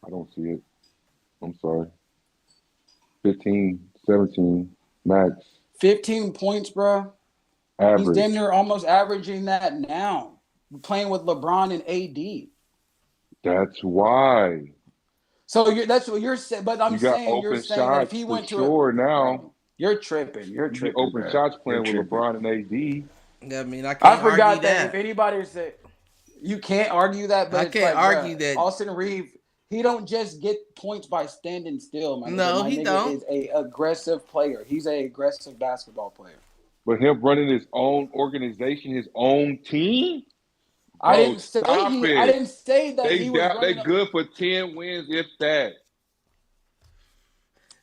I don't see it. I'm sorry. 15, 17, max, 15 points, bro. He's average. damn near almost averaging that now, playing with LeBron and AD. That's why. So that's what you're saying. But I'm You got saying you're open saying that if shots he for went to sure a, now. bro, you're tripping. You're You get tripping. open bro. shots playing You're with tripping. LeBron and AD. I mean, I I can't forgot argue that if that. anybody said you can't argue that, but I it's can't like, argue bruh, that. Austin Reeves, he don't just get points by standing still, my nigga. No, My he nigga don't. is a aggressive player. He's a aggressive basketball player. But him running his own organization, his own team? I Bro, didn't say stop he. it. I didn't say that They he was down, they running. good for 10 wins, if that.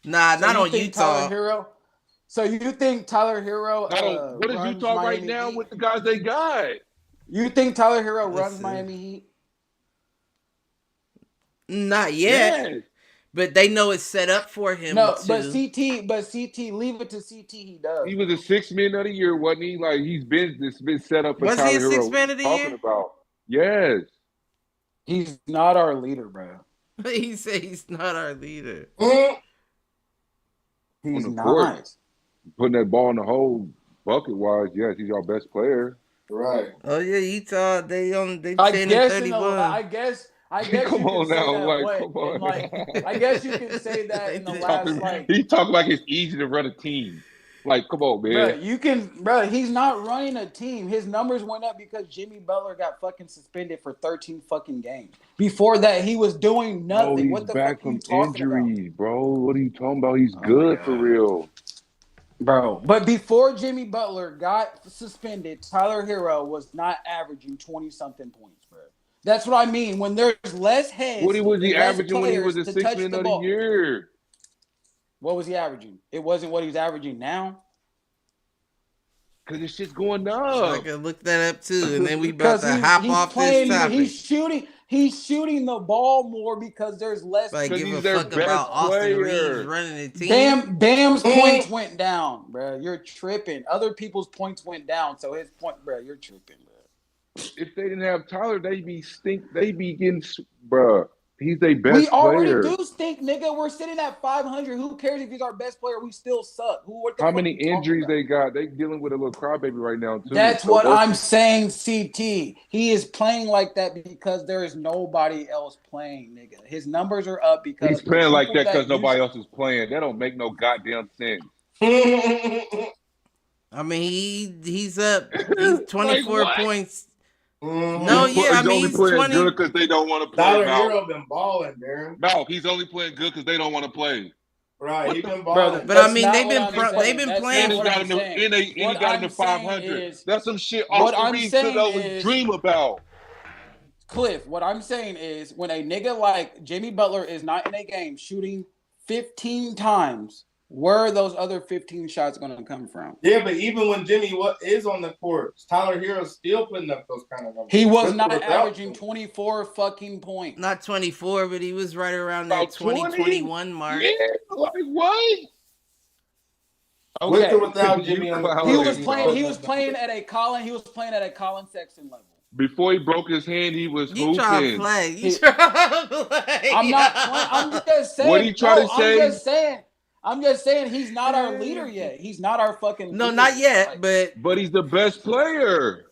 Nah, So not you on think Tyler Utah. Hero? So you think Tyler Hero Not on, what is runs Utah right Miami now Heat? with the guys they got? You think Tyler Hero runs Listen. Miami Heat? Not yet, Yes. but they know it's set up for him No, to. but CT, leave it to CT. He does. He was a 6 man of the year, wasn't he? Like it's been set up for Was he Tyler a Hero. six What man are of you the talking year? about? Yes. He's not our leader, bro. He said he's not our leader. He's On the court. not. Putting that ball in the hole, bucket wise, yes, he's our best player. Right. Oh yeah, Utah. They I 10 and guess 31. I guess Come you can on say now, that. like, What? come on. And like, I guess you can say that in the He's last talking- He's talking like it's easy to run a team. Like, come on, man. Bro, you can, bro. He's not running a team. His numbers went up because Jimmy Butler got fucking suspended for 13 fucking games. Before that, he was doing nothing. Bro, he's What the back fuck are you from talking about? injuries, bro. What are you talking about? He's Oh my good for God. real. Bro, but before Jimmy Butler got suspended, Tyler Hero was not averaging 20-something points, bro. That's what I mean. When there's less heads, What was he and less averaging when he was a players to touch 6 man the of the ball. year? What was he averaging? It wasn't what he's averaging now. Because this shit's going So I up. can look that up too, and then we Because about to hop off playing, this topic. he's shooting the ball more because there's less. Like, 'Cause give he's a their fuck best about Austin player. Reeves running the team. Bam's points went down, bro. You're tripping. Other people's points went down, so his point, bro. You're tripping, bro. If they didn't have Tyler, they'd be getting, bro. He's their best We already player. do stink, nigga. We're sitting at 500. Who cares if he's our best player? We still suck. What the How fuck many you talking injuries about? they got? They dealing with a little crybaby right now too. That's So what I'm saying, CT. He is playing like that because there is nobody else playing, nigga. His numbers are up because He's the playing like people that because nobody usually- else is playing. That don't make no goddamn sense. I mean, he's up. He's 24 Like what? points. Mhm. No, yeah, I mean, he's 20. because they don't want to play. Tyler No, Hero been balling, Darren. no, he's only playing good because they don't want to play. Right, What he the- been Bro, balling. But I that's mean, not they've what been I'm pro- saying. they've been That's playing not And he what got I'm in the saying. and he What got in I'm the saying 500. is- That's some shit What Austin I'm Reeves saying could always is- dream about. Cliff, what I'm saying is when a nigga like Jimmy Butler is not in a game shooting 15 times, where are those other 15 shots going to come from? Yeah, but even when Jimmy is on the court, Tyler Hero's still putting up those kind of numbers. He was With or not without averaging him. 24 fucking points. Not 24, but he was right around that About 20? 2021 mark. Yeah, like what? With Okay. or without You Jimmy on the clown. court. He was Oh, playing. yeah. He was playing at a Colin Sexton level. Before he broke his hand, he was You try to hooping. play. You He- try to play. I'm not playing. I'm just saying. What'd he try to say? I'm just saying he's not our leader yet. He's not our fucking No, leader. not yet, Like, but But he's the best player.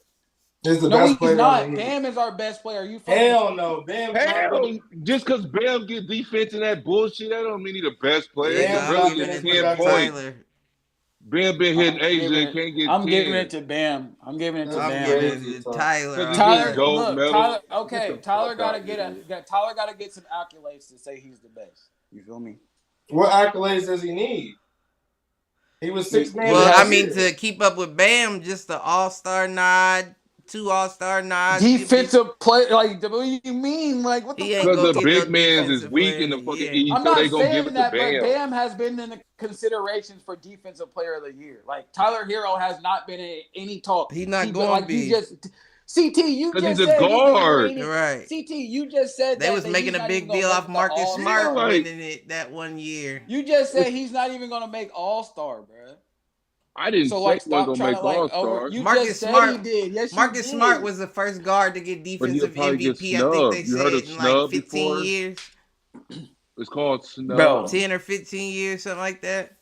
He's the no, best he's player not. on the league. Bam is our best player. You fucking Hell no, Bam. Hell, just because Bam get defense and that bullshit, that don't mean he the best player. Yeah, He I'll really give man, it get to 10 points. Tyler. Ben been hitting Asia giving and can't get I'm 10. giving it to Bam. I'm giving it to I'm I'm Bam. giving it to Tyler. Cause he Tyler, just gold look, medal. Tyler. Get Okay, the Tyler fuck got to out get of here. Tyler got to get some accolades to say he's the best. You feel me? What accolades does he need? He was six man. Well, I has- mean, to keep up with Bam, just the All-Star nod, 2 All-Star nods. defensive play. Like, what do you mean? Like, what the He fuck? ain't Cause gonna the get no big man's is defensive weak player in of the the fucking year. East, I'm so they not gonna give saying it to that, but Bam. Bam has been in the considerations for defensive player of the year. Like Tyler Hero has not been in any talk. He not gonna be. You just CT. You 'Cause just he's a said guard. Right. CT. You just said They that was that making he's a not big even gonna deal make off the Marcus All-Star. Smart Yeah, like- winning it that one year. You just said he's not even gonna make All Star, bro. I didn't So say like, he wasn't stop gonna trying make to like All over. Stars. You Marcus just said Smart- he did. Yes, Marcus you Smart did. was the first guard to get But he'll defensive probably get MVP. I think they snubbed. You heard said of in like snub 15 before? years, It's called snub. Bro. 10 or 15 years, something like that.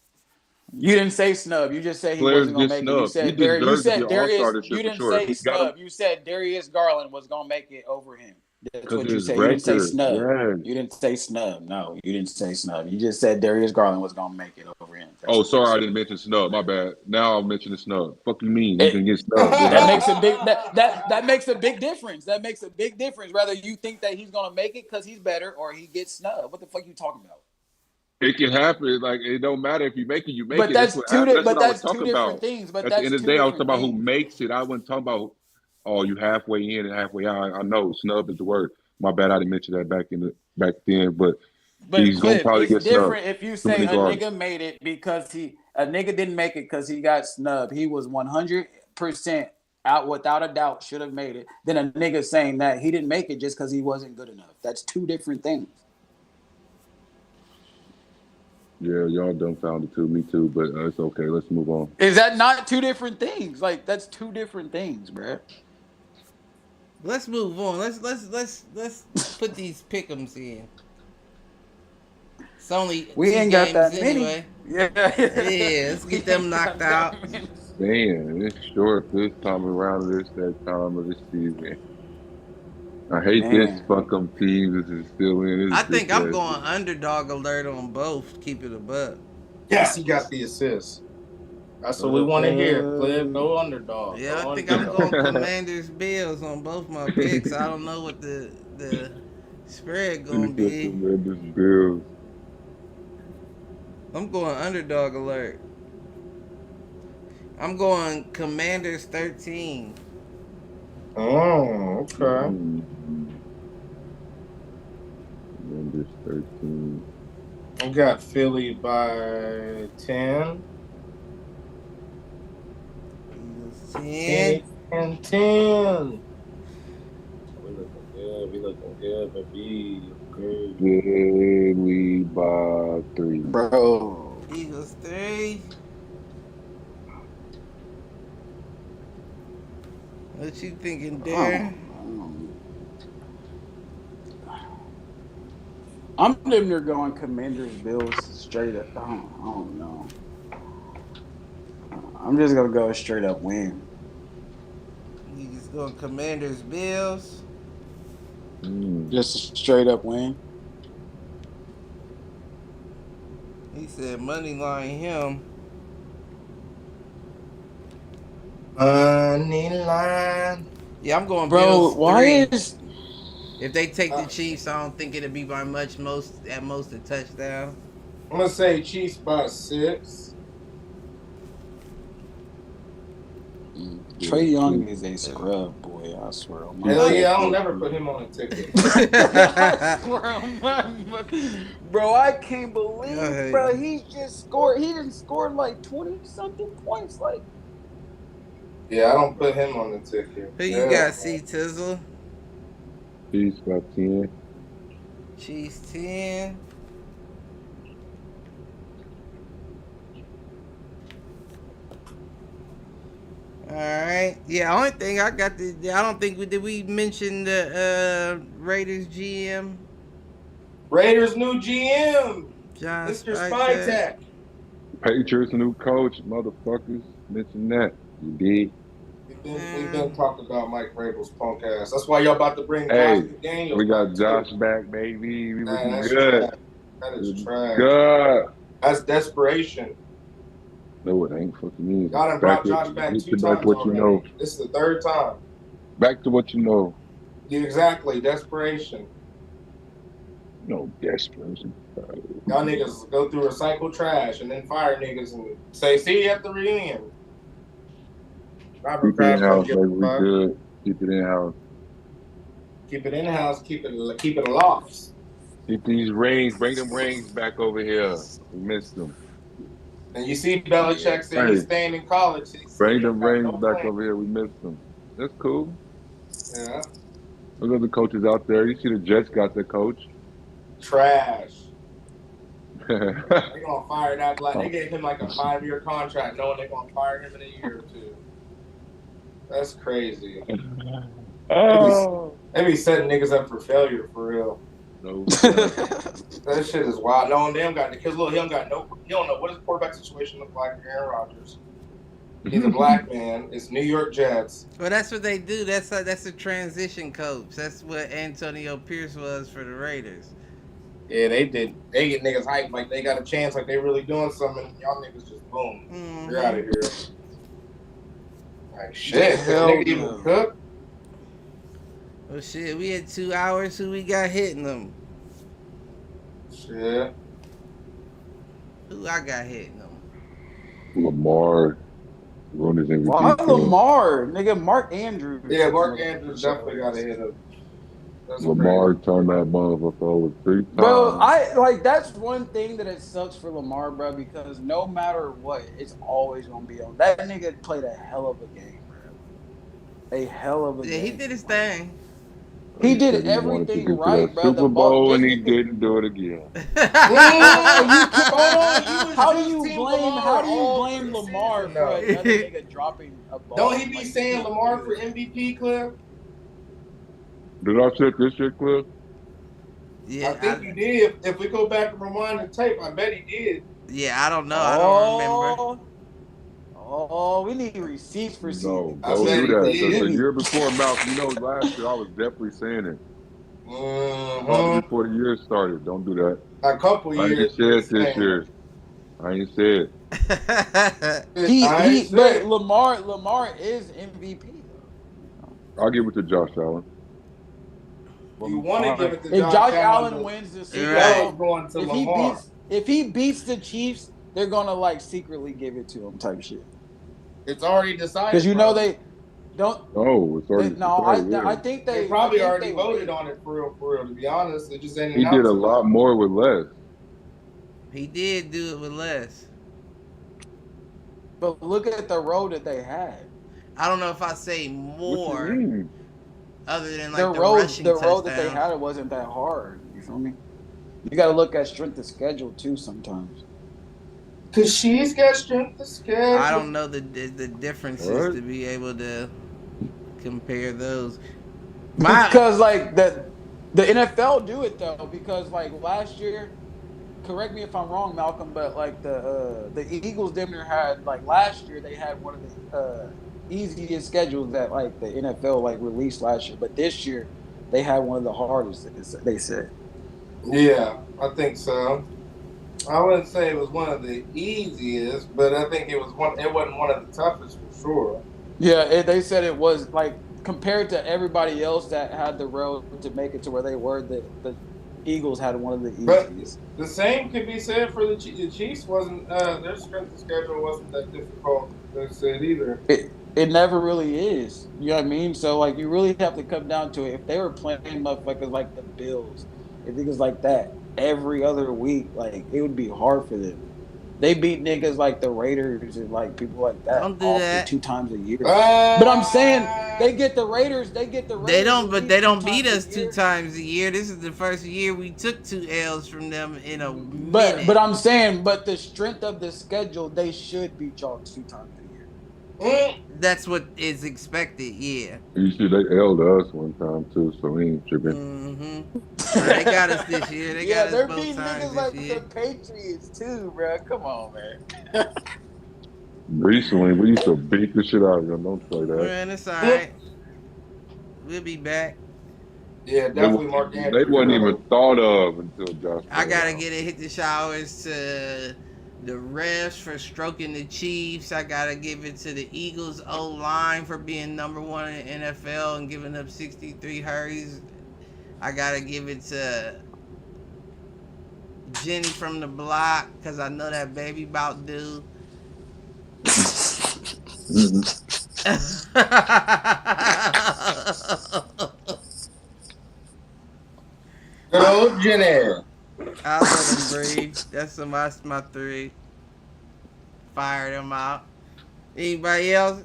You didn't say snub. You just said he Players wasn't gonna get make it. snubbed. You said He Darius. You deserves to be said an All-Star Darius. this year You for didn't sure. say He got snub. You said Darius Garland was gonna make it over him. That's because what of you his said. You didn't say record. snub. Yeah. You didn't say snub. No, you didn't say snub. You just said Darius Garland was gonna make it over him. That's Oh, what you sorry, I said. didn't mention snub. My bad. Now I'm mentioning snub. Fuck you mean? It- You can get snubbed. That makes a big that makes a big difference. That makes a big difference. Whether you think that he's gonna make it because he's better or he gets snubbed. What the fuck you talking about? It can happen. Like it don't matter if you make it, you make But it. that's what two. happens. That's But what I was that's two talking different about. things. But At the that's end of two the day, I was talking different about who things. makes it. I wasn't talking about you halfway in and halfway out. I know snub is the word. My bad. I didn't mention that back then, but But he's gonna Cliff, probably it's get snubbed. different if you say many a guards. nigga made it because a nigga didn't make it because he got snubbed. He was 100% out without a doubt should have made it. Then a nigga saying that he didn't make it just because he wasn't good enough. That's two different things. Yeah, y'all dumbfounded too. Me too. But it's okay. Let's move on. Is that not two different things? Like that's two different things, bruh. Let's move on. Let's put these pick'ems in. It's only We 2 ain't got games that many. anyway. Yeah, let's get them knocked out. Man, it's short this time around. This that time of the season. I hate this Man. fucking team. This is still in. I think I'm going underdog alert on both. Keep it above. Yes, he got the assist. That's what we want to hear. Cliff, no underdog. Yeah, no I think I'm underdog. going Commanders Bills on both my picks. I don't know what the spread gonna be. Bills. I'm going underdog alert. I'm going Commanders 13. Oh, okay. Commanders 13. I got Philly by 10. Eagles 10 10. and 10. We looking good. We looking good, baby. Good. Philly by 3. Bro. Eagles 3. What you thinking, Darren? I'm damn near going Commanders Bills straight up. I don't know. I'm just gonna go straight up win. You just going Commanders Bills. Just a straight up win. He said money line him. Money line. Yeah, I'm going Bro, Bills 3. why is If they take the Chiefs, I don't think it'll be by much. At most a touchdown. I'm gonna say Chiefs by 6. Trey Young is a scrub, boy. I swear. On my Hell yeah, I don't never put him on a ticket. I swear on my bro, I can't believe, Go ahead. bro. He just scored. He didn't score like 20 something points. Like, Yeah, I don't put him on the ticket. Who you Yeah. got, C Tizzle? Chiefs by 10. Chiefs 10. All right. Yeah, only thing I got I don't think we mention the Raiders GM Raiders new GM, John Mr. Spytek. Spytek. Patriots new coach, motherfuckers. Mention that. You did. We've been talking about Mike Vrabel's punk ass. That's why y'all about to bring Hey, Josh McDaniels. We got back, Josh too. back, baby. We Man, looking that's good. trash. That is trash. Good. That's desperation. No, it ain't fucking me. Y'all done brought Josh back 2 Get times back what you already. know. This is the 3rd time. Back to what you know. Yeah, exactly. Desperation. No desperation. Y'all niggas go through recycle trash and then fire niggas and say, see you at the reunion. Robert Keep it in Kraft don't house, give a baby. We fuck. good. Keep it in house. Keep it in house. Keep it aloft. Keep these rings. Bring them rings back over here. We missed them. And you see Belichick say Hey. he's staying in college. Bring them rings back over here. We missed them. That's cool. Yeah. There's other coaches out there. You see the Jets got their coach. Trash. They gonna fire that black. They gave him like a 5-year contract, knowing they gonna fire him in a year or 2. That's crazy. Oh. They be setting niggas up for failure for real. No. That shit is wild. Knowing them got because look, he don't know what his quarterback situation look like for Aaron Rodgers. He's a black man. It's New York Jets. Well, that's what they do. That's a transition coach. That's what Antonio Pierce was for the Raiders. Yeah, they did. They get niggas hyped like they got a chance, like they really doing something. And y'all niggas just boom, you're out of here. Like shit, Hell nigga even no. cook. Well, shit, we had 2 hours. Who we got hitting them? Shit. Who I got hitting them? Lamar won his MVP. Why Lamar? Nigga, Mark Andrews. Yeah, Mark Andrews definitely got to hit him. That's Lamar crazy. turned that motherfucker over 3 times. Bro, that's one thing that it sucks for Lamar, bro, because no matter what, it's always gonna be on. That nigga played a hell of a game, bro. A hell of a game. Yeah, he did his thing. He did said he wanted to everything get to right, that bro. Super The ball, Bowl just and he because- didn't do it again. How do you blame Lamar for though? another nigga dropping a ball? Don't he be Like, saying you Lamar can't for do that. MVP, Cliff? Did I check this shit, Cliff? Yeah, I think you did. If we go back and rewind the tape, I bet he did. Yeah, I don't know. I don't remember. Oh, we need receipts for No, season. I don't bet do that. he Because did. the year before, Malcolm, last year I was definitely saying it. Probably before the year started. Don't do that. A couple I years. ain't said it this year. I ain't said it. But Lamar is MVP though. I'll give it to Josh Allen. You want to give it to If Josh Allen but wins the Super Right. was Bowl, going to Lamar. if he beats the Chiefs, they're gonna like secretly give it to him type shit. It's already decided. Because you know they don't. Oh, it's already decided, yeah. I think They they probably I think already they voted win. on it for real. To be honest, it just ain't. He did a lot more with less. He did do it with less. But look at the road that they had. I don't know if I say What more you mean? other than The like the road rushing that they touchdowns. had it wasn't that hard. You feel me? You got to look at strength of schedule too sometimes. Cause she's got strength to schedule. I don't know the differences What? to be able to compare those. Because like the NFL do it though. Because like last year, correct me if I'm wrong, Malcolm, but like the Eagles damn near had like last year they had one of the easiest schedules that like the NFL like released last year. But this year they had one of the hardest. They said. Yeah, I think so. I wouldn't say it was one of the easiest, but I think it was one. It wasn't one of the toughest for sure. Yeah, they said it was like compared to everybody else that had the road to make it to where they were. The Eagles had one of the But easiest. the same could be said for the Chiefs. Wasn't their strength of schedule wasn't that difficult? They said either. It never really is. You know what I mean? So like you really have to come down to it. If they were playing motherfuckers like the Bills, if niggas like that every other week, like it would be hard for them. They beat niggas like the Raiders and like people like that Don't do often that. 2 times a year. But I'm saying they get the Raiders. They don't, but at they least don't 2 beat times us a 2 year. times a year. This is the first year we took 2 L's from them in a But minute. I'm saying, but the strength of the schedule, they should beat y'all 2 times a year. That's what is expected. Yeah. You see, they L'd us one time too, so we ain't tripping. Mm-hmm. They got us this year. They got they're us both beating times niggas this like year. the Patriots too, bro. Come on, man. Recently, we used to beat the shit out of them. Don't say that. Man, it's all right. We'll be back. Yeah, definitely Mark Andrews. They wasn't even thought of until Josh. I gotta Allen. hit the showers to the refs for stroking the Chiefs. I gotta give it to the Eagles O-line for being number 1 in the NFL and giving up 63 hurries. I gotta give it to Jenny from the block because I know that baby about due. Good old Jenny. I'll let them breathe. That's my 3. Fire them out. Anybody else?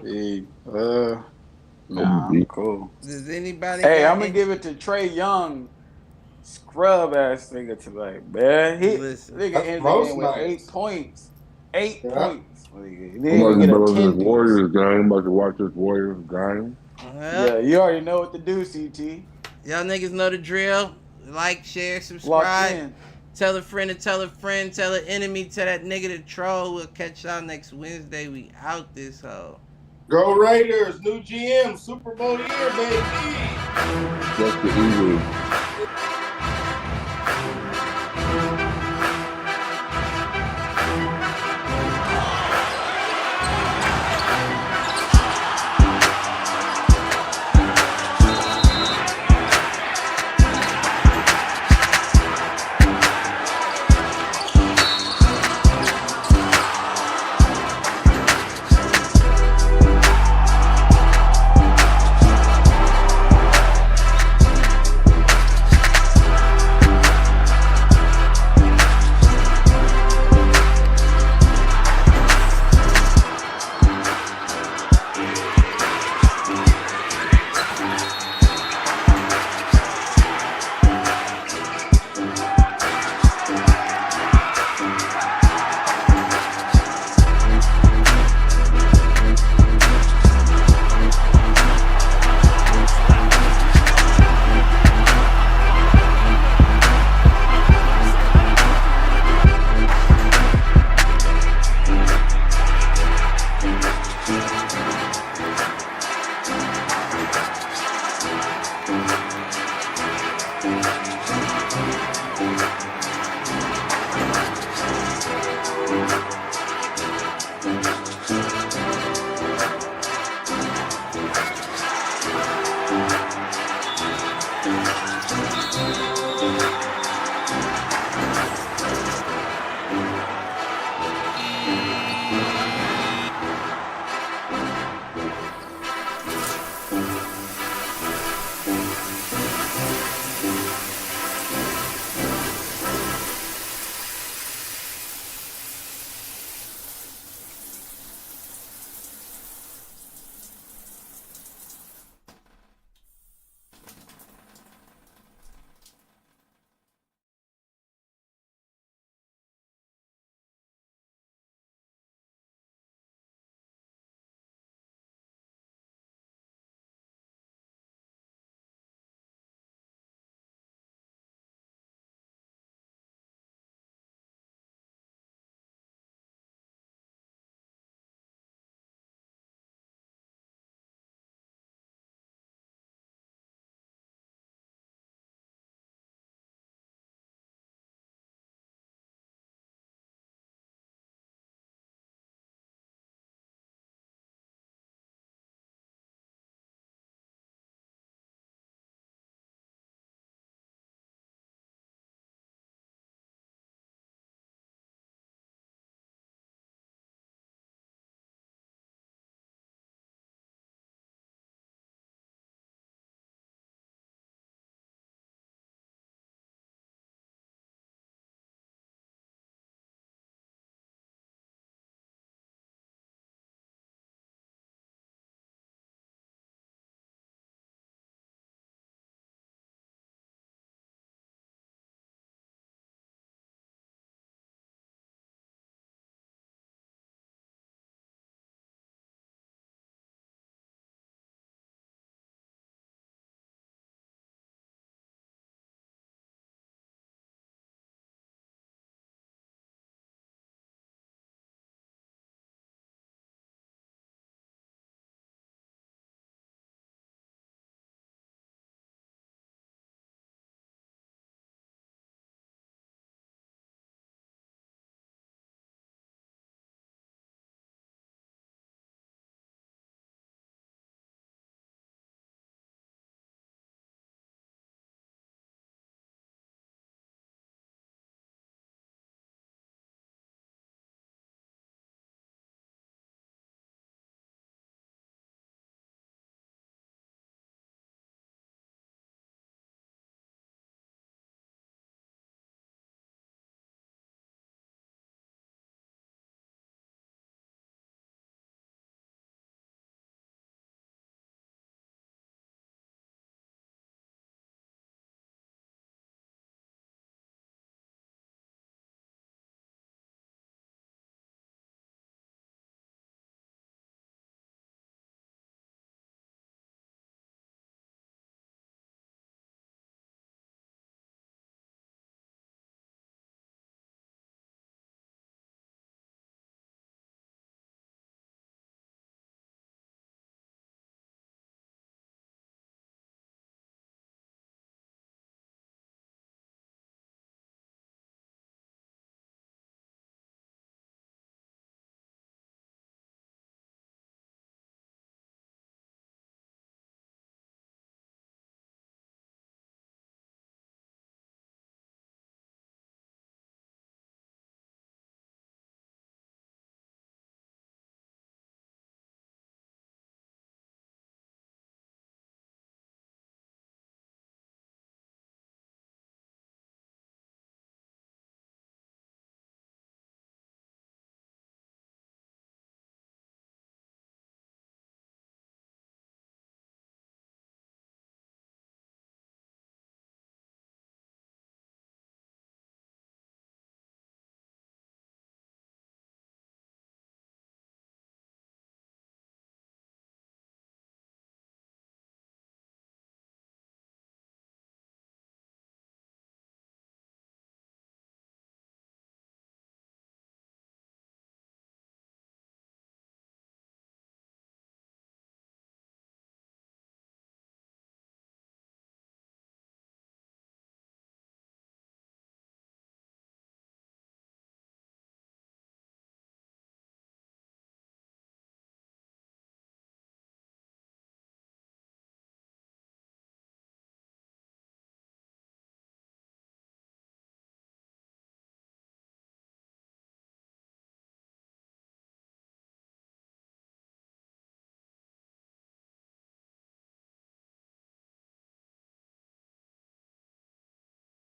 Hey, nah, I'm cool. Does anybody? Hey, got I'm gonna any- give it to Trey Young, scrub ass nigga tonight, man. He Listen. nigga That's ended most the game with nights. 8 points. 8 Yeah. points. Nigga. He I'm didn't about even to get a go to 10 this piece. Warriors game. I'm about to watch this Warriors game. Yeah, you already know what to do, CT. Y'all niggas know the drill. Like, share, Locked subscribe. in. Tell a friend to tell a friend. Tell an enemy. Tell that nigga to troll. We'll catch y'all next Wednesday. We out this hoe. Go Raiders, new GM, Super Bowl year, baby. That's the Eagles.